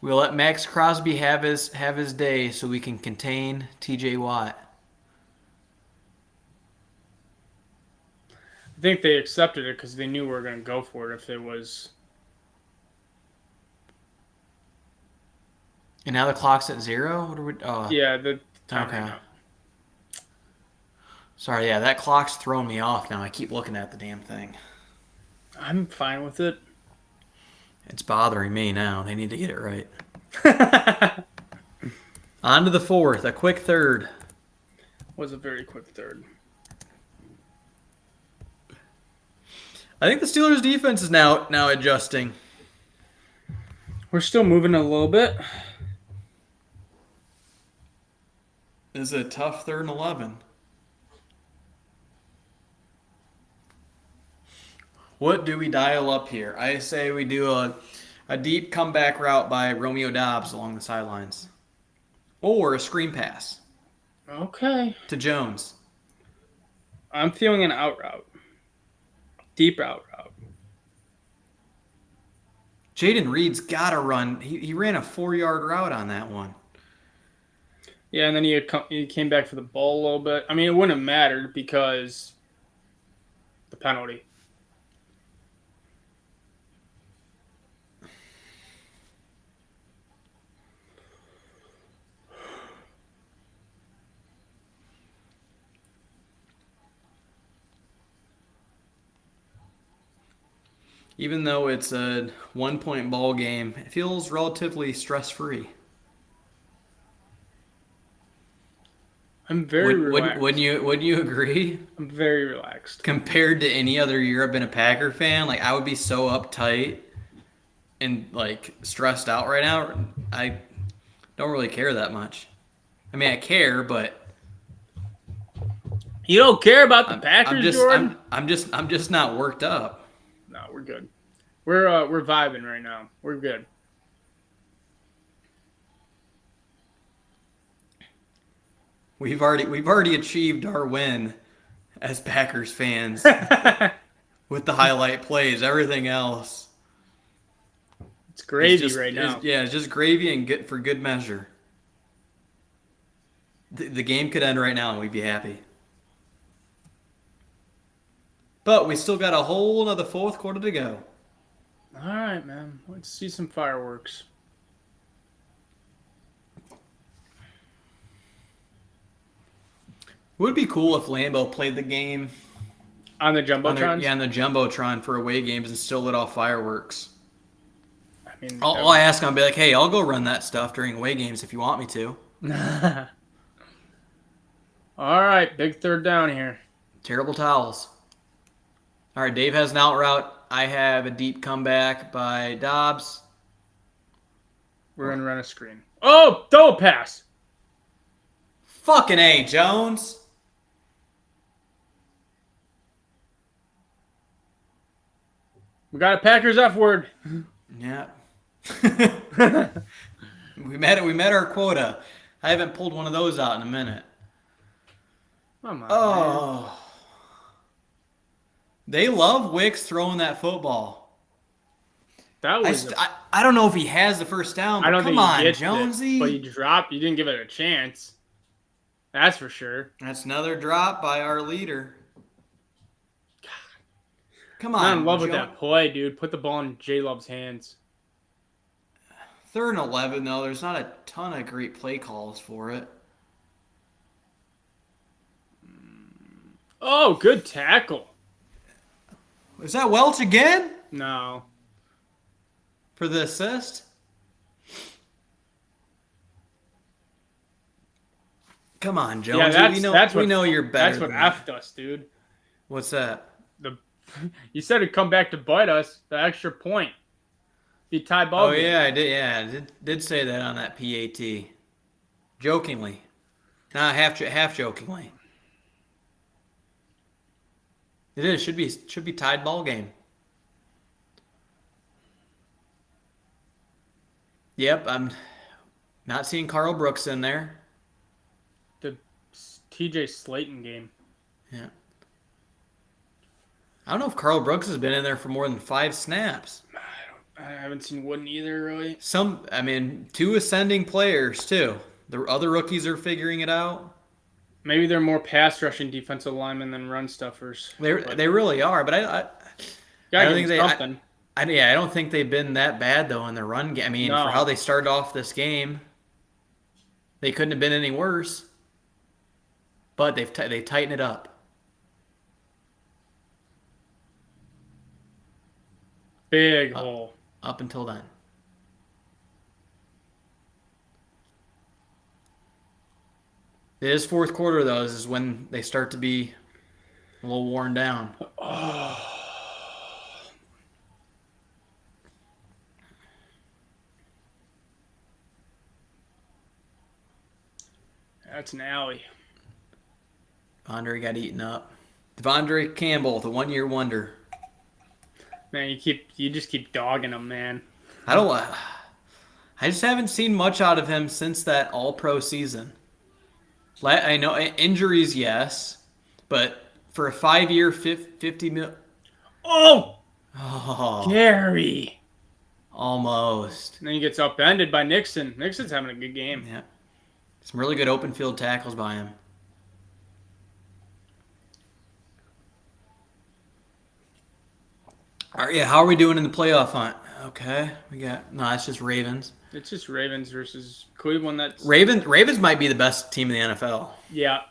We'll let Max Crosby have his day so we can contain TJ Watt. I think they accepted it because they knew we were going to go for it if it was. And now the clock's at 0? What are we Yeah, the time okay. right now. Sorry, yeah, that clock's throwing me off now. I keep looking at the damn thing. I'm fine with it. It's bothering me now. They need to get it right. On to the 4th, a quick third. Was a very quick third. I think the Steelers' defense is now adjusting. We're still moving a little bit. This is a tough 3rd and 11. What do we dial up here? I say we do a deep comeback route by Romeo Doubs along the sidelines. Or a screen pass Okay. to Jones. I'm feeling an out route. Deep out route. Jaden Reed's got to run. He ran a 4-yard route on that one. Yeah, and then he came back for the ball a little bit. I mean, it wouldn't have mattered because the penalty. Even though it's a 1-point ball game, it feels relatively stress-free. I'm very relaxed. Wouldn't you agree? I'm very relaxed. Compared to any other year I've been a Packer fan, like I would be so uptight and like stressed out right now. I don't really care that much. I mean, I care, but You don't care about the Packers, Jordan? I'm just not worked up. No, we're good. We're vibing right now. We're good. We've already achieved our win as Packers fans with the highlight plays. Everything else, It's gravy right now. It's just gravy and good for good measure. The game could end right now and we'd be happy. But we still got a whole another 4th quarter to go. All right, man. Let's see some fireworks. It would be cool if Lambeau played the game On the Jumbotron? on the Jumbotron for away games and still lit off fireworks. I mean, I'll ask him. I'll be like, hey, I'll go run that stuff during away games if you want me to. All right, big third down here. Terrible towels. All right, Dave has an out route. I have a deep comeback by Dobbs. We're going to run a screen. Oh, double pass. Fucking A, Jones. We got a Packers F word. Yeah. We met our quota. I haven't pulled one of those out in a minute. Come on, man. Oh. They love Wicks throwing that football. That was. I don't know if he has the first down, but I don't come think on, he gets Jonesy. it, but you didn't give it a chance. That's for sure. That's another drop by our leader. Come on. I'm in love with that play, dude. Put the ball in J Love's hands. Third and 11, though. There's not a ton of great play calls for it. Oh, good tackle. Is that Welch again No. for the assist? Come on, Jones. Yeah, we know you're better. That's what than that. effed us, dude. What's that? You said it'd come back to bite us. The extra point. Be tie ball. Oh game. yeah, I did. Yeah, I did say that on that PAT, jokingly, not half jokingly. It is should be tied ball game. Yep, I'm not seeing Carl Brooks in there. The TJ Slayton game. Yeah. I don't know if Carl Brooks has been in there for more than 5 snaps. I haven't seen Wooden either, really. Two ascending players too. The other rookies are figuring it out. Maybe they're more pass rushing defensive linemen than run stuffers. They really are, but I don't think something. I don't think they've been that bad though in their run game. I mean, No. for how they started off this game, they couldn't have been any worse. But they tighten it up. Big hole. Up until then. It is fourth quarter though. This is when they start to be a little worn down. Oh. That's an alley. Devondre got eaten up. Devondre Campbell, the 1-year wonder. Man, you just keep dogging him, man. I just haven't seen much out of him since that All-Pro season. I know injuries, yes, but for a 5-year, $50 million. Oh, Oh, Gary. almost. And then he gets upended by Nixon. Nixon's having a good game. Yeah, some really good open field tackles by him. All right, yeah, how are we doing in the playoff hunt? Okay, it's just Ravens. It's just Ravens versus Cleveland. Ravens might be the best team in the NFL. Yeah.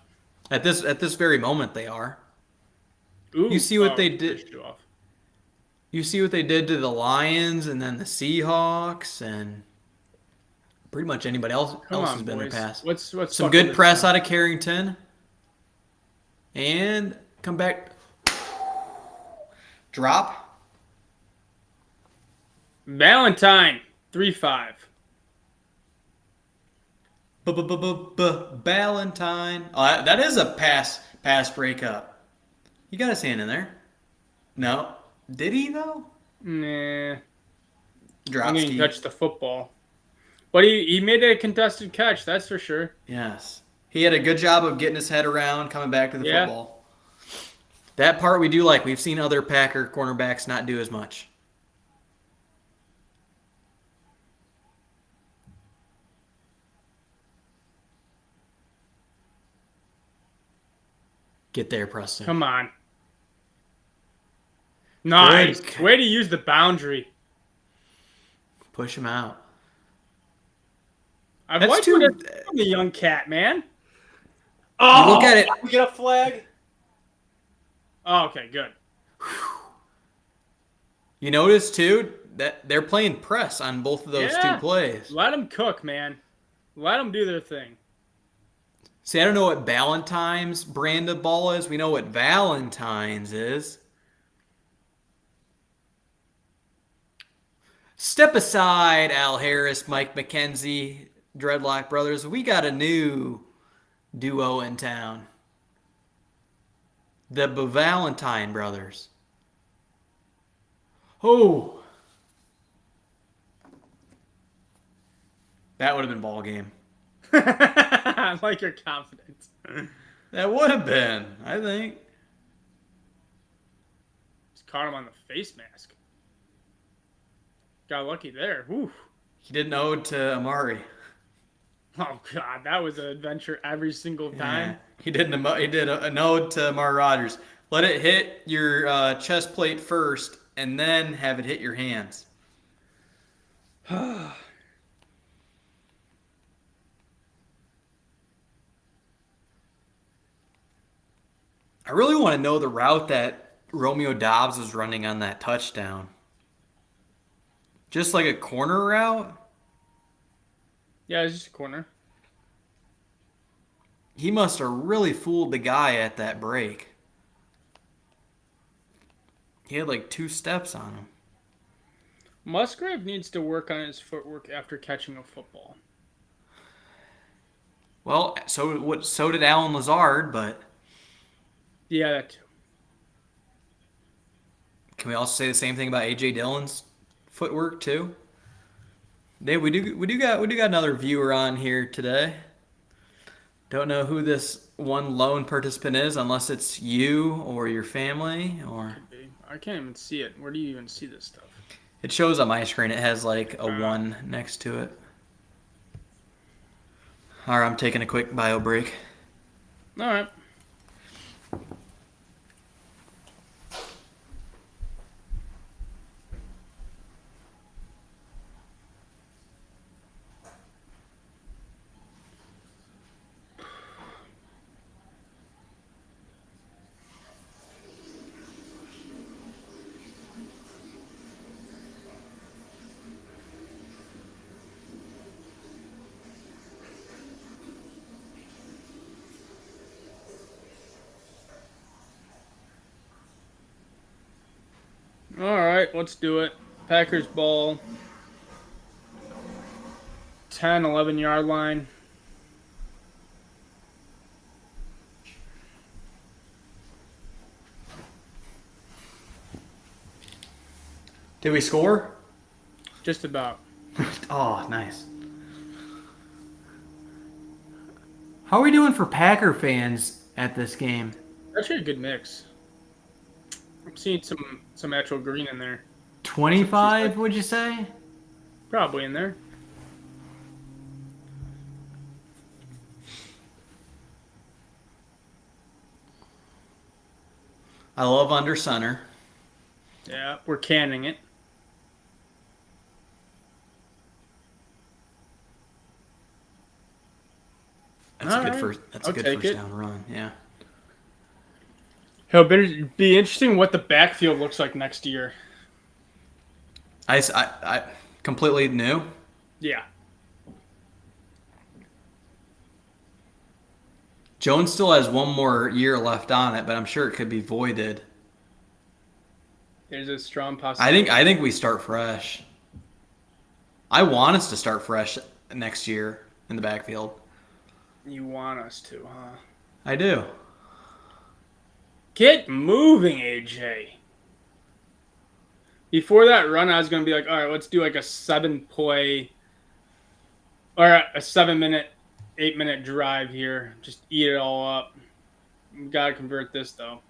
At this very moment, they are. Ooh, You see what they did? pushed you off. You see what they did to the Lions and then the Seahawks and pretty much anybody else Come has on, been in boys. the past. What's Some fucking good this press up? out of Carrington. And come back. Drop. Valentine 3-5. Ballantyne. Oh, that is a pass breakup. You got his hand in there. No. Did he, though? Nah. Drop I'm going to Steve. touch the football. But he made a contested catch, that's for sure. Yes. He had a good job of getting his head around, coming back to the Yeah. football. That part we do like. We've seen other Packer cornerbacks not do as much. Get there, Preston. Come on. Nice. Good. Way to use the boundary. Push him out. I've That's liked too- what they're doing, the young cat, man. Oh, look at it. We get a flag. Oh, okay, good. You notice, too, that they're playing press on both of those Yeah. two plays. Let them cook, man. Let them do their thing. See, I don't know what Ballantyne's brand of ball is. We know what Valentine's is. Step aside, Al Harris, Mike McKenzie, Dreadlock Brothers. We got a new duo in town. The Valentine Brothers. Oh. That would have been ball game. I like your confidence. That would have been, I think. Just caught him on the face mask. Got lucky there. Whew. He did an ode to Amari. Oh God, that was an adventure every single time. Yeah. He did an ode to Amari Rodgers. Let it hit your chest plate first, and then have it hit your hands. I really want to know the route that Romeo Dobbs was running on that touchdown. Just like a corner route? Yeah, it's just a corner. He must have really fooled the guy at that break. He had like 2 steps on him. Musgrave needs to work on his footwork after catching a football. Well, so did Alan Lazard, but Yeah, that too. can we also say the same thing about AJ Dillon's footwork too? We do got another viewer on here today. Don't know who this one lone participant is, unless it's you or your family, or I can't even see it. Where do you even see this stuff? it shows on my screen. It has like a 1 next to it. All right, I'm taking a quick bio break. All right. All right, let's do it. Packers ball. 10, 11-yard line. Did we score? Just about. Oh, nice. How are we doing for Packer fans at this game? Actually, a good mix. I'm seeing some actual green in there. 25, would you say? Probably in there. I love under center. Yeah, we're canning it. That's All a good right. first. That's I'll a good take first it. down run. Yeah. It'll be interesting what the backfield looks like next year. I completely new. Yeah. Jones still has 1 more year left on it, but I'm sure it could be voided. There's a strong possibility. I think we start fresh. I want us to start fresh next year in the backfield. You want us to, huh? I do. Get moving, AJ. Before that run, I was going to be like, all right, let's do like a 7-play or a 7-minute, 8-minute drive here. Just eat it all up. We got to convert this, though.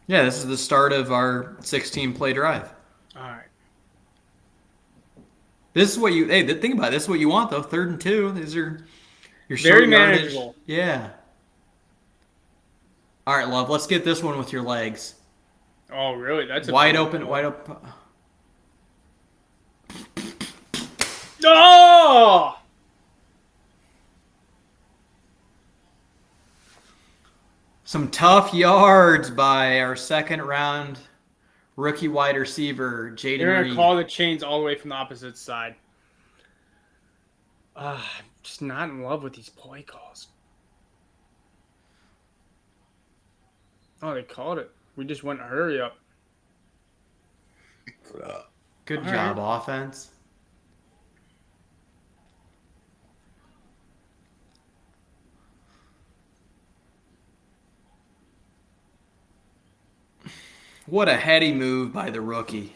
Yeah, this is the start of our 16-play drive. All right. This is what you. Hey, think about it. This is what you want, though. 3rd and 2. These are your Very short yardage. manageable. Yeah. All right, love. Let's get this one with your legs. Oh, really? That's a Wide open. Oh! Some tough yards by our 2nd-round rookie wide receiver, Jaden They're going Reed. to call the chains all the way from the opposite side. I'm just not in love with these play calls. Oh, they called it. We just went hurry up. Good All job, right. offense. What a heady move by the rookie.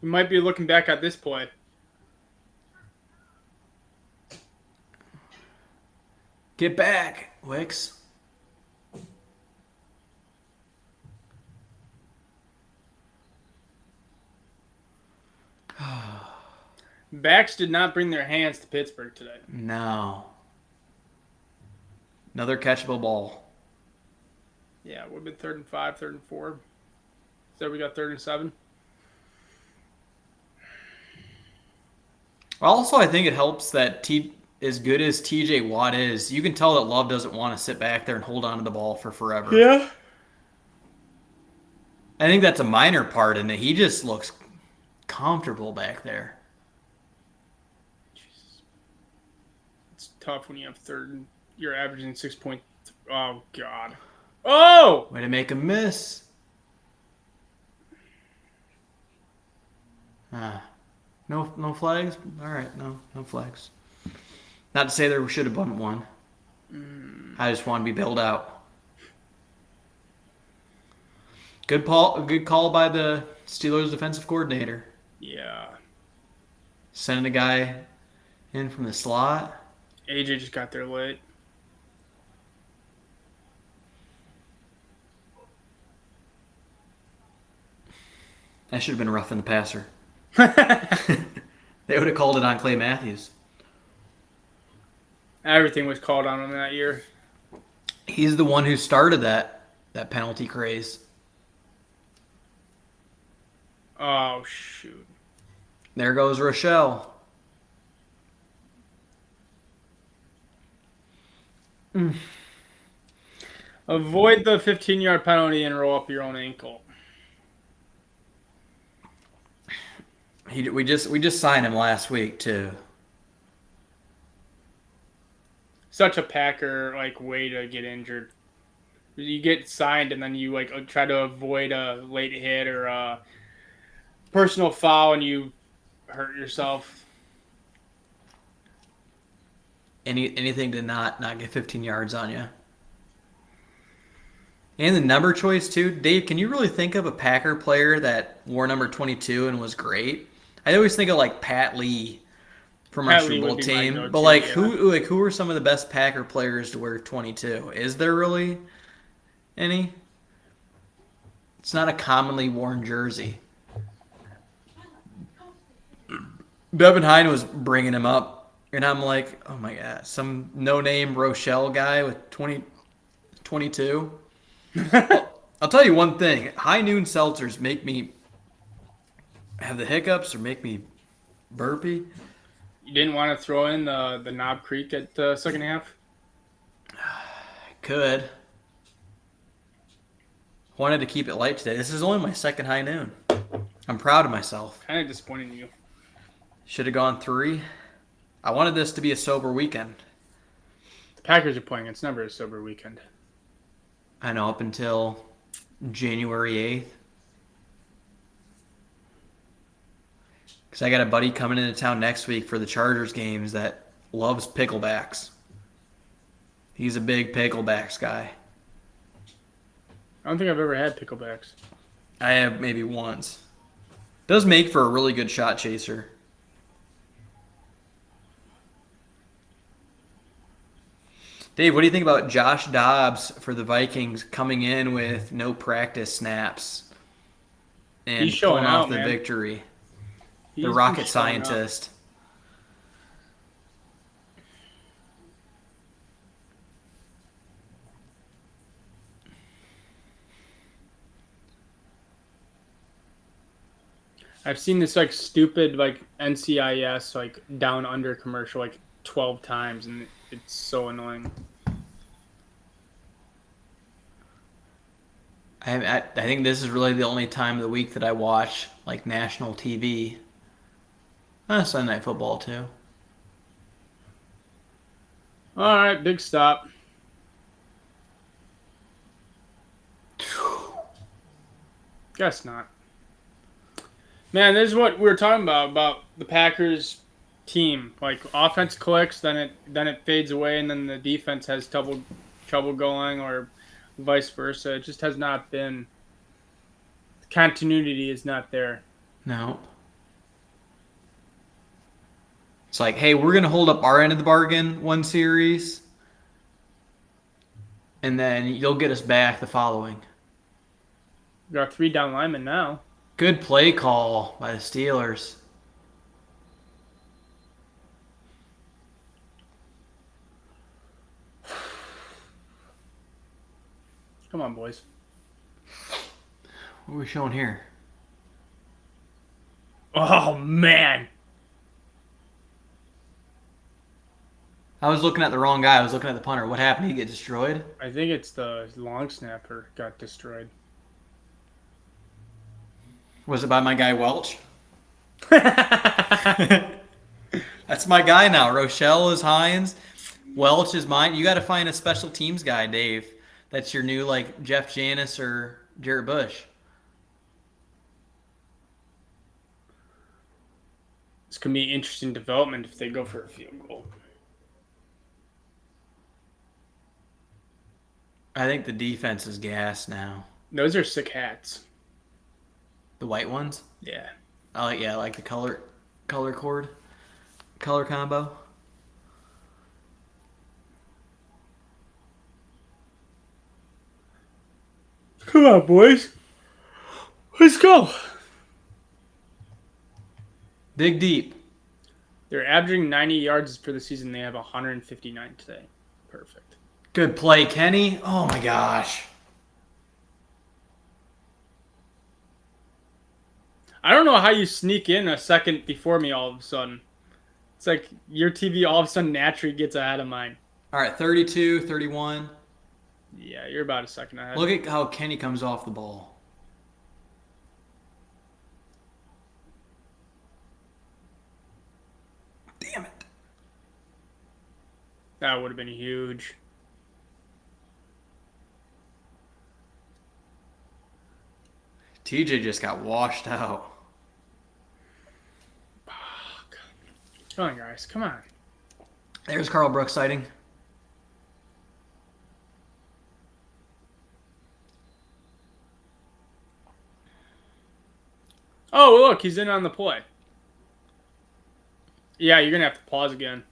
We might be looking back at this play. Get back, Wicks. Backs did not bring their hands to Pittsburgh today. No. Another catchable ball. Yeah, it would have been 3rd and 5, 3rd and 4. So we got 3rd and 7. Also, I think it helps that as good as TJ Watt is, you can tell that Love doesn't want to sit back there and hold on to the ball for forever. Yeah. I think that's a minor part in it. He just looks comfortable back there. It's tough when you have third and you're averaging 6 point. Oh, God. Oh! Way to make him miss. No flags? All right, no flags. Not to say there should have been one. I just want to be bailed out. Good call by the Steelers defensive coordinator. Yeah. Sending a guy in from the slot. AJ just got there late. That should have been roughing the passer. They would have called it on Clay Matthews. Everything was called on him that year. He's the one who started that penalty craze. Oh, shoot. There goes Rochelle. Avoid the 15-yard penalty and roll up your own ankle. We just signed him last week too. Such a Packer way to get injured. You get signed and then you try to avoid a late hit or a personal foul and you hurt yourself. Anything to not get 15 yards on you. And the number choice too, Dave. Can you really think of a Packer player that wore number 22 and was great? I always think of Pat Lee from our Super Bowl team, but who are some of the best Packer players to wear 22? Is there really any? It's not a commonly worn jersey. Devin Hine was bringing him up, and I'm like, oh my god, some no-name Rochelle guy with 22. I'll tell you one thing: high noon seltzers make me have the hiccups or make me burpy. You didn't want to throw in the Knob Creek at the second half? I could. Wanted to keep it light today. This is only my second high noon. I'm proud of myself. Kind of disappointing you. Should have gone 3. I wanted this to be a sober weekend. The Packers are playing. It's never a sober weekend. I know, up until January 8th. Because I got a buddy coming into town next week for the Chargers games that loves picklebacks. He's a big picklebacks guy. I don't think I've ever had picklebacks. I have maybe once. Does make for a really good shot chaser. Dave, what do you think about Josh Dobbs for the Vikings coming in with no practice snaps and He's showing pulling off out, the man. victory? He's The been rocket showing out. scientist. I've seen this stupid NCIS down under commercial 12 times and it's so annoying. I think this is really the only time of the week that I watch national TV. Sunday Night Football too. All right, big stop. Guess not. Man, this is what we were talking about the Packers team. Offense clicks, then it fades away, and then the defense has trouble going, or vice versa. It just has not been. The continuity is not there. No. It's hey, we're going to hold up our end of the bargain one series, and then you'll get us back the following. We got 3 down linemen now. Good play call by the Steelers. Come on, boys. What are we showing here? Oh, man. I was looking at the wrong guy. I was looking at the punter. What happened? He get destroyed? I think it's the long snapper got destroyed. Was it by my guy Welch? That's my guy now. Rochelle is Hines. Welch is mine. You got to find a special teams guy, Dave. That's your new like Jeff Janis or Jarrett Bush. This could be interesting development if they go for a field goal. I think the defense is gas now. Those are sick hats. The white ones. Yeah. I like the color combo. Come on, boys. Let's go. Dig deep. They're averaging 90 yards for the season. They have 159 today. Perfect. Good play, Kenny. Oh my gosh. I don't know how you sneak in a second before me all of a sudden. It's like your TV all of a sudden naturally gets ahead of mine. All right, 32, 31. Yeah, you're about a second ahead. Look at how Kenny comes off the ball. Damn it. That would have been huge. TJ just got washed out. Fuck. Come on, guys. Come on. There's Carl Brooks sighting. Oh, look. He's in on the play. Yeah, you're going to have to pause again.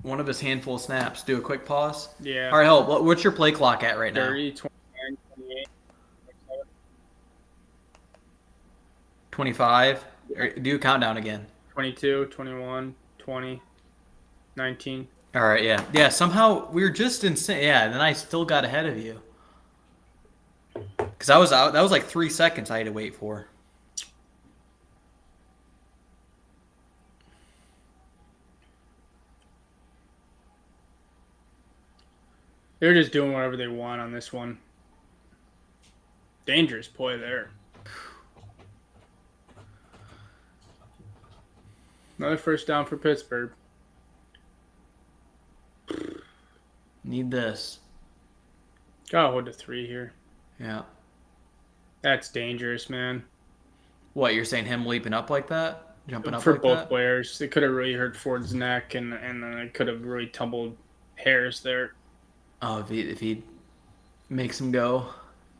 One of his handful of snaps. Do a quick pause. Yeah. All right, Hope, what's your play clock at right now? 30, 29, 28. 25. Do a countdown again. 22, 21, 20, 19. All right, yeah. Yeah, somehow we were just insane. Yeah, and then I still got ahead of you. Because I was out. That was like 3 seconds I had to wait for. They're just doing whatever they want on this one. Dangerous play there. Another first down for Pittsburgh. Need this. Gotta hold to 3 here. Yeah. That's dangerous, man. What, you're saying him leaping up like that? Jumping up For like both that? players. It could have really hurt Ford's neck, and it could have really tumbled hairs there. Oh, if he makes him go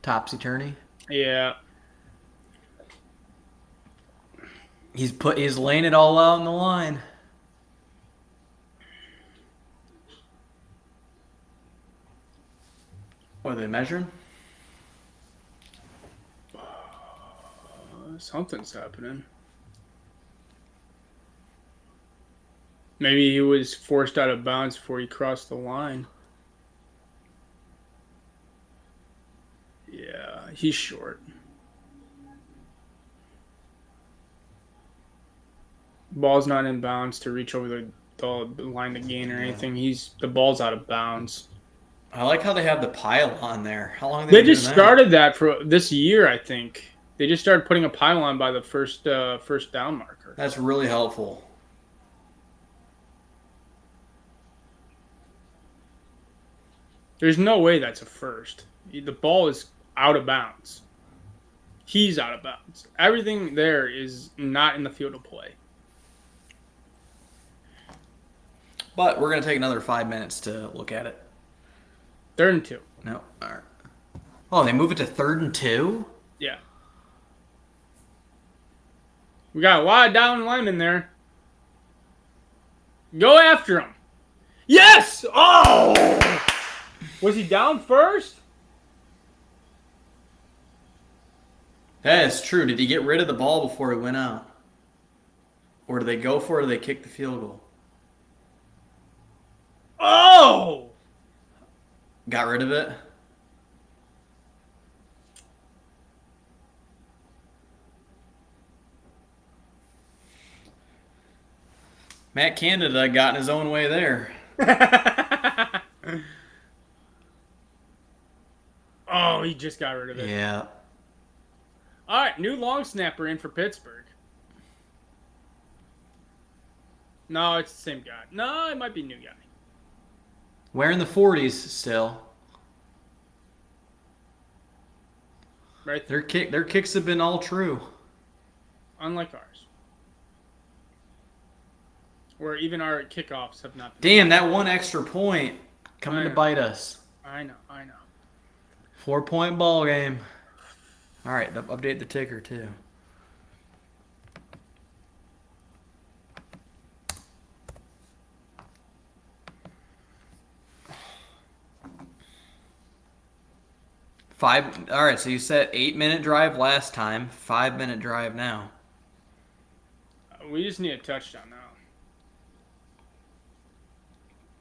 topsy-turvy. Yeah. He's laying it all out on the line. What are they measuring? Something's happening. Maybe he was forced out of bounds before he crossed the line. Yeah, he's short. Ball's not in bounds to reach over the line to gain or anything. The ball's out of bounds. I like how they have the pylon there. How long have They been just doing started that for this year, I think. They just started putting a pylon by the first down marker. that? That's really helpful. There's no way that's a first. The ball is out of bounds. He's out of bounds. Everything there is not in the field of play. But we're going to take another 5 minutes to look at it. 3rd and 2. No. All right. Oh, they move it to 3rd and 2? Yeah. We got a lot of down linemen there. Go after him. Yes! Oh! Was he down first? That is true. Did he get rid of the ball before he went out? Or did they go for it or did they kick the field goal? Oh! Got rid of it? Matt Canada got in his own way there. Oh, he just got rid of it. Yeah. All right, new long snapper in for Pittsburgh. No, it's the same guy. No, it might be a new guy. Wearing the 40s still. Right Their there. their kicks have been all true. Unlike ours. Where even our kickoffs have not been. Damn, that one extra point coming I to know. bite us. I know. 4-point ball game. All right, update the ticker too. Five. All right, so you said 8-minute drive last time. 5-minute drive now. We just need a touchdown now.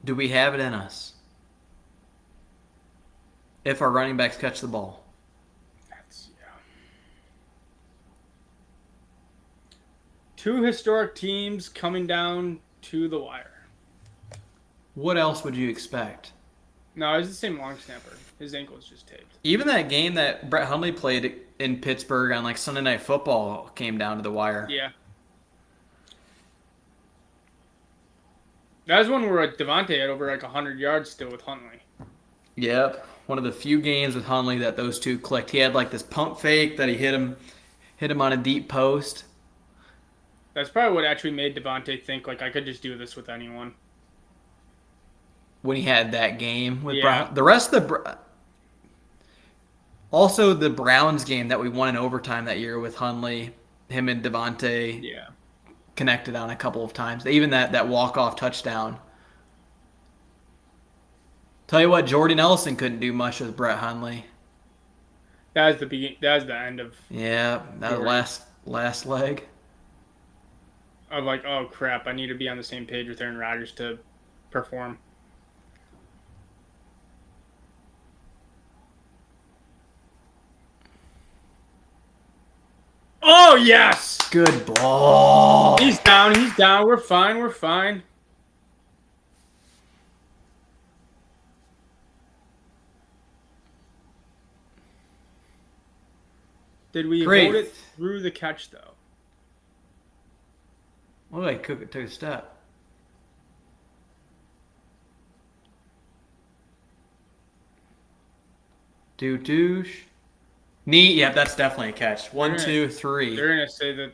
Do we have it in us? If our running backs catch the ball. That's yeah. Two historic teams coming down to the wire. What else would you expect? No, it's the same long snapper. His ankle's just taped. Even that game that Brett Hundley played in Pittsburgh on like Sunday Night Football came down to the wire. Yeah. That was one where Devontae had over like 100 yards still with Huntley. Yep. One of the few games with Hundley that those two clicked. He had like this pump fake that he hit him on a deep post. That's probably what actually made Devontae think like I could just do this with anyone. When he had that game with Yeah. Brown. The rest of the also the Browns game that we won in overtime that year with Hundley, him and Devontae Yeah. connected on a couple of times. Even that walk-off touchdown. Tell you what, Jordy Nelson couldn't do much with Brett Hundley. That was the begin. That was the end of Yeah, that was last leg. like, oh crap, I need to be on the same page with Aaron Rodgers to perform. Oh yes, Good ball. he's down. He's down. We're fine. We're fine. Did we Great. hold it through the catch though? Well, like Cook took a step. Douche. Knee. Yep, that's definitely a catch. 1, Alright. 2, 3. They're gonna say that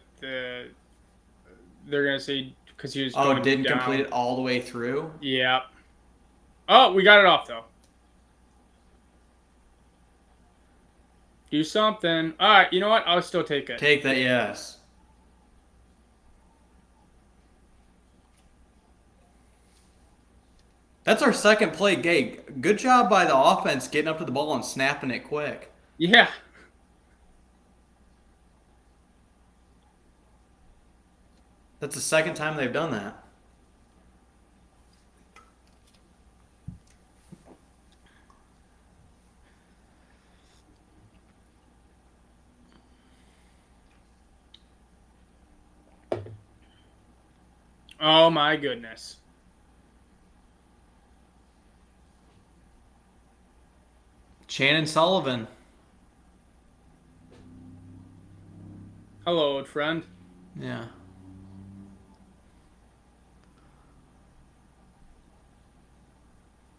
they're gonna say because he was Oh, going didn't down. complete it all the way through. Yeah. Oh, we got it off though. Do something. All right, you know what? I'll still take it. Take that, yes. That's our second play, Gabe. Good job by the offense getting up to the ball and snapping it quick. Yeah. That's the second time they've done that. Oh my goodness. Shannon Sullivan. Hello, old friend. Yeah.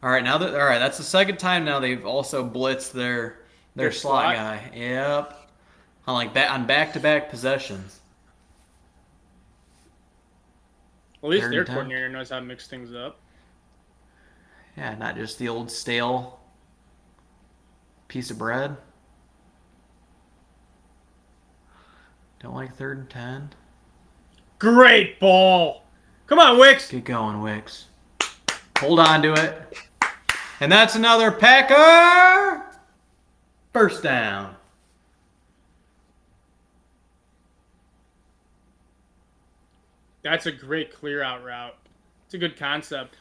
All right, that's the second time now they've also blitzed their Their slot slot? guy. Yep. On back-to-back possessions. At least Third their and 10. coordinator knows how to mix things up. Yeah, not just the old stale piece of bread. Don't like 3rd and 10. Great ball. Come on, Wicks. Get going, Wicks. Hold on to it. And that's another Packer first down. That's a great clear out route. It's a good concept.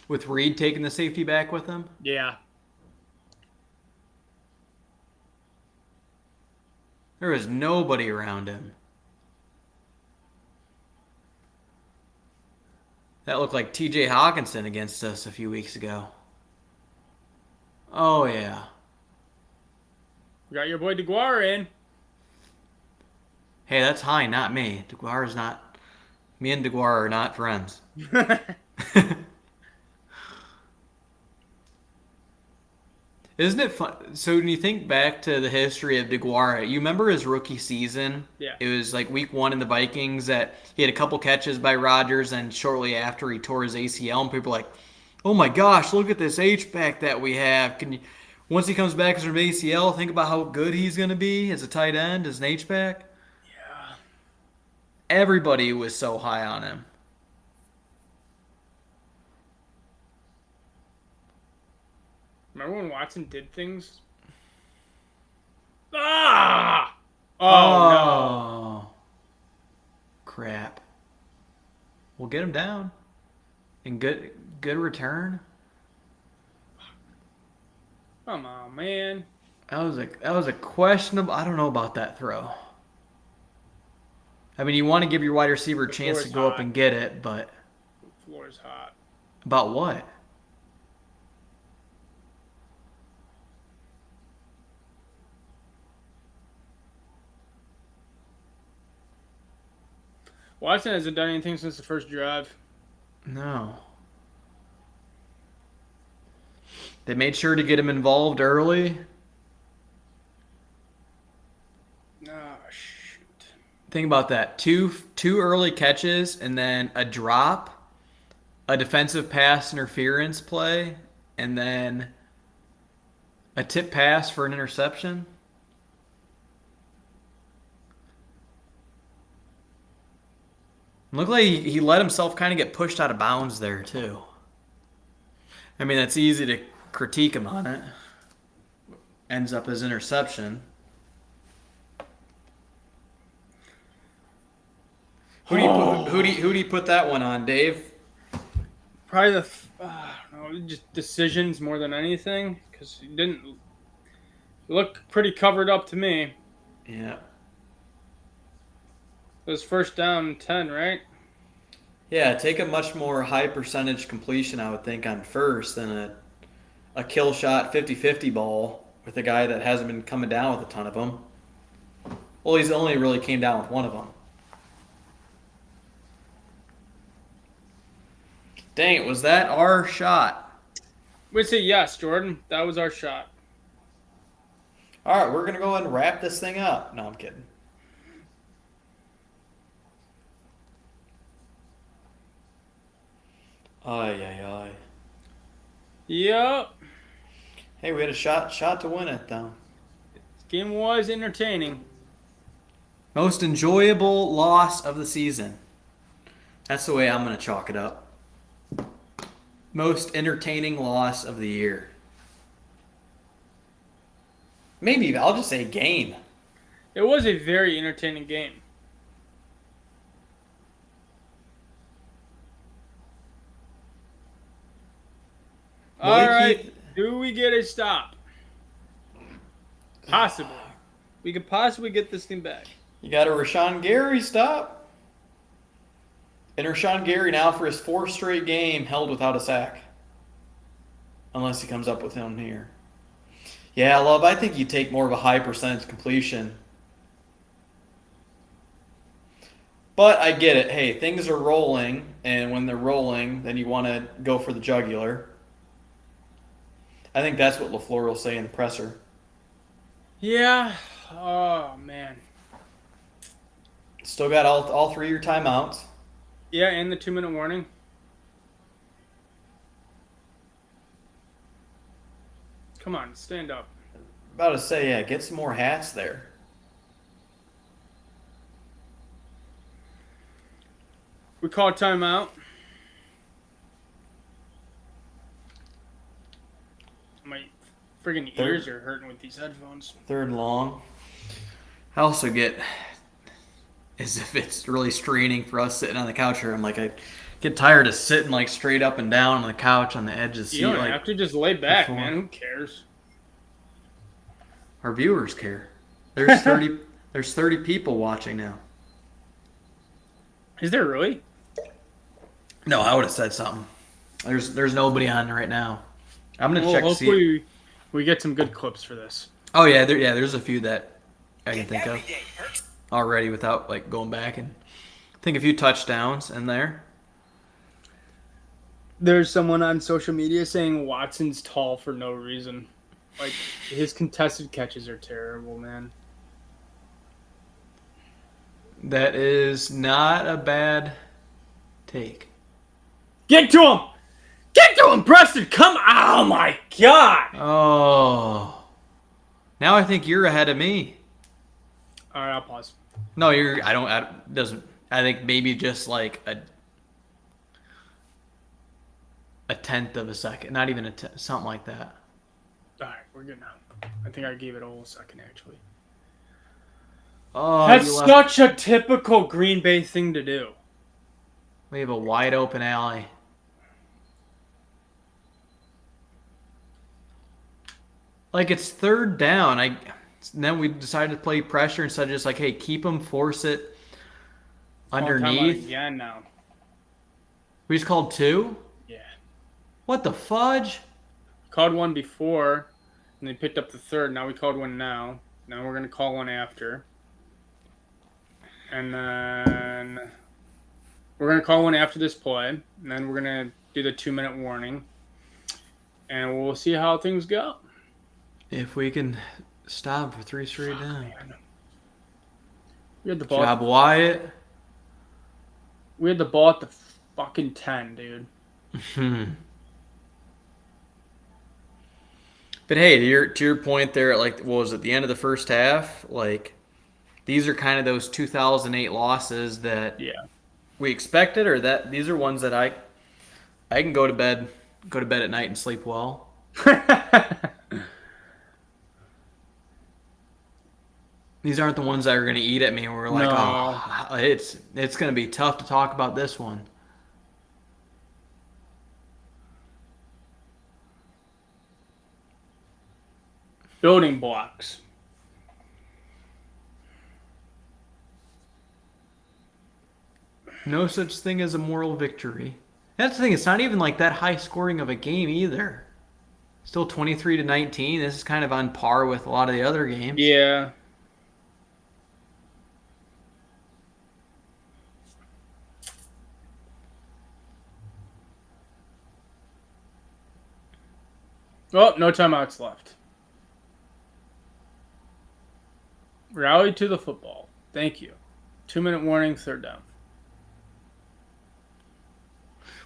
With Reed taking the safety back with him. Yeah. There was nobody around him. That looked like T.J. Hawkinson against us a few weeks ago. Oh yeah. We got your boy DeGuara in. Hey, that's High, not me. DeGuara's not. Me and DeGuara are not friends. Isn't it fun? So when you think back to the history of DeGuara, you remember his rookie season? Yeah. It was like week 1 in the Vikings that he had a couple catches by Rodgers, and shortly after he tore his ACL, and people were like, "Oh my gosh, look at this H back that we have." Can you, once he comes back from ACL, think about how good he's going to be as a tight end, as an H back. Yeah. Everybody was so high on him. Remember when Watson did things? Ah! Oh, no. Oh, crap. We'll get him down. And good return. Come on, man. That was a questionable. I don't know about that throw. I mean, you want to give your wide receiver a The chance floor to is go up hot. and get it, but The floor is hot. about what? Watson hasn't done anything since the first drive. No. They made sure to get him involved early. Ah, shoot. Think about that. Two early catches and then a drop, a defensive pass interference play, and then a tip pass for an interception. Looked like he let himself kind of get pushed out of bounds there too. I mean, it's easy to critique him on it. Ends up as interception. Who do you put that one on, Dave? Probably just decisions more than anything, because he didn't look pretty covered up to me. Yeah. It was first down 10, right? Yeah, take a much more high percentage completion, I would think, on first than a kill shot 50-50 ball with a guy that hasn't been coming down with a ton of them. Well, he's only really came down with one of them. Dang it, was that our shot? We'd say yes, Jordan. That was our shot. All right, we're going to go ahead and wrap this thing up. No, I'm kidding. Ay, ay, ay. Yep. Hey, we had a shot to win it, though. This game was entertaining. Most enjoyable loss of the season. That's the way I'm going to chalk it up. Most entertaining loss of the year. Maybe I'll just say game. It was a very entertaining game. All Malik right. Heath- Do we get a stop? Possibly. We could possibly get this thing back. You got a Rashawn Gary stop. And Rashawn Gary now for his 4th straight game held without a sack. Unless he comes up with him here. Yeah, Love, I think you take more of a high percentage completion. But I get it. Hey, things are rolling, and when they're rolling, then you want to go for the jugular. I think that's what LaFleur will say in the presser. Yeah. Oh, man. Still got all 3 of your timeouts. Yeah, and the 2-minute warning. Come on, stand up. About to say, yeah, get some more hats there. We call timeout. My friggin' ears are hurting with these headphones. 3rd and long. I also get as if it's really straining for us sitting on the couch here. I'm like, I get tired of sitting like straight up and down on the couch on the edge of the seat. You don't like have to just lay back, before. man. Who cares? Our viewers care. There's 30. There's 30 people watching now. Is there really? No, I would have said something. There's nobody on right now. I'm gonna Well, check to see. hopefully we get some good clips for this. Oh yeah, there's a few that I can think of already without like going back and think a few touchdowns in there. There's someone on social media saying Watson's tall for no reason. Like his contested catches are terrible, man. That is not a bad take. Get to him! Get to him, Preston! Come! Oh my God! Oh, now I think you're ahead of me. All right, I'll pause. No, you're. I don't. Doesn't. I think maybe just like a tenth of a second, not even something like that. All right, we're good now. I think I gave it a whole second actually. Oh, That's you left. such a typical Green Bay thing to do. We have a wide open alley. Like it's third down. Then we decided to play pressure instead of just like, hey, keep them, force it Calling timeout underneath. again now. We just called two. Yeah. What the fudge? Called one before, and they picked up the third. Now we called one now. Now we're gonna call one after, and then we're gonna call one after this play, and then we're gonna do the 2-minute warning, and we'll see how things go. If we can stop for three straight down. Man. We had the ball. Job Wyatt. We had the ball at the fucking 10, dude. But hey, to your point there, like what was it, the end of the first half? Like these are kind of those 2008 losses that Yeah. we expected, or that these are ones that I can go to bed at night and sleep well. These aren't the ones that are going to eat at me. Where we're like, No. oh, it's going to be tough to talk about this one. Building blocks. No such thing as a moral victory. That's the thing. It's not even like that high scoring of a game either. Still 23-19. This is kind of on par with a lot of the other games. Yeah. Oh, no timeouts left. Rally to the football. Thank you. 2-minute warning, third down.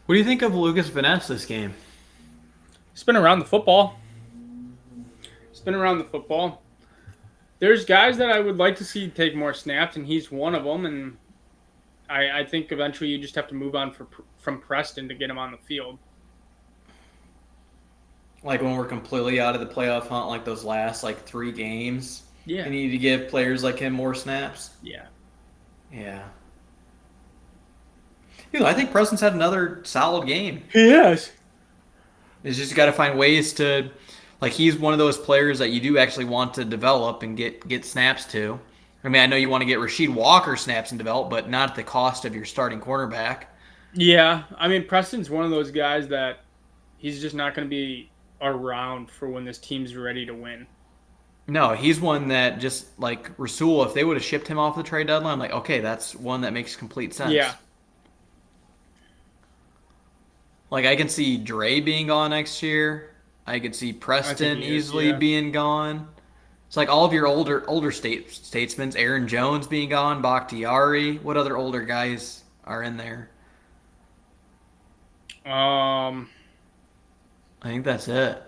What do you think of Lucas Vaness this game? Spin around the football. Spin around the football. There's guys that I would like to see take more snaps, and he's one of them. And I think eventually you just have to move on from Preston to get him on the field. Like when we're completely out of the playoff hunt, like those last like 3 games, Yeah. you need to give players like him more snaps. Yeah. Yeah. Dude, I think Preston's had another solid game. He has. It's just got to find ways to, like he's one of those players that you do actually want to develop and get snaps to. I mean, I know you want to get Rasheed Walker snaps and develop, but not at the cost of your starting cornerback. Yeah. I mean, Preston's one of those guys that he's just not going to be around for when this team's ready to win. No, he's one that just like Rasul, if they would have shipped him off the trade deadline, I'm like, okay, that's one that makes complete sense. Yeah. Like I can see Dre being gone next year. I could see Preston he is, easily yeah. being gone. It's like all of your older statesmen, Aaron Jones being gone, Bakhtiari. What other older guys are in there? I think that's it.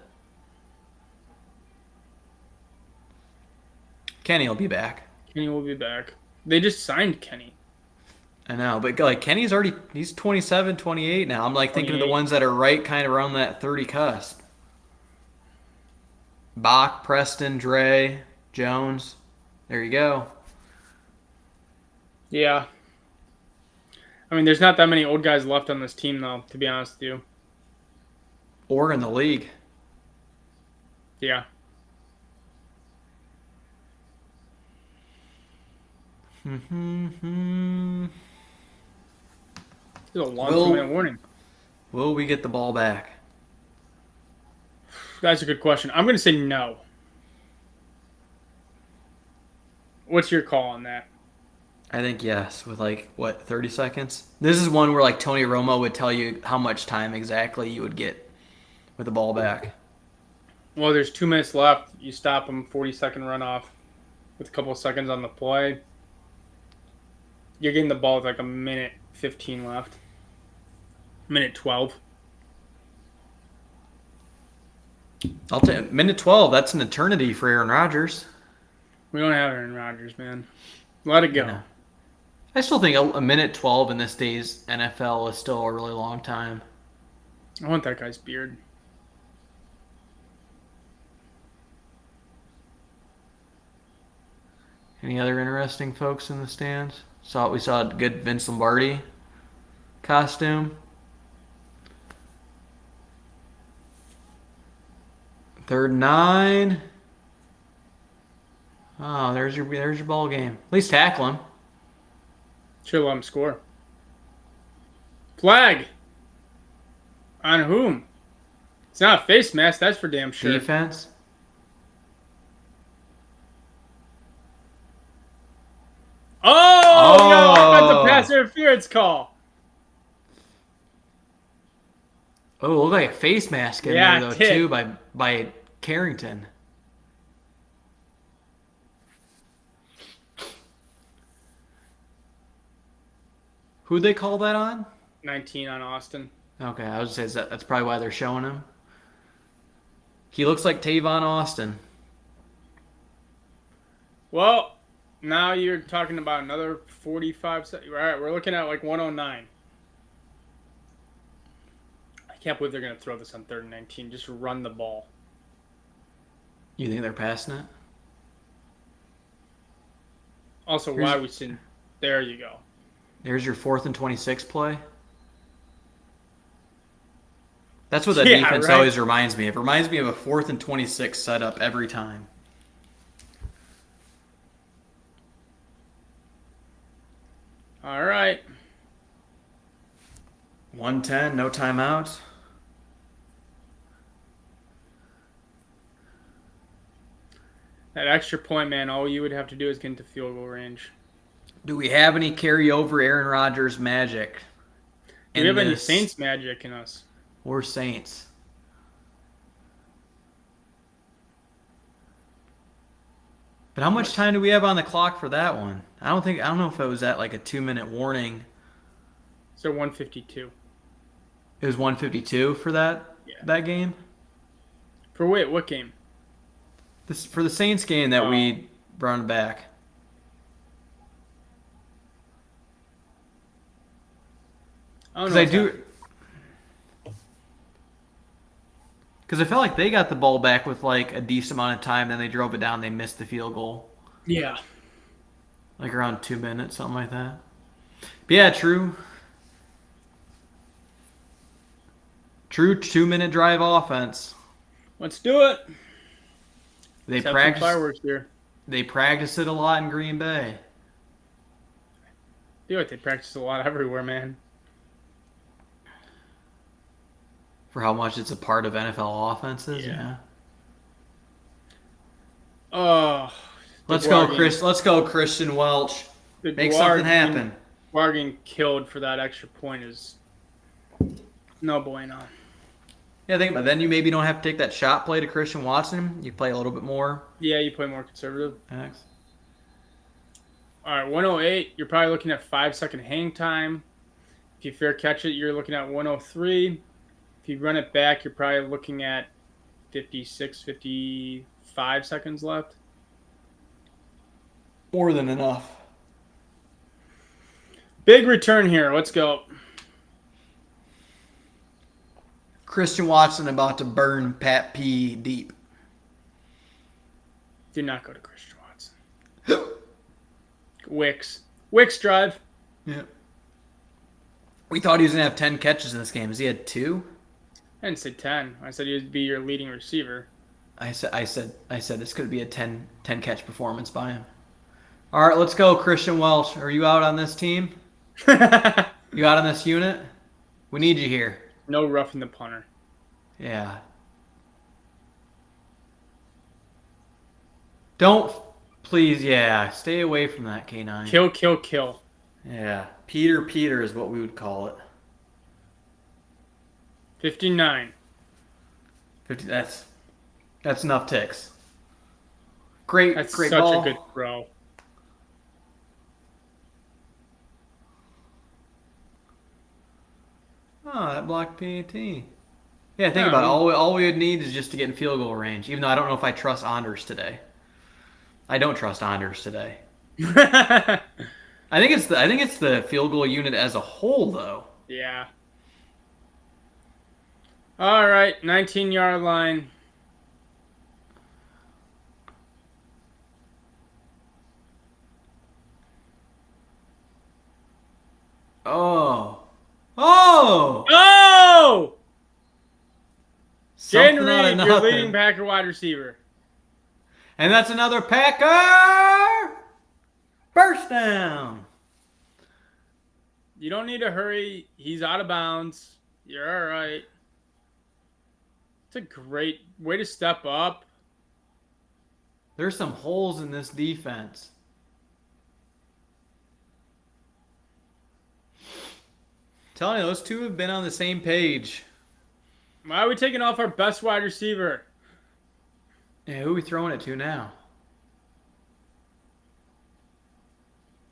Kenny will be back. Kenny will be back. They just signed Kenny. I know, but like Kenny's he's 27, 28 now. I'm like thinking of the 28. ones that are right kind of around that 30 cusp. Bach, Preston, Dre, Jones. There you go. Yeah. I mean, there's not that many old guys left on this team, though, to be honest with you. Or in the league. Yeah. It's a long Will 2-minute warning. will we get the ball back? That's a good question. I'm going to say no. What's your call on that? I think yes, with like what 30 seconds. This is one where like Tony Romo would tell you how much time exactly you would get with the ball back. Well, there's 2 minutes left. You stop them, 40-second runoff with a couple of seconds on the play. You're getting the ball with like a minute 15 left. Minute 12. I'll take minute 12. That's an eternity for Aaron Rodgers. We don't have Aaron Rodgers, man. Let it go. You know. I still think a minute 12 in this day's NFL is still a really long time. I want that guy's beard. Any other interesting folks in the stands? We saw a good Vince Lombardi costume. Third 9. Oh, there's your ball game. At least tackle him. Should let him score. Flag. On whom? It's not a face mask, that's for damn sure. Defense. Oh, no, offensive pass interference call. Oh, it looked like a face mask in Yeah, there though it did. too by Carrington. Who'd they call that on? 19 on Austin. Okay, I was gonna say that's probably why they're showing him. He looks like Tavon Austin. Well, now you're talking about another 45 seconds. All right, we're looking at like 109. I can't believe they're going to throw this on 3rd and 19. Just run the ball. You think they're passing it? Also, why we sitting? There you go. There's your 4th and 26 play. That's what that Yeah, defense right. always reminds me of. It reminds me of a 4th and 26 setup every time. All right. 110, no timeouts. That extra point, man, all you would have to do is get into field goal range. Do we have any carryover Aaron Rodgers magic? Do we have any Saints magic in us? Or Saints? But how much time do we have on the clock for that one? I don't know if it was at like a 2-minute warning. So 152. It was 152 for that game. For what game? For the Saints game that we run back. Because I felt like they got the ball back with like a decent amount of time, then they drove it down, they missed the field goal. Yeah. Like around 2 minutes, something like that. But yeah, true 2-minute drive offense. Let's do it. They Let's have some practice fireworks here. They practice it a lot in Green Bay. Do it. They practice a lot everywhere, man. For how much it's a part of NFL offenses, yeah. Oh, Let's go, Chris. Let's go, Christian Welch. Make something happen. Bargain killed for that extra point is no bueno. Yeah, think about it. Then you maybe don't have to take that shot play to Christian Watson. You play a little bit more. Yeah, you play more conservative. Thanks. All right, 108. You're probably looking at 5-second hang time. If you fair catch it, you're looking at 103. If you run it back, you're probably looking at 56, 55 seconds left. More than enough. Big return here. Let's go. Christian Watson about to burn Pat P deep. Do not go to Christian Watson. Wicks drive. Yeah. We thought he was going to have 10 catches in this game. Has he had 2? I didn't say 10. I said he would be your leading receiver. I said this could be a 10 catch performance by him. All right, let's go, Christian Welch. Are you out on this team? You out on this unit? We need you here. No roughing the punter. Yeah. Don't, please, yeah, stay away from that K9. Kill, kill, kill. Yeah, Peter is what we would call it. 59. 50. That's enough ticks. Great, That's great such ball. a good throw. Oh, that blocked PAT. Yeah, think Yeah, about it. All we would need is just to get in field goal range. Even though I don't know if I trust Anders today. I don't trust Anders today. I think it's the field goal unit as a whole, though. Yeah. All right, 19-yard line. Oh, oh! Oh! Jaden Something out of Reed, your leading nothing. Packer wide receiver. And that's another Packer first down. You don't need to hurry. He's out of bounds. You're all right. It's a great way to step up. There's some holes in this defense. Telling you, those two have been on the same page. Why are we taking off our best wide receiver? Yeah, who are we throwing it to now?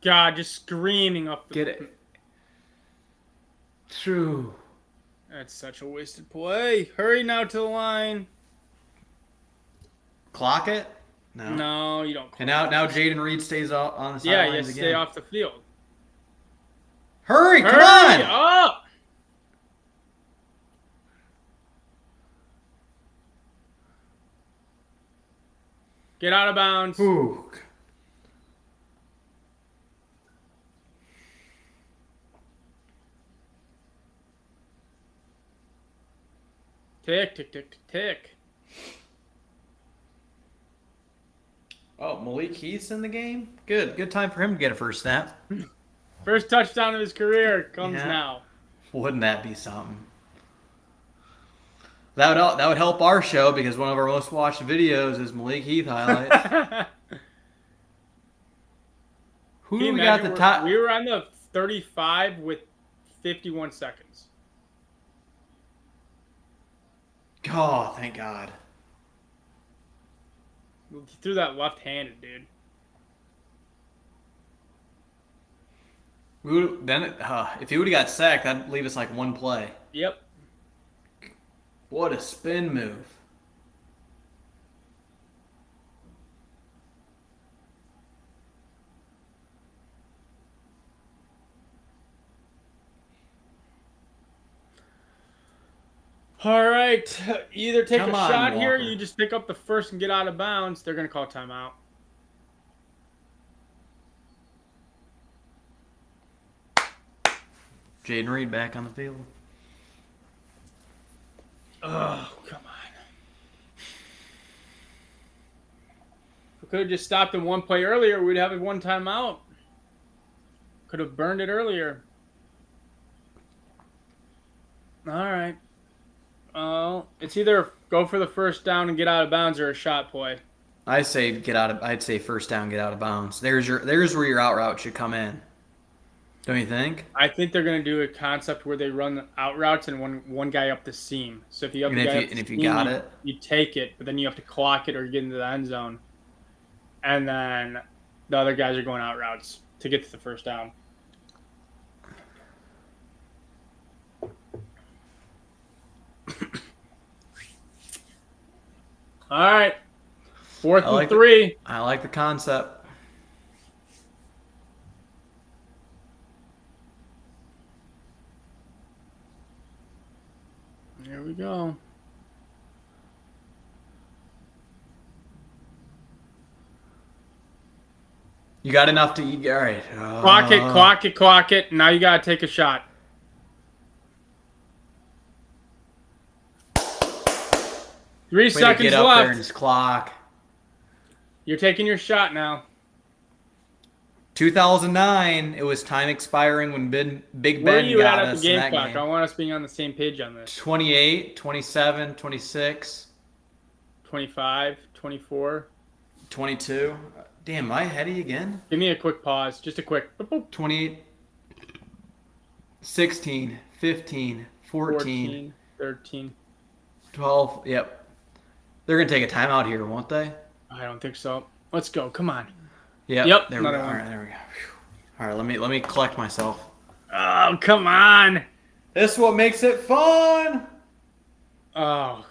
God, just screaming up the... Get it. True. That's such a wasted play. Hurry now to the line. Clock it? No. No, you don't. And now Jaden Reed stays on the Yeah, sidelines you again. stay off the field. Hurry, come Hurry on! up! Get out of bounds. Ooh. Tick, tick, tick, tick, tick. Oh, Malik Heath's in the game? Good time for him to get a first snap. First touchdown of his career comes Yeah. now. Wouldn't that be something? That would help our show because one of our most watched videos is Malik Heath highlights. Who Can you do we got imagine the top? We were on the 35 with 51 seconds. Oh, thank God. He threw that left-handed, dude. If he would have got sacked, that'd leave us like one play. Yep. What a spin move. All right. Either take Come a on, shot here, or Walker. you just pick up the first and get out of bounds. They're going to call timeout. Jaden Reed back on the field. Oh, come on. If we could have just stopped in one play earlier, we'd have a one timeout. Could have burned it earlier. All right. It's either go for the first down and get out of bounds or a shot play. I'd say first down, get out of bounds. There's where your out route should come in. Don't you think? I think they're going to do a concept where they run out routes and one guy up the seam. So if you have If you got it, you take it, but then you have to clock it or get into the end zone. And then the other guys are going out routes to get to the first down. All right. Fourth and 3. I like the concept. Here we go. You got enough to eat. All right. Clock it. Now you got to take a shot. Three Way to seconds get up there and left. just clock. You're taking your shot now. 2009, it was time expiring when Big Where are Ben you got at us the in game that clock? I game. want us being on the same page on this. 28, 27, 26, 25, 24. 22. Damn, am I ahead of you again? Give me a quick pause. Just a quick. Boop, boop. 28, 16, 15, 14, 14, 13. 12. Yep. They're going to take a timeout here, won't they? I don't think so. Let's go. Come on. Yep. There we go. Another All one. right, there we go. Whew. All right, let me collect myself. Oh, come on. This is what makes it fun. Oh,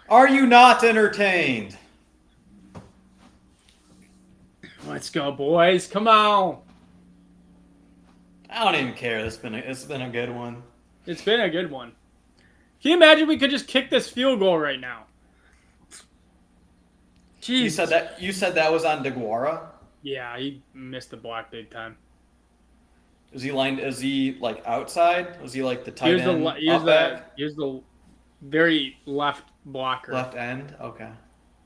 Are you not entertained? let's go, boys. Come on. I don't even care. It's been a good one. It's been a good one. Can you imagine we could just kick this field goal right now? Jeez. You said that was on DeGuara? Yeah, he missed the block big time. Is he like outside? Was he like the tight end? Here's the very left blocker. Left end? Okay.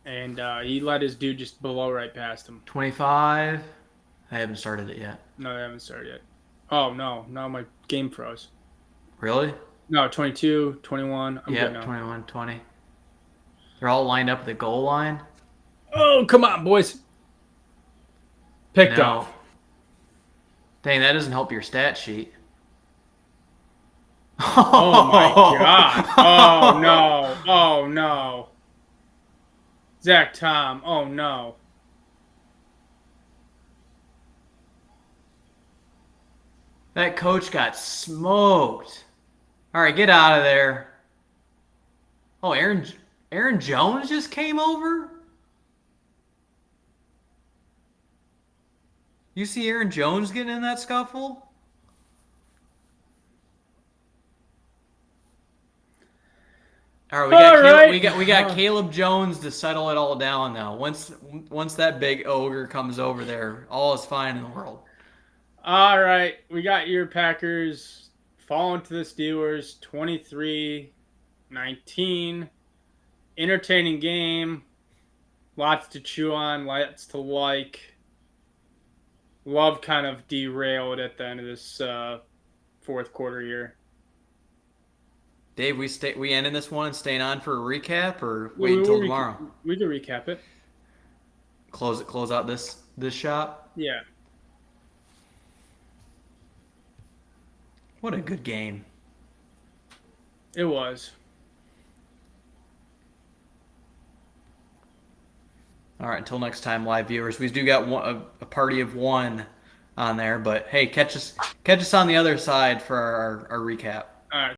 And he let his dude just blow right past him. 25. I haven't started it yet. No, they haven't started yet. Oh, no. No, my game froze. Really? No, 22, 21. I'm Yeah, good now. 21, 20. They're all lined up at the goal line. Oh, come on, boys. Picked No. off. Dang, that doesn't help your stat sheet. Oh, my God. Oh, no. Oh, no. Zach Tom. Oh, no. That coach got smoked. All right, get out of there. Oh, Aaron Jones just came over? You see Aaron Jones getting in that scuffle? All right, we got Caleb Jones to settle it all down now. Once that big ogre comes over there, all is fine in the world. All right. We got your Packers falling to the Steelers 23-19. Entertaining game. Lots to chew on, lots to like. Love kind of derailed at the end of this fourth quarter here. Dave, we ending this one and staying on for a recap, or wait until tomorrow? We can recap it. Close out this shop. Yeah. What a good game. It was. All right, until next time, live viewers. We do got a party of one on there, but hey, catch us on the other side for our recap.